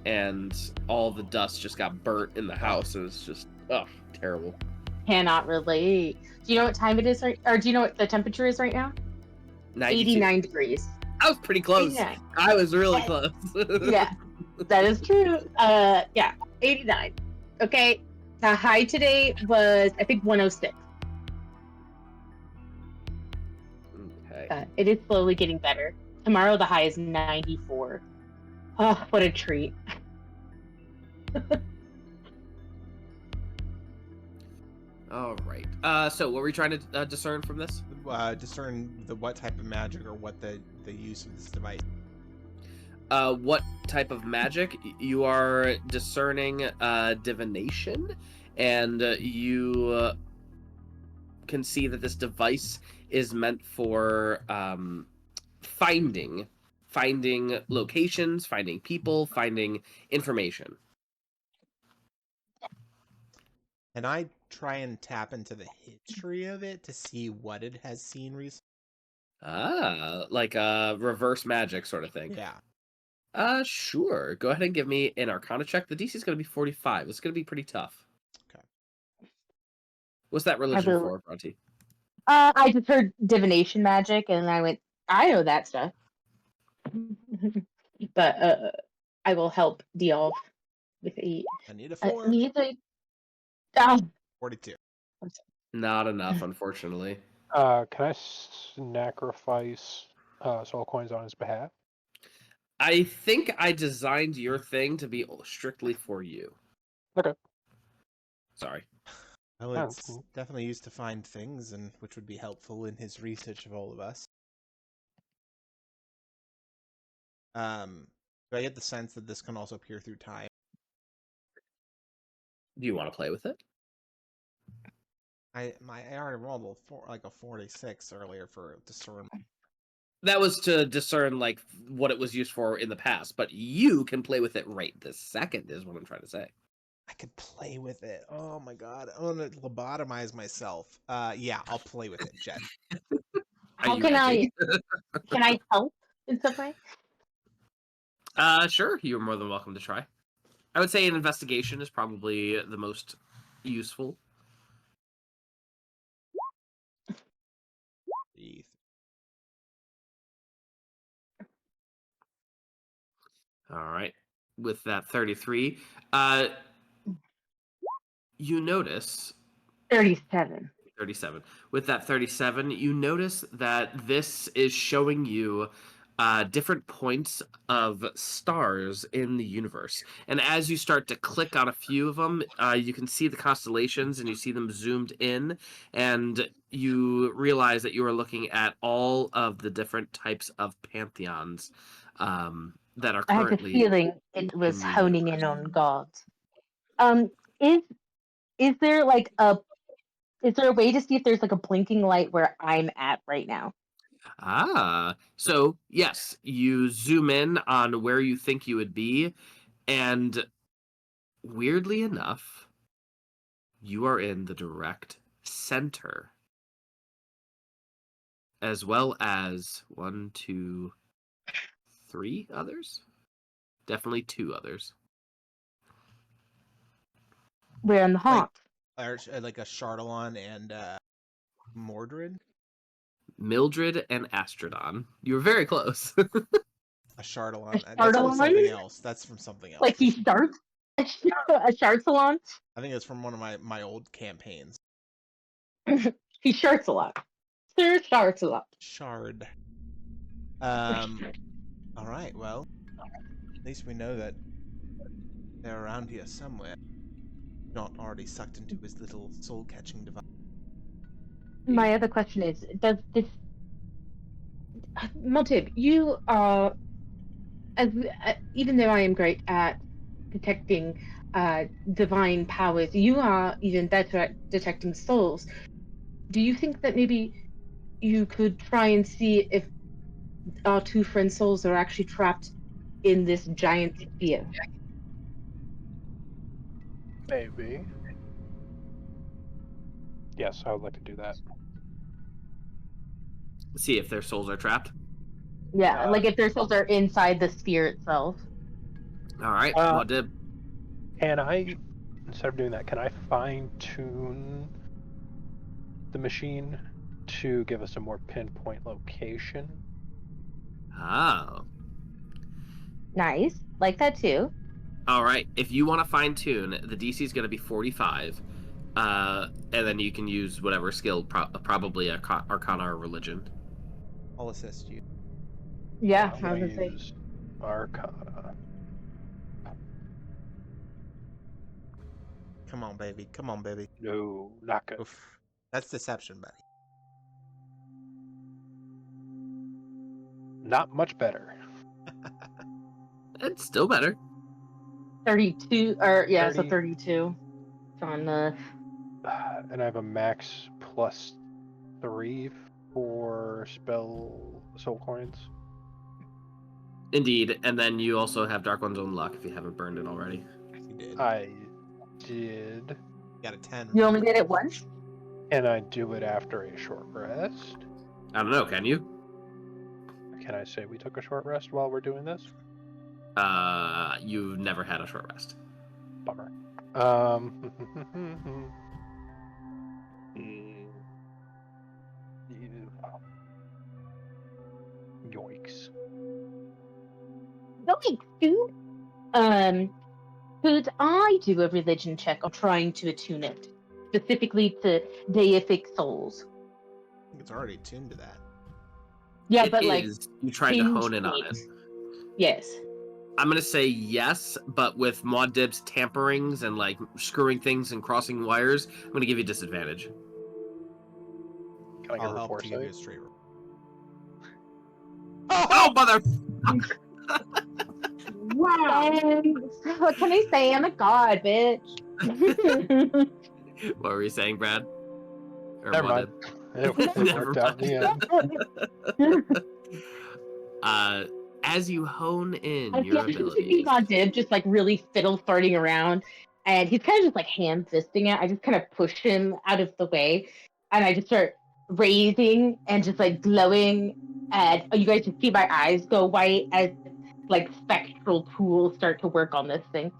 and all the dust just got burnt in the house. It was just terrible. Cannot relate. Do you know what time it is right, or do you know what the temperature is right now? 92. 89 degrees. I was pretty close. 89. I was really close. Yeah, that is true. Yeah, 89. Okay. The high today was, I think, 106. Okay. It is slowly getting better. Tomorrow the high is 94. Oh, what a treat. All right. So what were you trying to discern from this? Discern what type of magic or what the use of this device. What type of magic? You are discerning divination, and you can see that this device is meant for finding locations, finding people, finding information. And I try and tap into the history of it to see what it has seen recently. Like a reverse magic sort of thing. Yeah. Sure. Go ahead and give me an Arcana check. The DC is going to be 45. It's going to be pretty tough. Okay. What's that religion for, Bhranti? I just heard divination magic, and I went, I know that stuff. But I will help Diov with a. I need a 4. Oh. 42. Not enough, unfortunately. Can I sacrifice soul coins on his behalf? I think I designed your thing to be strictly for you. Okay. Sorry. Well, it's definitely used to find things, and which would be helpful in his research of all of us. Do I get the sense that this can also peer through time? Do you want to play with it? I already rolled a 46 earlier for discern. That was to discern like what it was used for in the past, but you can play with it right this second, is what I'm trying to say. I could play with it. Oh my god, I want to lobotomize myself. Yeah, I'll play with it, Jen. How can I help in some way? Sure, you're more than welcome to try. I would say an investigation is probably the most useful. All right. With that 33, you notice 37. 37. With that 37, you notice that this is showing you different points of stars in the universe. And as you start to click on a few of them, you can see the constellations and you see them zoomed in. And you realize that you are looking at all of the different types of pantheons that are I had a currently... feeling it was in the honing universe. in on gods. Is there like is there a way to see if there's like a blinking light where I'm at right now? So yes, you zoom in on where you think you would be, and weirdly enough, you are in the direct center, as well as 1, 2, 3 others. Definitely 2 others. We're in the haunt. Like a Chardalon and Mordred? Mildred and Astrodon. You were very close. A Chardalon. A That's from Chardalon? something else. That's from something else. Like he starts a shard salon? I think it's from one of my old campaigns. He sharts a lot. Sir sharts a lot. Shard. Alright, well. At least we know that they're around here somewhere. Not already sucked into his little soul-catching device. My other question is, does this... Montib, you are... even though I am great at detecting divine powers, you are even better at detecting souls. Do you think that maybe you could try and see if our 2 friends' souls are actually trapped in this giant sphere? Maybe. Yes, I would like to do that. See if their souls are trapped. Yeah, like if their souls are inside the sphere itself. All right, Muad. Can I, instead of doing that, can I fine-tune the machine to give us a more pinpoint location? Oh. Nice. Like that too. All right. If you want to fine tune, the DC is going to be 45, and then you can use whatever skill, probably Arcana or Religion. I'll assist you. Yeah, I'm I was gonna gonna say. use Arcana. Come on, baby. Come on, baby. No, not good. Oof. That's deception, buddy. Not much better. It's still better. 32, or yeah, 30. so 32. It's on the... And I have a max +3 for spell soul coins. Indeed, and then you also have Dark One's Own Luck if you haven't burned it already. You did. I did. Got a 10. You only did it once? And I do it after a short rest. I don't know, can you? Can I say we took a short rest while we're doing this? You've never had a short rest. Bummer. Yoinks. Yikes, dude. Could I do a religion check on trying to attune it? Specifically to deific souls? I think it's already tuned to that. Yeah, It but like... is. You tried to hone in on it. Yes. I'm gonna say yes, but with Muad'Dib's tamperings and like screwing things and crossing wires, I'm gonna give you disadvantage. Can I get I'll a help report to give you a save? straight roll. Oh, mother! Wow. And what can I say? I'm a god, bitch. What were you saying, Brad? Or Never what mind. did- It Never worked out in the end. As you hone in I your feel like abilities, on Div just like really fiddle farting around, and he's kind of just like hand fisting it. I just kind of push him out of the way, and I just start raising and just like glowing, and you guys just see my eyes go white as like spectral tools start to work on this thing.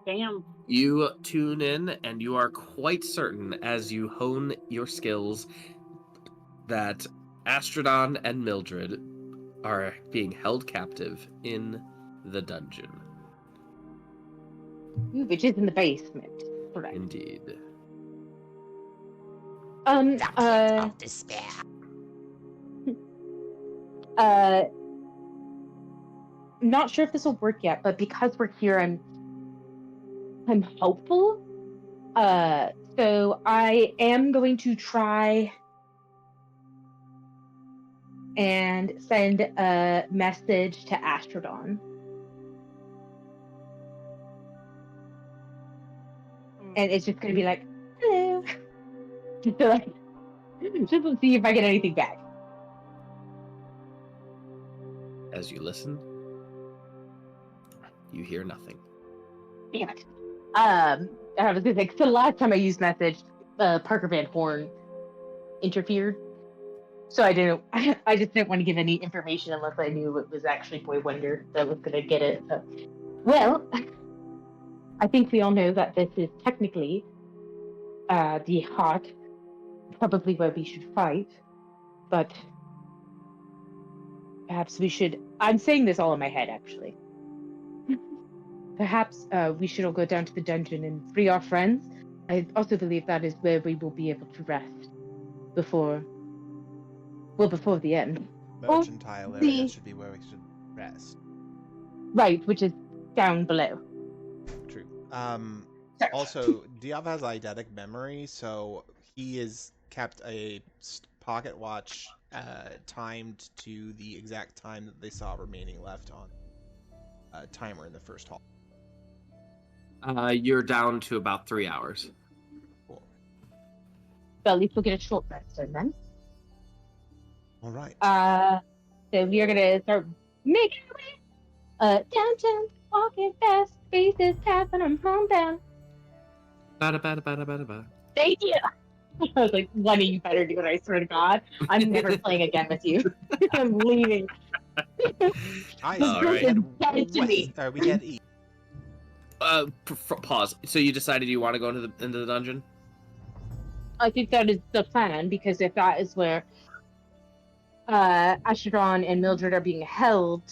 Damn. you tune in and you are quite certain as you hone your skills that Astrodon and Mildred are being held captive in the dungeon. Which is in the basement. Correct. Indeed. Of despair. Not sure if this will work yet, but because we're here, I'm hopeful. So I am going to try and send a message to Astrodon. And it's just gonna be like, hello. Just to like, just to see if I get anything back. As you listen, you hear nothing. Damn it. I was gonna say, 'cause the last time I used message, Parker Van Horn interfered. So I just didn't want to give any information unless I knew it was actually Boy Wonder that was gonna get it. So. Well, I think we all know that this is technically the heart, probably where we should fight, but perhaps we should. I'm saying this all in my head, actually. Perhaps we should all go down to the dungeon and free our friends. I also believe that is where we will be able to rest before the end. Mercantile the- area should be where we should rest. Right, which is down below. True. Sorry. Also, Diov has eidetic memory, so he has kept a pocket watch timed to the exact time that they saw remaining left on a timer in the first hall. You're down to about 3 hours. Cool. Well, at least we'll get a short rest then. All right. So we are gonna start making our way downtown, walking fast, faces tapping, I'm homebound. Ba-da-ba-da-ba-da-ba-da-ba. Thank you. I was like, one of you better do it, I swear to God. I'm never playing again with you. I'm leaving. I All right. Get to me. We can't eat. Pause. So you decided you want to go into the dungeon? I think that is the plan, because if that is where Astrodon and Mildred are being held,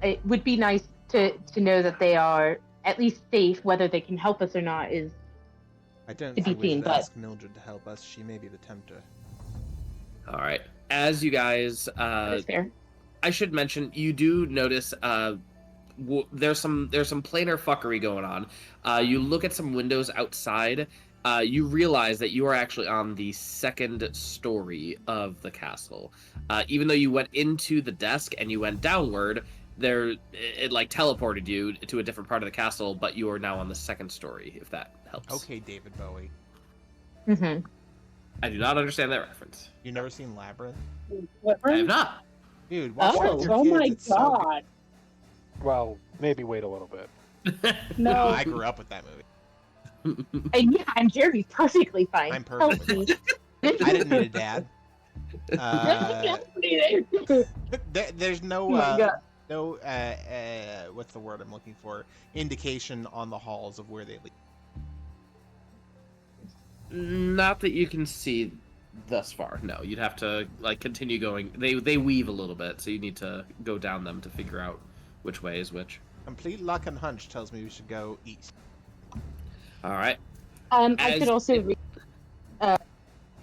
it would be nice to know that they are at least safe. Whether they can help us or not is I don't to be think we seen, should but- ask Mildred to help us. She may be the tempter. All right. As you guys, that is fair. I should mention, you do notice there's some planar fuckery going on. You look at some windows outside. You realize that you are actually on the second story of the castle. Even though you went into the desk and you went downward, it like teleported you to a different part of the castle, but you are now on the second story, if that helps. Okay, David Bowie. Mm-hmm. I do not understand that reference. You never seen Labyrinth? What I have room? not. Dude, watch it Oh, with your oh kids. my It's so good. god. Well, maybe wait a little bit. No, No. I grew up with that movie. And yeah, and Jeremy's perfectly fine. I'm perfectly Healthy. I didn't need a dad. There's no Oh my God. no what's the word I'm looking for? Indication on the halls of where they lead. Not that you can see thus far. No, you'd have to like continue going. They weave a little bit, so you need to go down them to figure out which way is which. Complete luck and hunch tells me we should go east. All right. I As- could also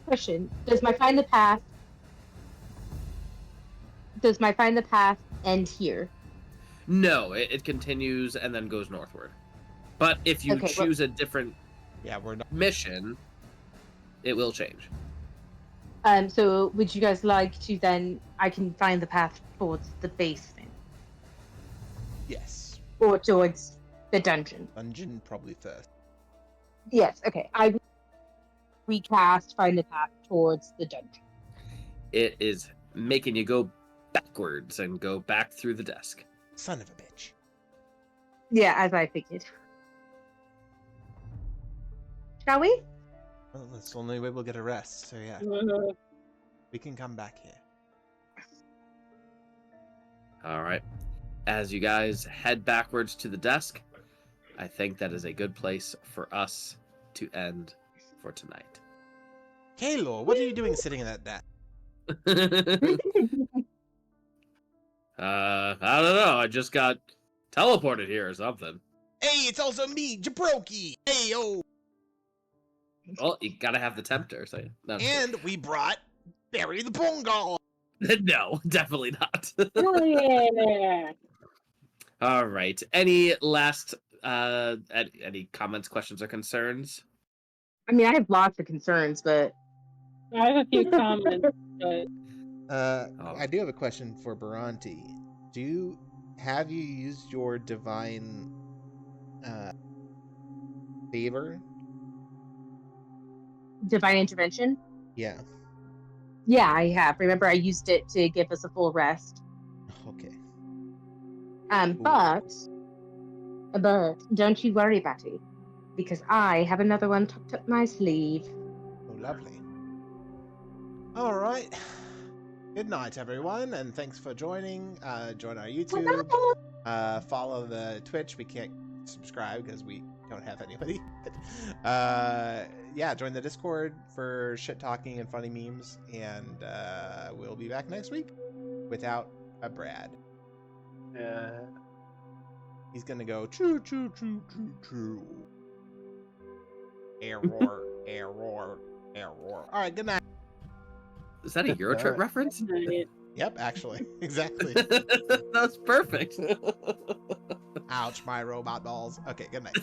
question. Does my find the path end here? No, it continues and then goes northward. But if you Okay, well- choose a different Yeah, we're not. mission, it will change. So would you guys like to then? I can find the path towards the basement Yes. or towards the dungeon. Dungeon probably first. Yes. Okay. I recast. Find the path towards the dungeon. It is making you go backwards and go back through the desk. Son of a bitch. Yeah, as I figured. Shall we? Well, that's the only way we'll get a rest. So yeah, we can come back here. All right. As you guys head backwards to the desk, I think that is a good place for us to end for tonight. Kaelor, what are you doing sitting in that desk? I don't know. I just got teleported here or something. Hey, it's also me, Jabroki. Hey, yo. Well, you gotta have the tempter. So no, And we brought Barry the Pongal. no, definitely not. Oh yeah. All right. Any last any comments, questions, or concerns? I mean, I have lots of concerns, but I have a few comments, but I do have a question for Bhranti. Have you used your divine favor? divine intervention. Yeah. Yeah, I have. Remember, I used it to give us a full rest. Okay. But don't you worry, Batty, because I have another one tucked up my sleeve. Oh, lovely. All right. Good night, everyone, and thanks for joining. Join our YouTube. Follow the Twitch. We can't subscribe because we don't have anybody. Yeah, join the Discord for shit talking and funny memes, and we'll be back next week without a Brad. Yeah. He's gonna go choo choo choo choo choo. Error, error, error. All right, good night. Is that a Eurotrip reference? Yep, actually, exactly. That's perfect. Ouch, my robot balls. Okay, good night.